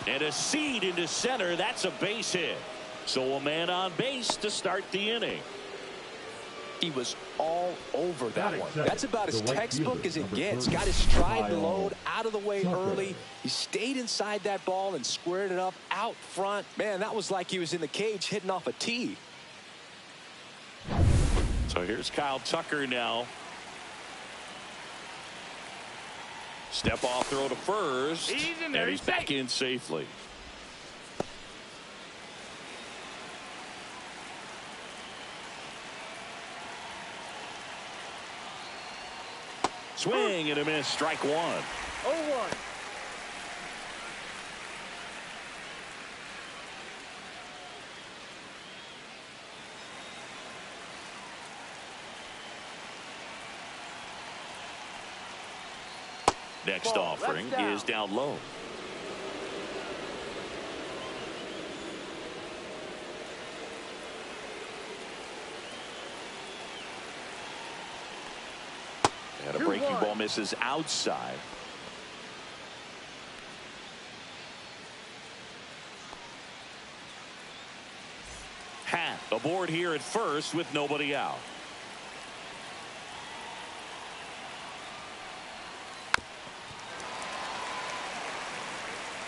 And a seed into center. That's a base hit. So a man on base to start the inning. He was all over that one. That's about as textbook as it gets. Got his stride and load out of the way early. He stayed inside that ball and squared it up out front. Man, that was like he was in the cage hitting off a tee. So here's Kyle Tucker now. Step off throw to first. He's in there. And he's back in safely. Swing and a miss. Strike one. 0-1. Next Ball, offering that's down. is down low. And a breaking ball misses outside. Hat aboard here at first with nobody out.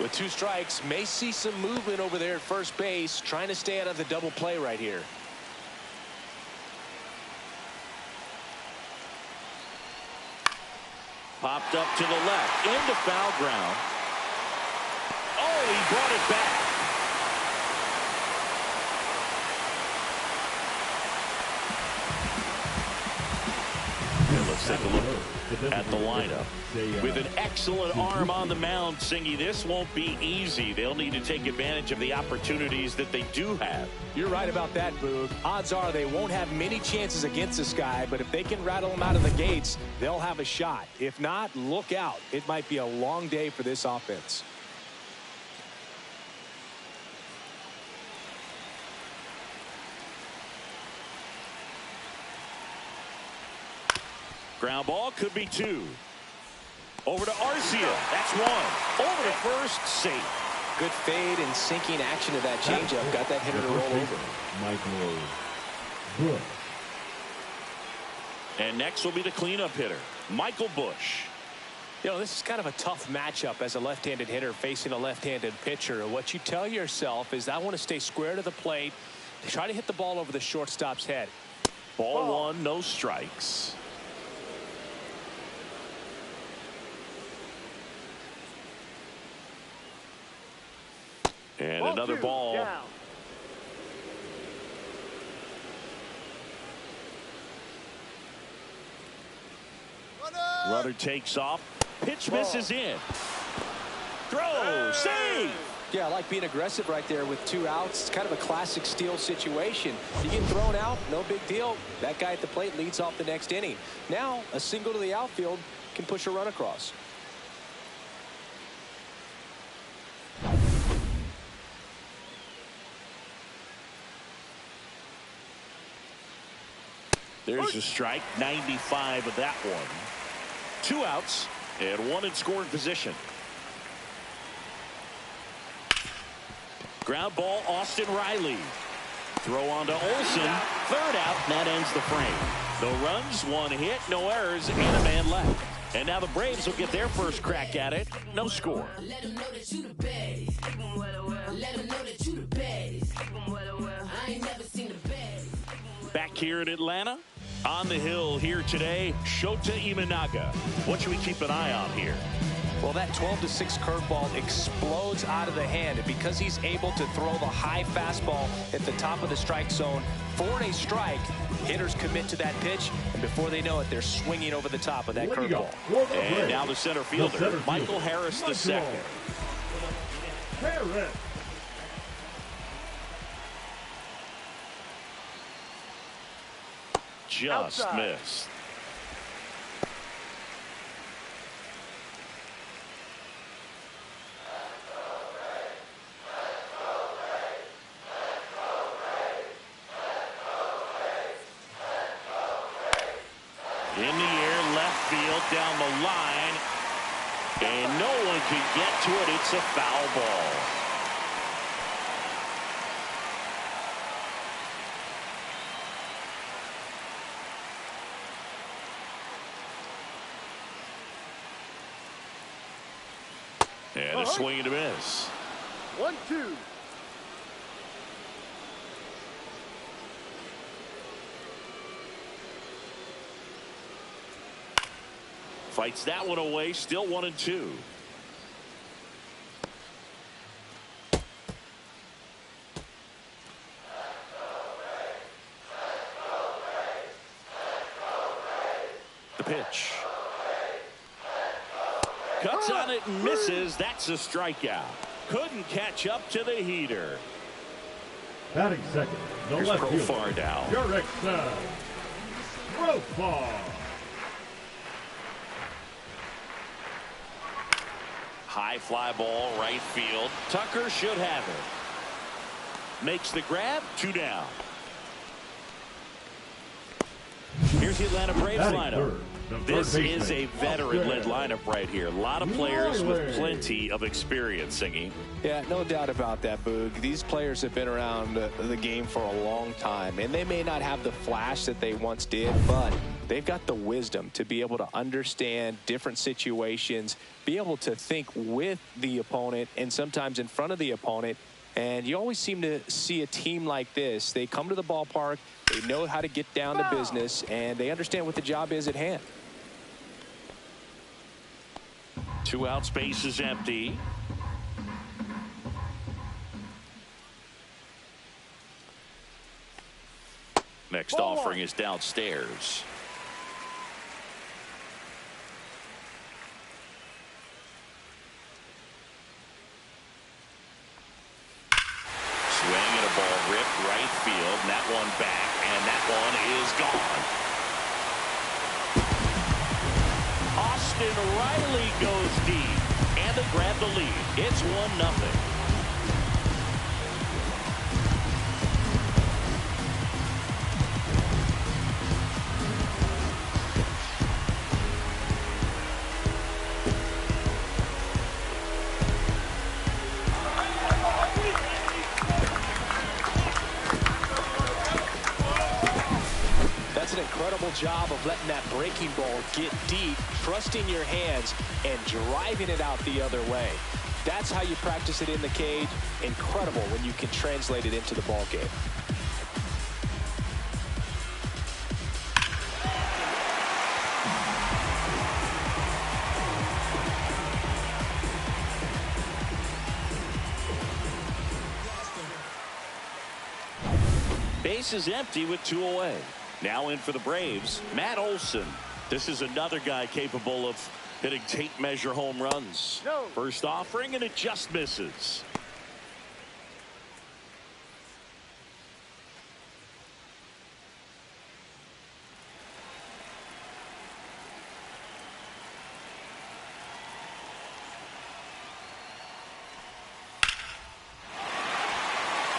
With 2 strikes, may see some movement over there at first base, trying to stay out of the double play right here. Popped up to the left into foul ground. Oh, he brought it back. And let's take a look at the lineup. With an excellent arm on the mound, Singy, this won't be easy. They'll need to take advantage of the opportunities that they do have. You're right about that, Boog. Odds are they won't have many chances against this guy, but if they can rattle him out of the gates, they'll have a shot. If not, look out. It might be a long day for this offense. Ground ball could be 2. Over to Arcia. That's 1. Over to first. Safe. Good fade and sinking action of that changeup. Got that hitter to roll over. Michael Busch. And next will be the cleanup hitter, Michael Busch. You know, this is kind of a tough matchup as a left-handed hitter facing a left-handed pitcher. What you tell yourself is, I want to stay square to the plate, try to hit the ball over the shortstop's head. Ball 1, no strikes. And another ball. Down. Runner takes off. Pitch misses in. Throw. Save. Yeah, I like being aggressive right there with 2 outs. It's kind of a classic steal situation. You get thrown out, no big deal. That guy at the plate leads off the next inning. Now, a single to the outfield can push a run across. There's a strike. 95 of that one. 2 outs and 1 in scoring position. Ground ball, Austin Riley. Throw on to Olsen. 3rd out, and that ends the frame. No runs, 1 hit, no errors, and a man left. And now the Braves will get their first crack at it. No score. Let them know that you the best. Let them know that you the best. I ain't never seen the best. Back here in Atlanta, on the hill here today, Shota Imanaga. What should we keep an eye on here? Well, that 12-6 curveball explodes out of the hand, and because he's able to throw the high fastball at the top of the strike zone for a strike, hitters commit to that pitch, and before they know it, they're swinging over the top of that curveball. And now the center fielder, Michael Harris II. Harris. Just missed. In the air, left field, down the line, and no one can get to it. It's a foul ball. And a swing and a miss. 1-2. Fights that one away, still 1-2. The pitch. Cuts on it and misses. That's a strikeout. Couldn't catch up to the heater. Batting second, the Here's left fielder, Profar now. Jurickson Profar. High fly ball, right field. Tucker should have it. Makes the grab, 2 down. Here's the Atlanta Braves lineup. This is a veteran-led lineup right here. A lot of players with plenty of experience, Singy. Yeah, no doubt about that, Boog. These players have been around the game for a long time, and they may not have the flash that they once did, but they've got the wisdom to be able to understand different situations, be able to think with the opponent and sometimes in front of the opponent. And you always seem to see a team like this. They come to the ballpark, they know how to get down to business, and they understand what the job is at hand. 2 outs, base is empty. Next offering is downstairs. Swing and a ball ripped right field, and that one back, and that one is gone. Austin Riley goes deep, and they grab the lead. It's 1-0. Incredible job of letting that breaking ball get deep, trusting your hands, and driving it out the other way. That's how you practice it in the cage. Incredible when you can translate it into the ball game. Base is empty with 2 away. Now in for the Braves, Matt Olson. This is another guy capable of hitting tape measure home runs. First offering, and it just misses.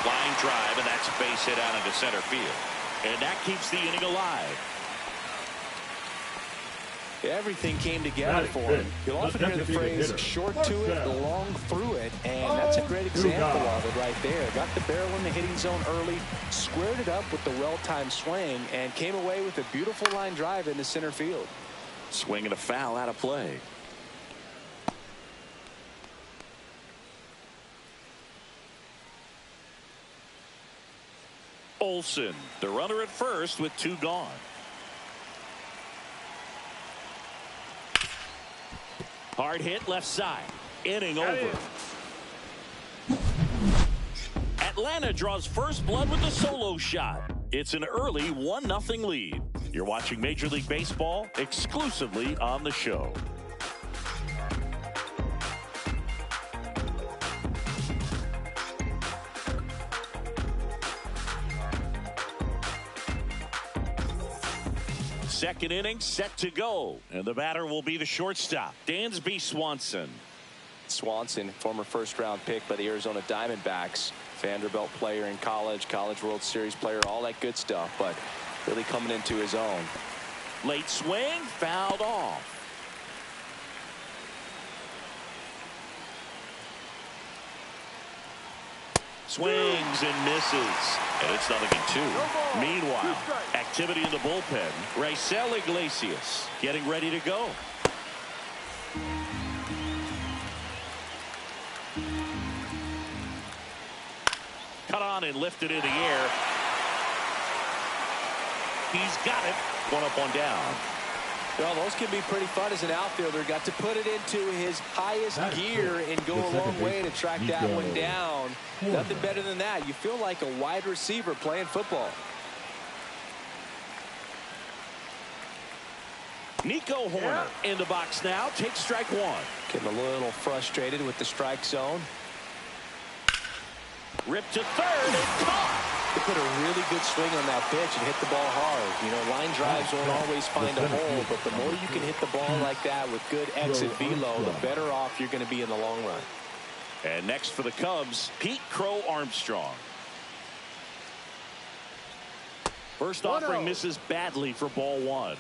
Line drive, and that's a base hit out into center field. And that keeps the inning alive. Everything came together for him. You'll often hear the phrase short to it, long through it, and that's a great example of it right there. Got the barrel in the hitting zone early, squared it up with the well-timed swing, and came away with a beautiful line drive into center field. Swing and a foul out of play. Olson, the runner at first with 2 gone. Hard hit left side. Inning over. Atlanta draws first blood with a solo shot. It's an early 1-0 lead. You're watching Major League Baseball exclusively on the show. Second inning set to go, and the batter will be the shortstop, Dansby Swanson. Swanson, former first-round pick by the Arizona Diamondbacks, Vanderbilt player in college, College World Series player, all that good stuff, but really coming into his own. Late swing, fouled off. Swings and misses, and it's 0-2. Meanwhile, activity in the bullpen. Raisel Iglesias getting ready to go. Cut on and lifted in the air. He's got it. 1 up, 1 down. Well, those can be pretty fun as an outfielder. Got to put it into his highest gear and go a long way to track that one down. Nothing better than that. You feel like a wide receiver playing football. Nico Horner in the box now. Takes strike one. Getting a little frustrated with the strike zone. Ripped to third and caught. He put a really good swing on that pitch and hit the ball hard. You know, line drives won't always find a hole, but the more you can hit the ball like that with good exit velo, the better off you're going to be in the long run. And next for the Cubs, Pete Crow Armstrong. First offering misses badly for ball one.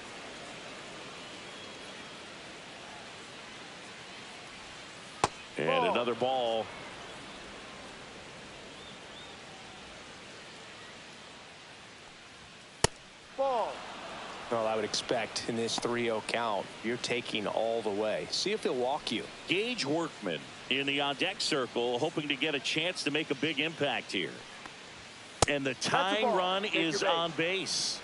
And another ball. Well, I would expect in this 3-0 count, you're taking all the way. See if he'll walk you. Gage Workman in the on-deck circle, hoping to get a chance to make a big impact here. And the tying run is on base.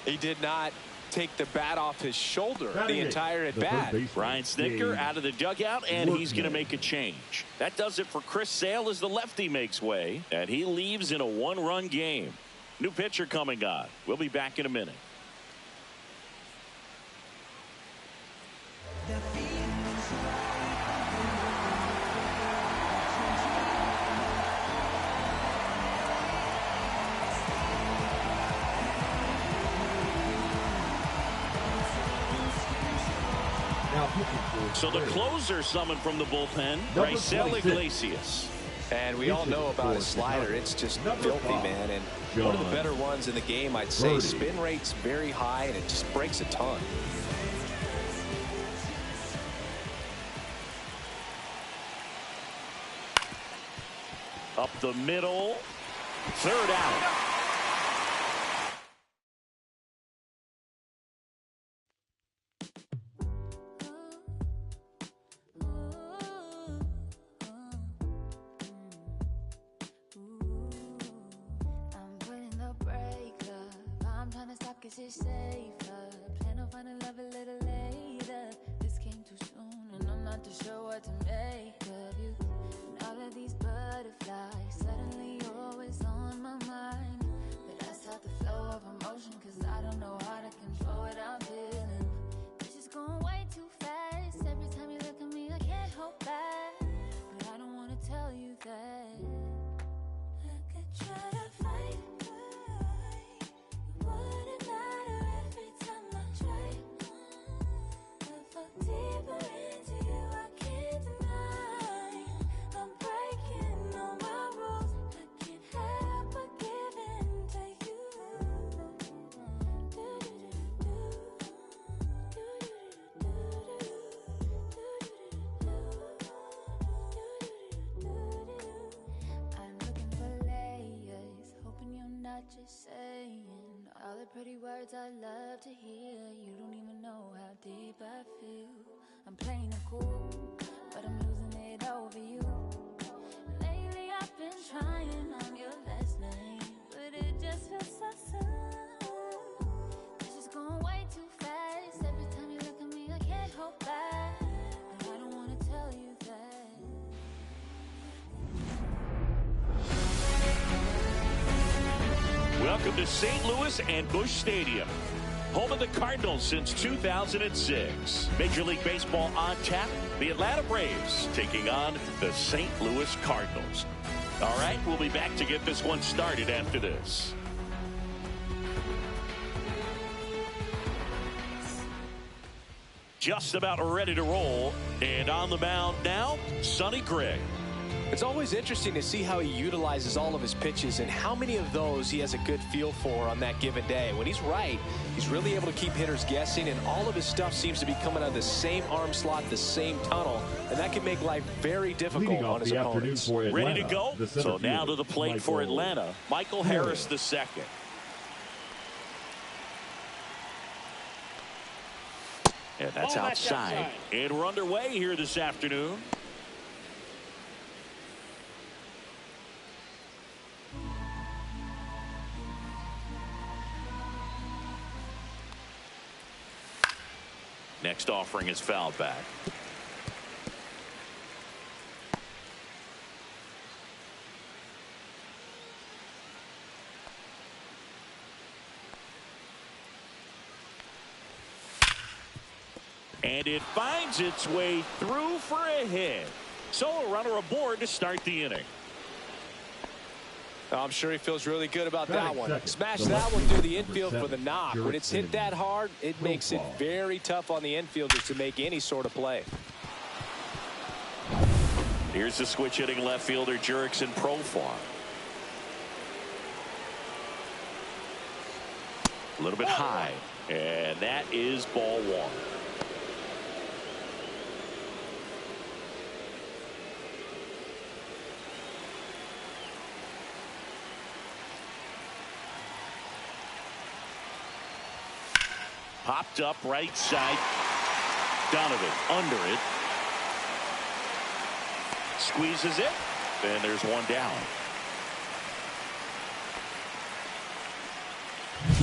He did not take the bat off his shoulder the entire at-bat. Ryan Snitker out of the dugout, and he's going to make a change. That does it for Chris Sale as the lefty makes way, and he leaves in a one-run game. New pitcher coming on. We'll be back in a minute. So the closer summoned from the bullpen, Raisel Iglesias. And we all know about his slider. It's just filthy, man. And one of the better ones in the game, I'd say. Spin rate's very high, and it just breaks a ton. Up the middle. Third out. Guess it's safer. Plan on finding love a little later. This came too soon, and I'm not too sure what to make of you. And all of these butterflies, suddenly you're always on my mind. But I stop the flow of emotion, cause I don't know how to control what I'm feeling. This is going way too fast. Every time you look at me, I can't hold back. But I don't wanna tell you that. I could try to fight. Just saying all the pretty words I love to hear. You don't even know how deep I feel. I'm playing it cool, but I'm losing it over you. Lately I've been trying on your last name, but it just feels so soon. This is going way too fast. Every time you look at me, I can't hold back. And I don't wanna tell you that. Welcome to St. Louis and Busch Stadium, home of the Cardinals since 2006. Major League Baseball on tap. The Atlanta Braves taking on the St. Louis Cardinals. All right, we'll be back to get this one started after this. Just about ready to roll, and on the mound now, Sonny Gray. It's always interesting to see how he utilizes all of his pitches and how many of those he has a good feel for on that given day. When he's right, he's really able to keep hitters guessing, and all of his stuff seems to be coming out of the same arm slot, the same tunnel, and that can make life very difficult on his opponents. Ready to go? So now to the plate for Atlanta, Michael Harris II. And that's outside. And we're underway here this afternoon. Next offering is fouled back. And it finds its way through for a hit. So a runner aboard to start the inning. I'm sure he feels really good about that one. Smash that one through the infield for the knock. When it's hit that hard, it makes it very tough on the infielders to make any sort of play. Here's the switch hitting left fielder Jurickson Profar. A little bit high, and that is ball one. Popped up right side. Donovan under it. Squeezes it. And there's one down.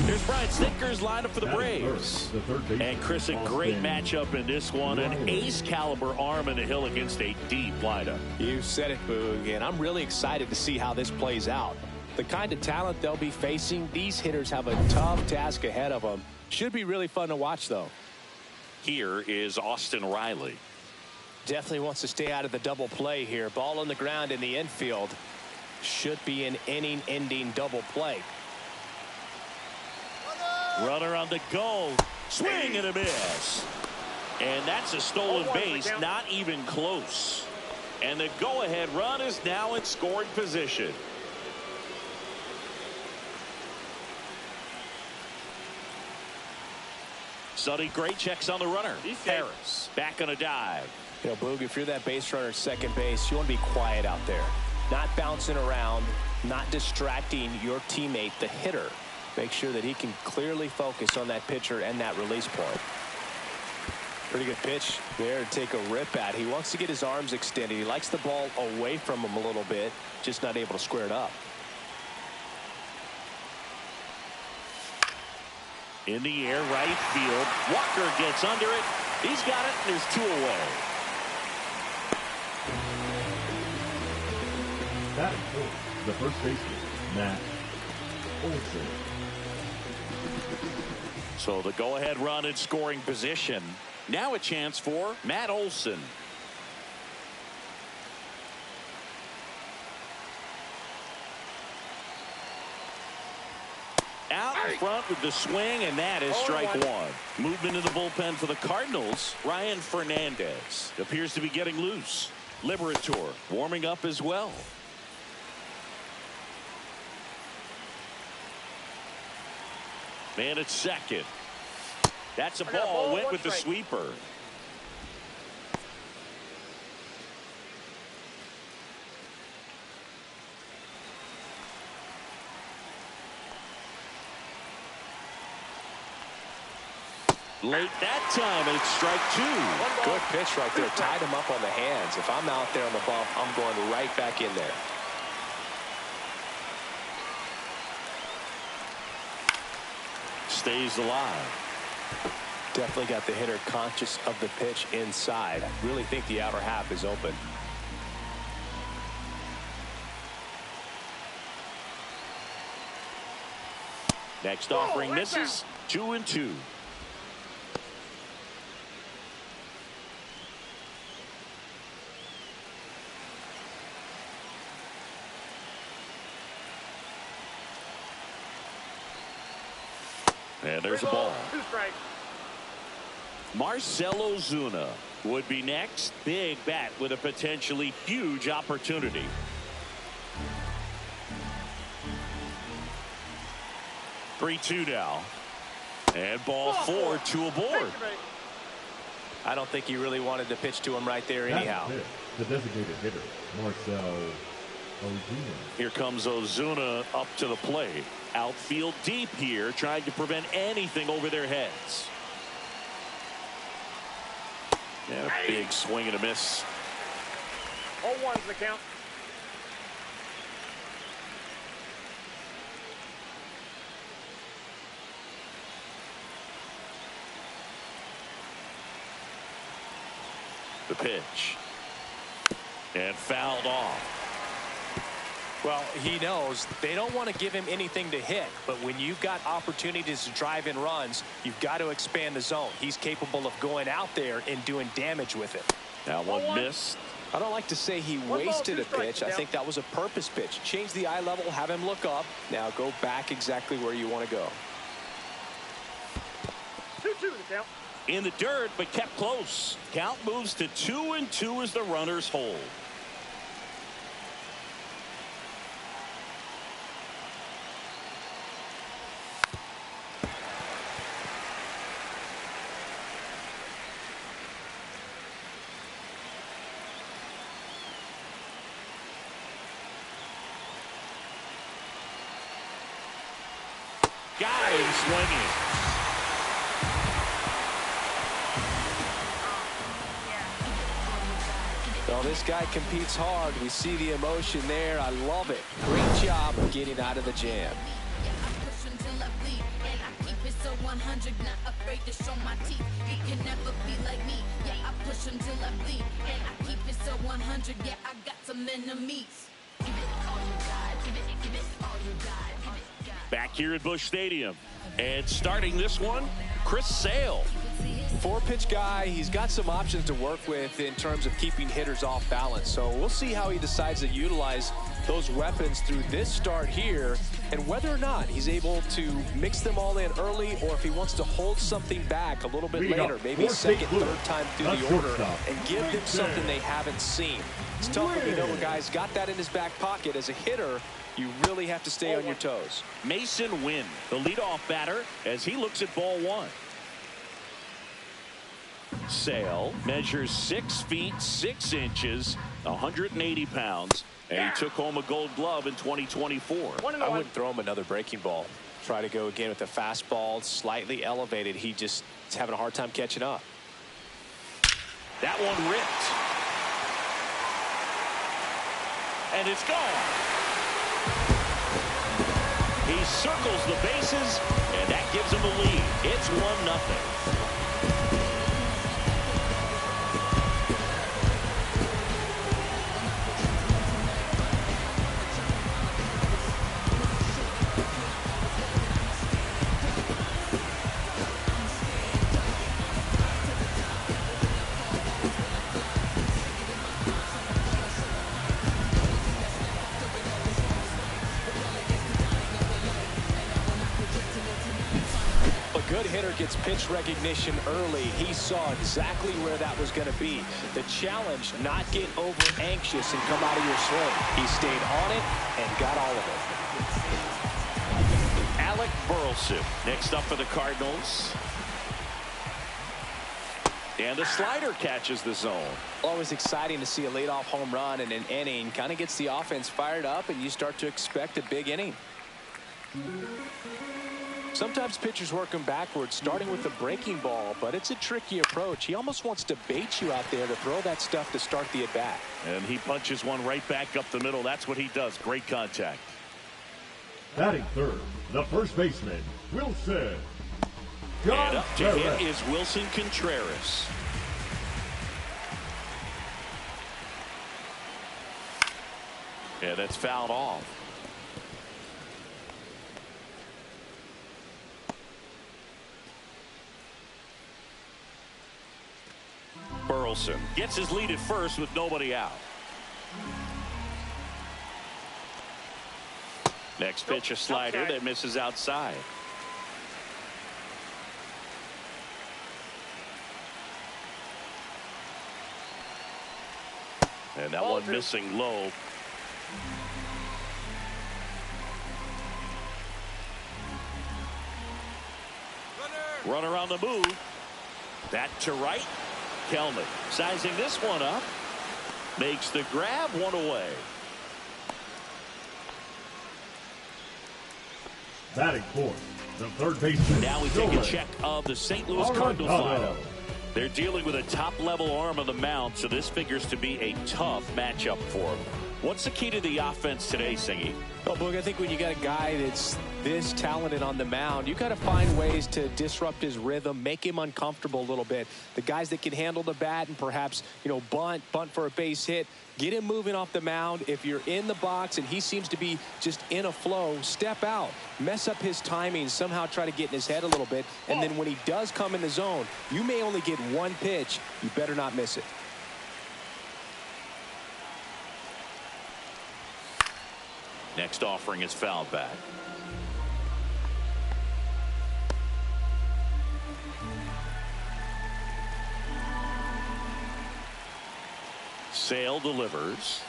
Here's Brian Snitker's lineup for the Braves. And Chris, a great matchup in this one. An ace caliber arm in the hill against a deep lineup. You said it, Boog, and I'm really excited to see how this plays out. The kind of talent they'll be facing, these hitters have a tough task ahead of them. Should be really fun to watch, though. Here is Austin Riley. Definitely wants to stay out of the double play here. Ball on the ground in the infield. Should be an inning-ending double play. Runner on the go. Swing and a miss. And that's a stolen base. Not even close. And the go-ahead run is now in scoring position. Sonny Gray checks on the runner. Harris back on a dive. You know, Boog, if you're that base runner at second base, you want to be quiet out there. Not bouncing around, not distracting your teammate, the hitter. Make sure that he can clearly focus on that pitcher and that release point. Pretty good pitch there to take a rip at. He wants to get his arms extended. He likes the ball away from him a little bit, just not able to square it up. In the air, right field. Walker gets under it. He's got it, and there's two away. Batting fourth, the first baseman, Matt Olson. So the go-ahead run in scoring position. Now a chance for Matt Olson. Out in front with the swing, and that is strike one. Movement in the bullpen for the Cardinals. Ryan Fernandez appears to be getting loose. Liberator warming up as well. Man at second. That's a ball. Went with the sweeper. Late that time, and it's strike two. Good pitch right there. Tied him up on the hands. If I'm out there on the bump, I'm going right back in there. Stays alive. Definitely got the hitter conscious of the pitch inside. Really think the outer half is open. Next offering misses. 2-2. And there's a ball. Marcell Ozuna would be next. Big bat with a potentially huge opportunity. Three-two now. And ball four, two aboard. I don't think he really wanted to pitch to him right there anyhow. The designated hitter, Marcell Ozuna. Here comes Ozuna up to the plate. Outfield deep here, trying to prevent anything over their heads. And a big swing and a miss. 0-1's the count. The pitch. And fouled off. Well, he knows they don't want to give him anything to hit, but when you've got opportunities to drive in runs, you've got to expand the zone. He's capable of going out there and doing damage with it. That one missed. I don't like to say he wasted a pitch. I think that was a purpose pitch. Change the eye level, have him look up. Now go back exactly where you want to go. 2-2 the count. In the dirt, but kept close. Count moves to 2-2 as the runners hold. Got him swinging. Well, this guy competes hard. We see the emotion there. I love it. Great job of getting out of the jam. Back here at Busch Stadium. And starting this one, Chris Sale. Four-pitch guy. He's got some options to work with in terms of keeping hitters off balance. So we'll see how he decides to utilize those weapons through this start here and whether or not he's able to mix them all in early or if he wants to hold something back a little bit later, maybe a second, third time through the order and give them something they haven't seen. It's tough when you know a guy's got that in his back pocket. As a hitter, you really have to stay on your toes. Mason Wynn, the leadoff batter, as he looks at ball one. Sale measures 6 feet 6 inches, 180 pounds, and he took home a Gold Glove in 2024. I wouldn't throw him another breaking ball. Try to go again with the fastball, slightly elevated. He just is having a hard time catching up. That one ripped. And it's gone. He circles the bases, and that gives him the lead. It's 1-0. Gets pitch recognition early. He saw exactly where that was going to be. The challenge, not get over anxious and come out of your swing. He stayed on it and got all of it. Alec Burleson next up for the Cardinals. And the slider catches the zone. Always exciting to see a leadoff home run in an inning. Kind of gets the offense fired up and you start to expect a big inning. Sometimes pitchers work him backwards, starting with the breaking ball, but it's a tricky approach. He almost wants to bait you out there to throw that stuff to start the at-bat. And he punches one right back up the middle. That's what he does. Great contact. Batting third, the first baseman, Wilson. And up to hit is Wilson Contreras. Yeah, that's fouled off. Burleson gets his lead at first with nobody out. Next pitch, a slider that misses outside. And that one missing low. Runner on the move. That to right. Kelman sizing this one up. Makes the grab, one away. Batting fourth, the third baseman. Now we take a check of the St. Louis Cardinals lineup. They're dealing with a top-level arm of the mound, so this figures to be a tough matchup for them. What's the key to the offense today, Singy? Well, Boog, I think when you got a guy that's this talented on the mound, you got to find ways to disrupt his rhythm, make him uncomfortable a little bit. The guys that can handle the bat and perhaps, bunt for a base hit, get him moving off the mound. If you're in the box and he seems to be just in a flow, step out, mess up his timing, somehow try to get in his head a little bit. And then when he does come in the zone, you may only get one pitch. You better not miss it. Next offering is fouled back. Sale delivers.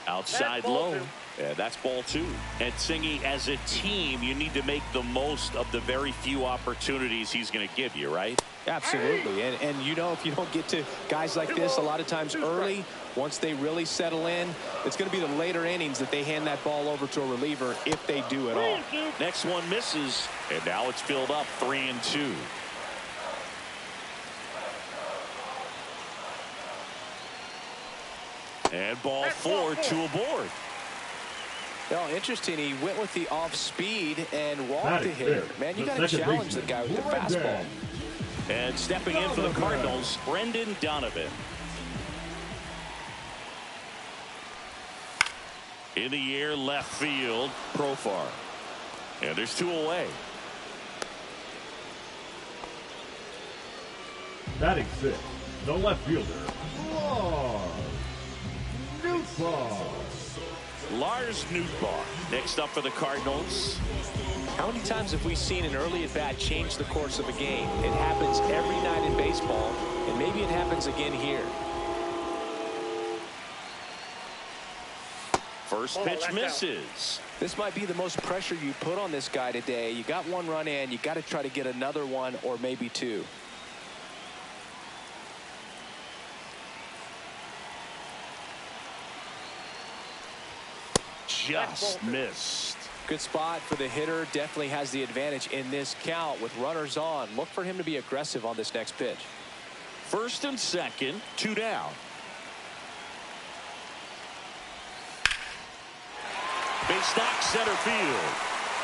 Outside low. Yeah, that's ball 2. And Singy, as a team, you need to make the most of the very few opportunities he's going to give you, right? Absolutely. And if you don't get to guys like this a lot of times early, once they really settle in, it's going to be the later innings that they hand that ball over to a reliever if they do at all. Next one misses, and now it's filled up 3-2. And ball 4, 2 aboard. Well, interesting. He went with the off speed and walked the hitter. Man, you got to challenge the guy with the fastball. And stepping in for the Cardinals, Brendan Donovan. In the air, left field, Profar. And there's 2 away. Batting 6, the left fielder, Lars Nootbaar. Lars Nootbaar next up for the Cardinals. How many times have we seen an early at bat change the course of a game? It happens every night in baseball, and maybe it happens again here. First pitch misses. This might be the most pressure you put on this guy today. You got 1 run in, you got to try to get another 1 or maybe 2. Just missed. Good spot for the hitter. Definitely has the advantage in this count with runners on. Look for him to be aggressive on this next pitch. First and second, 2 down. Base knock center field.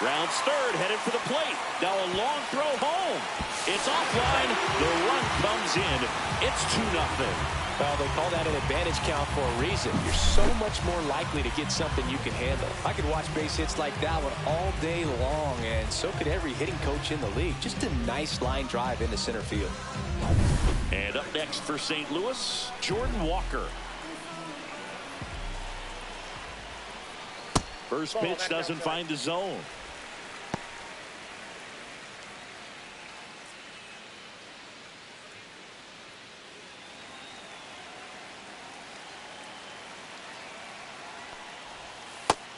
Rounds third, headed for the plate. Now a long throw home. It's offline. The run comes in. It's 2-0. Well, they call that an advantage count for a reason. You're so much more likely to get something you can handle. I could watch base hits like that one all day long, and so could every hitting coach in the league. Just a nice line drive into center field. And up next for St. Louis, Jordan Walker. First pitch doesn't find the zone.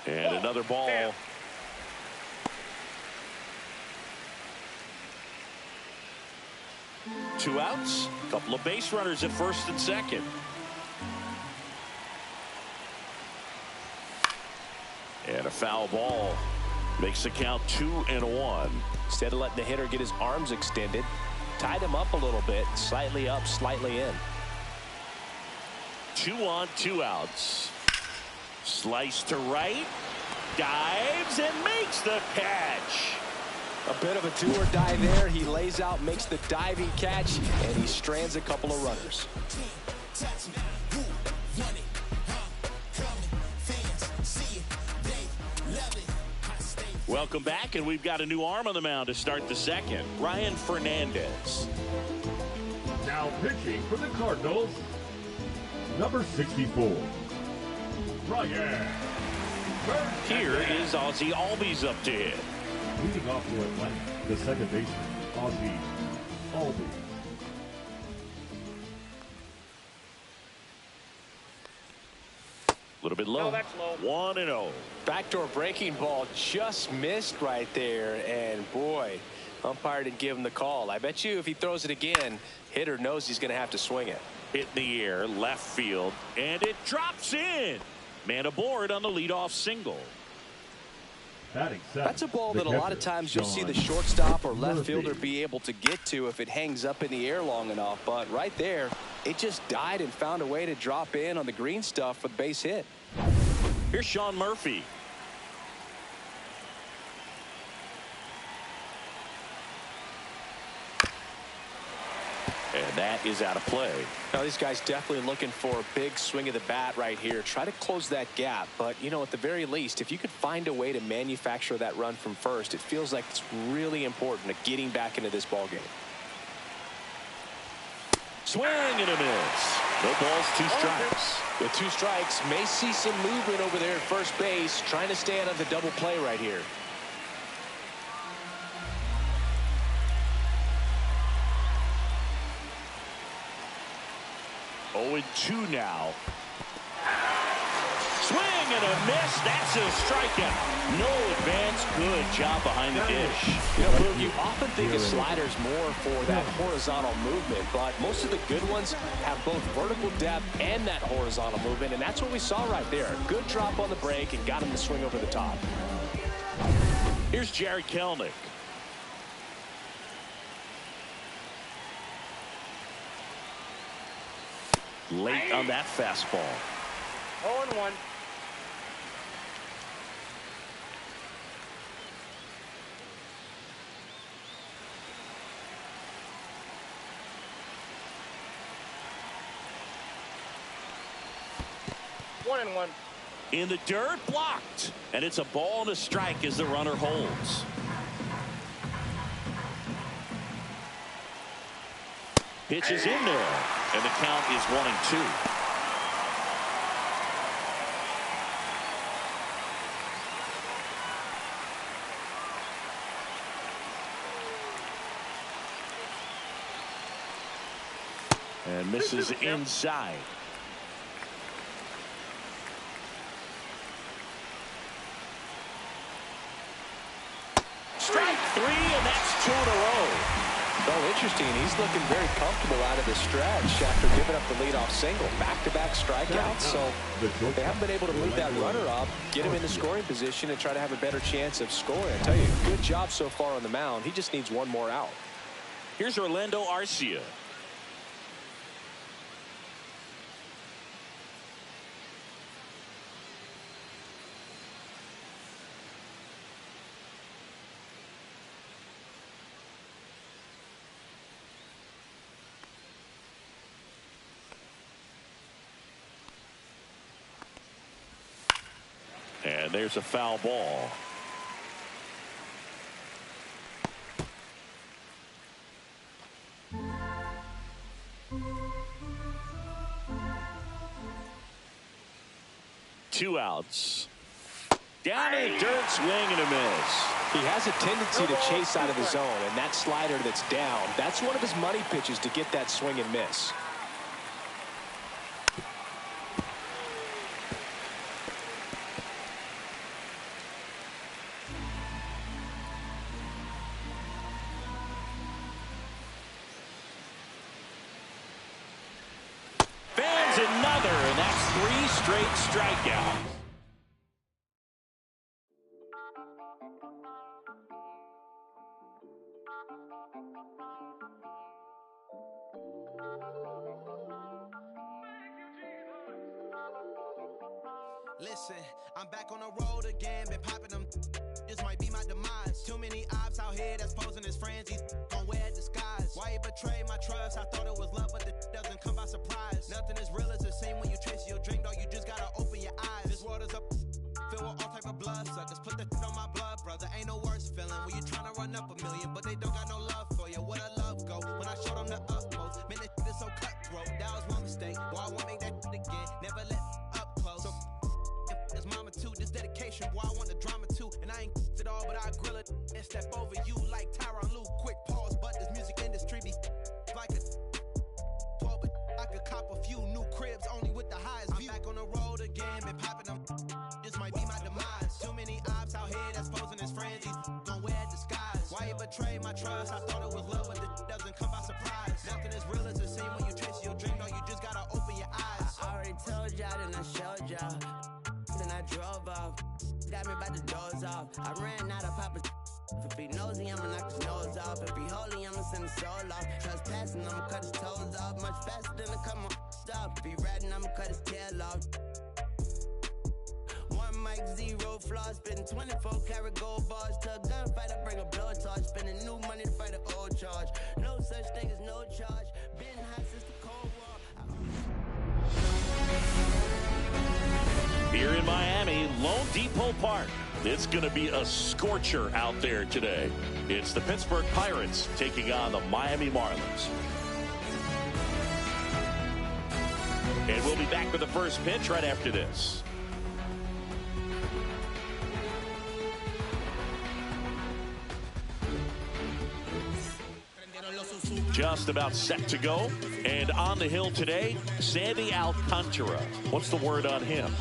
And another ball. Two outs. Couple of base runners at first and second. And a foul ball. Makes the count 2-1. Instead of letting the hitter get his arms extended, tied him up a little bit. Slightly up, slightly in. 2 on, 2 outs. Slice to right. Dives and makes the catch. A bit of a do or die there. He lays out, makes the diving catch, and he strands a couple of runners. Welcome back, and we've got a new arm on the mound to start the second. Ryan Fernandez. Now pitching for the Cardinals, number 64, Ryan. Here is Ozzie Albies up to hit. Leading off for Atlanta, the second baseman, Ozzie Albies. A little bit low. No, that's low. 1-0. Backdoor breaking ball just missed right there, and boy, umpire didn't give him the call. I bet you if he throws it again, hitter knows he's going to have to swing it. Hit in the air, left field, and it drops in. Man aboard on the leadoff single. That's a ball that a lot of times you'll see the shortstop or left fielder be able to get to if it hangs up in the air long enough. But right there, it just died and found a way to drop in on the green stuff for the base hit. Here's Sean Murphy. And that is out of play. Now, these guys definitely looking for a big swing of the bat right here. Try to close that gap. But, you know, at the very least, if you could find a way to manufacture that run from first, it feels like it's really important to getting back into this ball game. Swing and a miss. No balls, 2 strikes. With 2 strikes, may see some movement over there at first base, trying to stay out of the double play right here. Oh, 2 now. Swing and a miss. That's a strikeout. No advance. Good job behind the dish. You know, Boog, you often think of sliders more for that horizontal movement, but most of the good ones have both vertical depth and that horizontal movement, and that's what we saw right there. Good drop on the break and got him to swing over the top. Here's Jarred Kelenic. Late on that fastball. 0-1. In the dirt, blocked. And it's a ball and a strike as the runner holds. Pitch is in there. And the count is 1-2. And misses inside. Strike 3, and that's 2 in a row. Oh, interesting. He's looking very comfortable out of the stretch after giving up the leadoff single. Back-to-back strikeouts, so they haven't been able to move that runner up, get him in the scoring position, and try to have a better chance of scoring. I tell you, good job so far on the mound. He just needs 1 more out. Here's Orlando Arcia. And there's a foul ball. Two outs. Down in the dirt, swing and a miss. He has a tendency to chase out of the zone, and that slider that's down, that's one of his money pitches to get that swing and miss. Another, and that's 3 straight strikeouts. Listen, I'm back on the road again, been popping them. This might be my demise. Too many ops out here that's posing as friends. These gon' wear disguise. Why you betray my trust? I thought it was love, but the doesn't come by surprise. Nothing is real as the same when you trace your drink, dog. You just gotta open your eyes. This world is up, filled with all type of blood suckers. Put the on my blood, brother. Ain't no worse feeling when you tryna run up a million, but they don't got no love for you. Where the love go? When I showed them the utmost, man, this is so cutthroat. That was one mistake. Boy, I won't make that again. Never let up close. So it's mama too, this dedication, boy, I want the drama too. And I ain't it all, but I grill it and step over you like Tyronn Lue. Quick pause, but this music industry be like a 12, but I could cop a few new cribs only with the highest view. I'm back on the road again, been popping them. This might be my demise. Too many ops out here that's posing as friends. These gon' wear disguise. Why you betray my trust? I thought it was love, but it doesn't come by surprise. Nothing is real as the same when you chase your dream. No, you just gotta open your eyes. I already told y'all, then I showed y'all. Then I drove off. Got me by the doors off. I ran out of Papa. If he nosy, I'ma knock his nose off. If he holy, I'ma send his soul off. Trespassing, I'ma cut his toes off. Much faster than a come on stop. If he ratting, I'ma cut his tail off. 1 mic, zero flaws. Spitting 24 karat gold bars. To a gunfighter, bring a blow charge. Spending new money to fight an old charge. No such thing as no charge. Been hot since the Cold War. Here in Miami, Lone Depot Park. It's going to be a scorcher out there today. It's the Pittsburgh Pirates taking on the Miami Marlins. And we'll be back with the first pitch right after this. Just about set to go. And on the hill today, Sandy Alcantara. What's the word on him?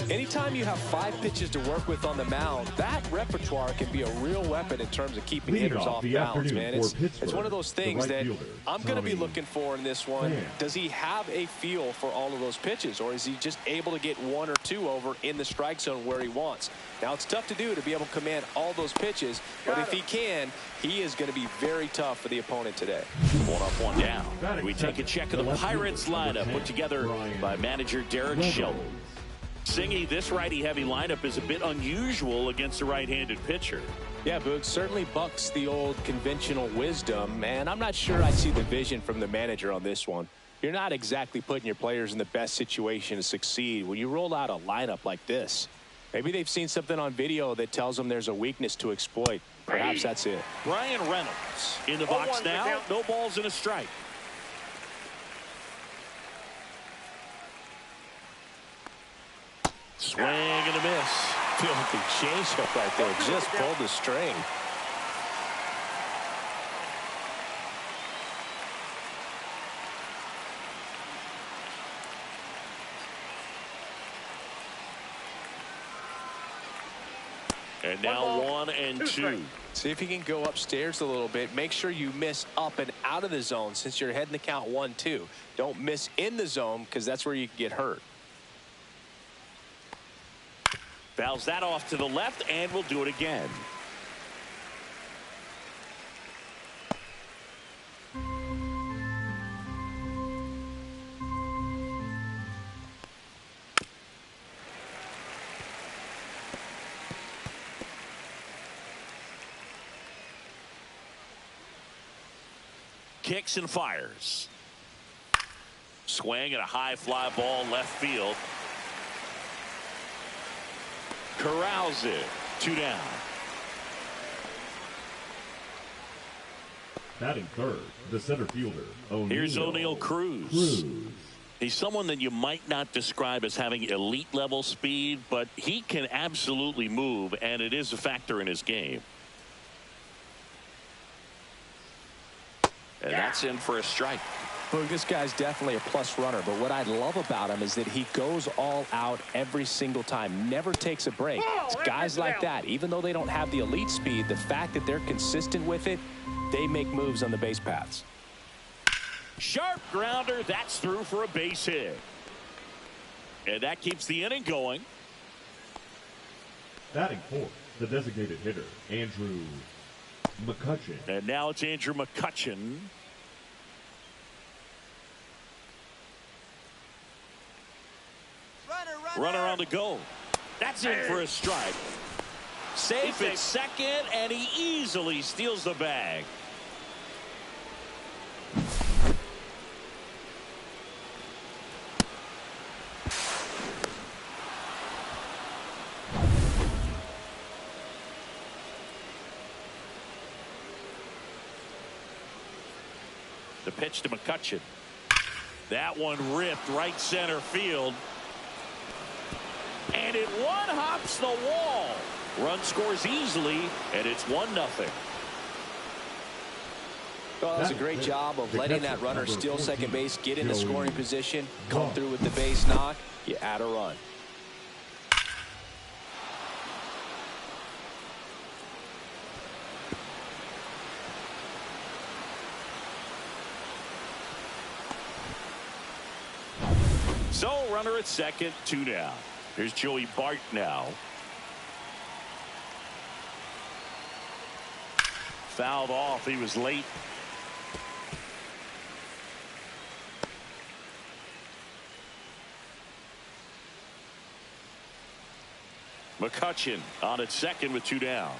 Anytime you have 5 pitches to work with on the mound, that repertoire can be a real weapon in terms of keeping hitters off balance, man. It's one of those things that I'm going to be looking for in this one. Does he have a feel for all of those pitches, or is he just able to get 1 or 2 over in the strike zone where he wants? Now, it's tough to do to be able to command all those pitches, but if he can, he is going to be very tough for the opponent today. 1 up, 1 down. We take a check of the Pirates lineup put together by manager Derek Shelton. Singy, this righty-heavy lineup is a bit unusual against a right-handed pitcher. Yeah, Boog, certainly bucks the old conventional wisdom, and I'm not sure I see the vision from the manager on this one. You're not exactly putting your players in the best situation to succeed when you roll out a lineup like this. Maybe they've seen something on video that tells them there's a weakness to exploit. Perhaps that's it. Brian Reynolds in the box now. No balls and a strike. Swing and a miss. Filthy changeup right there. Just pulled the string. And now 1 and 2. See if you can go upstairs a little bit. Make sure you miss up and out of the zone since you're heading the count 1-2. Don't miss in the zone because that's where you can get hurt. Fouls that off to the left, and we'll do it again. Kicks and fires. Swing and a high fly ball left field. Corrals it. 2 down. Batting third, the center fielder, O'Neal. Here's O'Neal Cruz. He's someone that you might not describe as having elite level speed, but he can absolutely move, and it is a factor in his game. And that's in for a strike. Well, this guy's definitely a plus runner, but what I love about him is that he goes all out every single time, never takes a break. It's guys like that, even though they don't have the elite speed, the fact that they're consistent with it, they make moves on the base paths. Sharp grounder, that's through for a base hit. And that keeps the inning going. Batting fourth, the designated hitter, Andrew McCutchen. And now it's Andrew McCutchen. Runner on the go. That's in for a strike. Safe at second, and he easily steals the bag. The pitch to McCutchen. That one ripped right center field. And it one-hops the wall. Run scores easily, and it's 1-0. Well, that's a great job of letting that runner steal second base, get in the scoring position, come through with the base knock. You add a run. So, runner at second, 2 down. Here's Joey Bart now. Fouled off. He was late. McCutchen on at second with 2 down.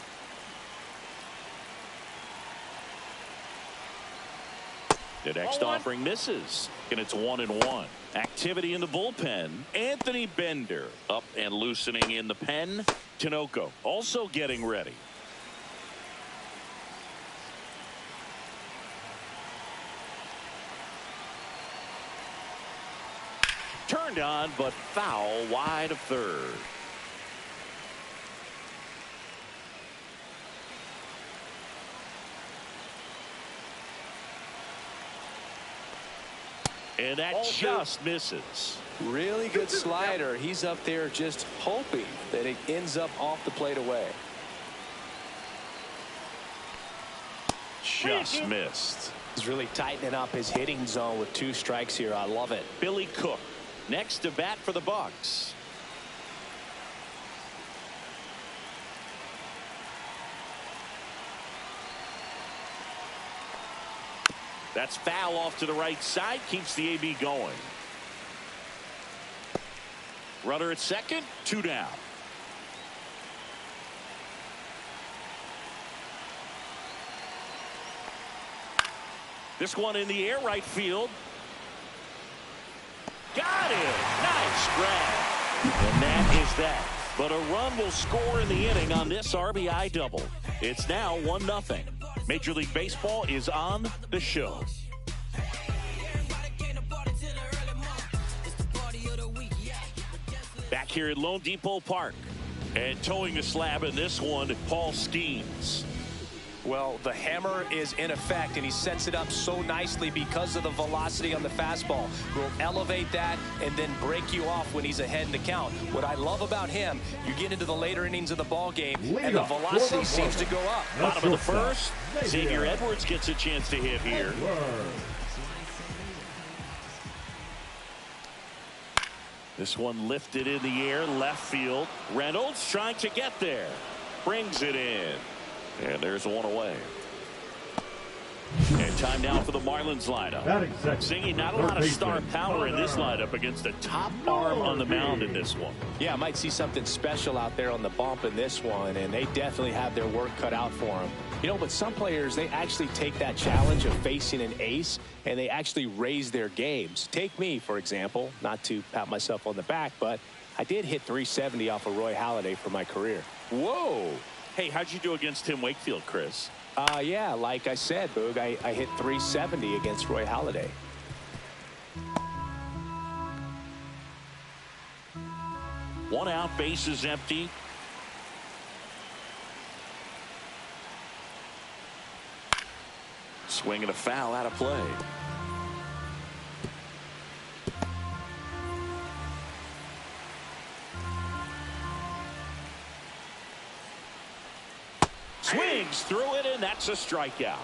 The next offering misses, and it's 1-1. Activity in the bullpen. Anthony Bender up and loosening in the pen. Tinoco also getting ready. Turned on, but foul wide of third. And that just misses. Really good slider. He's up there just hoping that it ends up off the plate away. Just missed. He's really tightening up his hitting zone with 2 strikes here. I love it. Billy Cook next to bat for the Bucks. That's foul off to the right side. Keeps the AB going. Runner at second. 2 down. This one in the air, right field. Got it. Nice grab. And that is that. But a run will score in the inning on this RBI double. It's now 1-0. Major League Baseball is on the show. Back here at Lone Depot Park. And towing the slab in this one, Paul Skeens. Well, the hammer is in effect, and he sets it up so nicely because of the velocity on the fastball. Will elevate that and then break you off when he's ahead in the count. What I love about him, you get into the later innings of the ball game, and the velocity seems to go up. Bottom of the first, Xavier Edwards gets a chance to hit here. This one lifted in the air, left field. Reynolds trying to get there. Brings it in. And there's one away. And time now for the Marlins lineup. Singing not a lot of star power in this lineup against a top arm on the mound in this one. Yeah, I might see something special out there on the bump in this one, and they definitely have their work cut out for them. You know, but some players, they actually take that challenge of facing an ace, and they actually raise their games. Take me, for example, not to pat myself on the back, but I did hit 370 off of Roy Halladay for my career. Whoa. Hey, how'd you do against Tim Wakefield, Chris? Yeah, like I said, Boog, I hit 370 against Roy Halladay. One out, base is empty. Swing and a foul out of play. Swings through it, and that's a strikeout.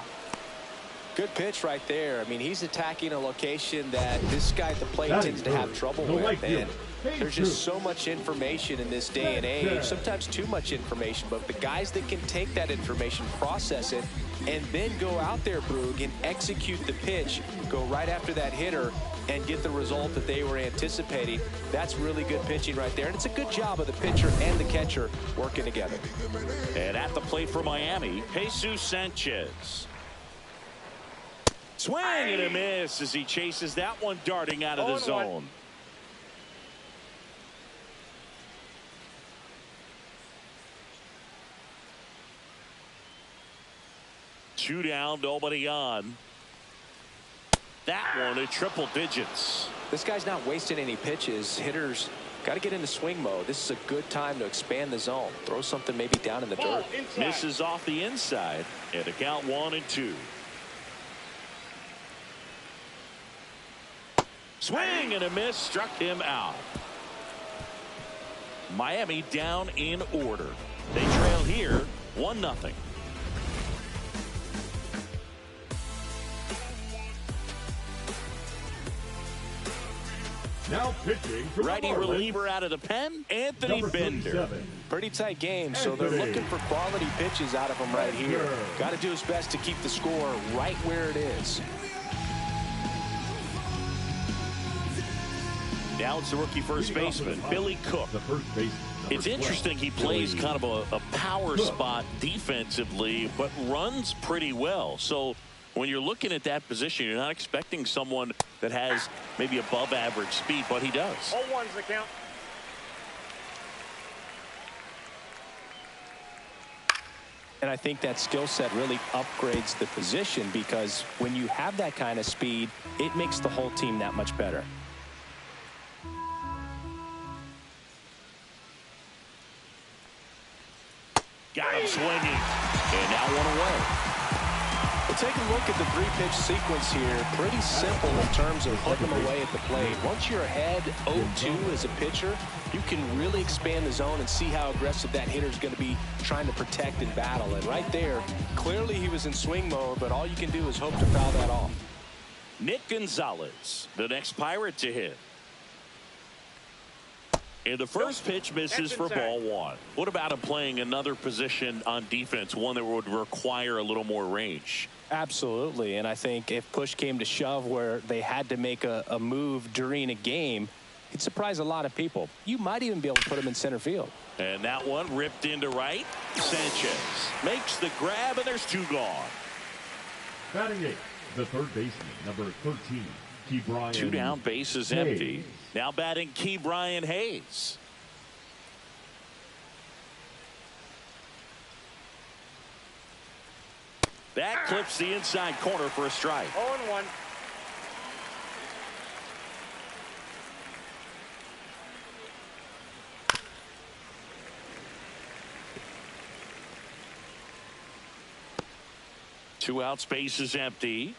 Good pitch right there. I mean, he's attacking a location that this guy at the plate tends to have trouble with. And there's just so much information in this day and age, sometimes too much information. But the guys that can take that information, process it, and then go out there, Boog, and execute the pitch, go right after that hitter, and get the result that they were anticipating. That's really good pitching right there. And it's a good job of the pitcher and the catcher working together. And at the plate for Miami, Jesus Sanchez. Swing and a miss as he chases that one darting out of the zone. Two down, nobody on. That one at triple digits. This guy's not wasting any pitches. Hitters got to get into swing mode. This is a good time to expand the zone. Throw something maybe down in the dirt. Misses off the inside, and a count 1-2. Swing and a miss, struck him out. Miami down in order. They trail here 1-0. Now pitching for righty reliever out of the pen, Anthony Bender. Pretty tight game, so they're looking for quality pitches out of him right here. Got to do his best to keep the score right where it is. Now it's the rookie first baseman, Billy Cook. The first baseman. It's interesting he plays kind of a power spot defensively, but runs pretty well. So when you're looking at that position, you're not expecting someone that has maybe above average speed, but he does. 0-1's the count. And I think that skill set really upgrades the position, because when you have that kind of speed, it makes the whole team that much better. Got him swinging. And now one away. Well, take a look at the three-pitch sequence here. Pretty simple in terms of putting them away at the plate. Once you're ahead 0-2 as a pitcher, you can really expand the zone and see how aggressive that hitter is going to be trying to protect and battle. And right there, clearly he was in swing mode, but all you can do is hope to foul that off. Nick Gonzalez, the next Pirate to hit. And the first pitch misses for ball one. What about him playing another position on defense, one that would require a little more range? Absolutely, and I think if push came to shove where they had to make a move during a game, it'd surprise a lot of people. You might even be able to put him in center field. And that one ripped into right. Sanchez makes the grab, and there's two gone. Batting eighth, the third baseman, number 13, Ke'Bryan. Two down, bases empty. Now batting Ke'Bryan Hayes. That clips the inside corner for a strike. 0-1. Two outs, bases empty.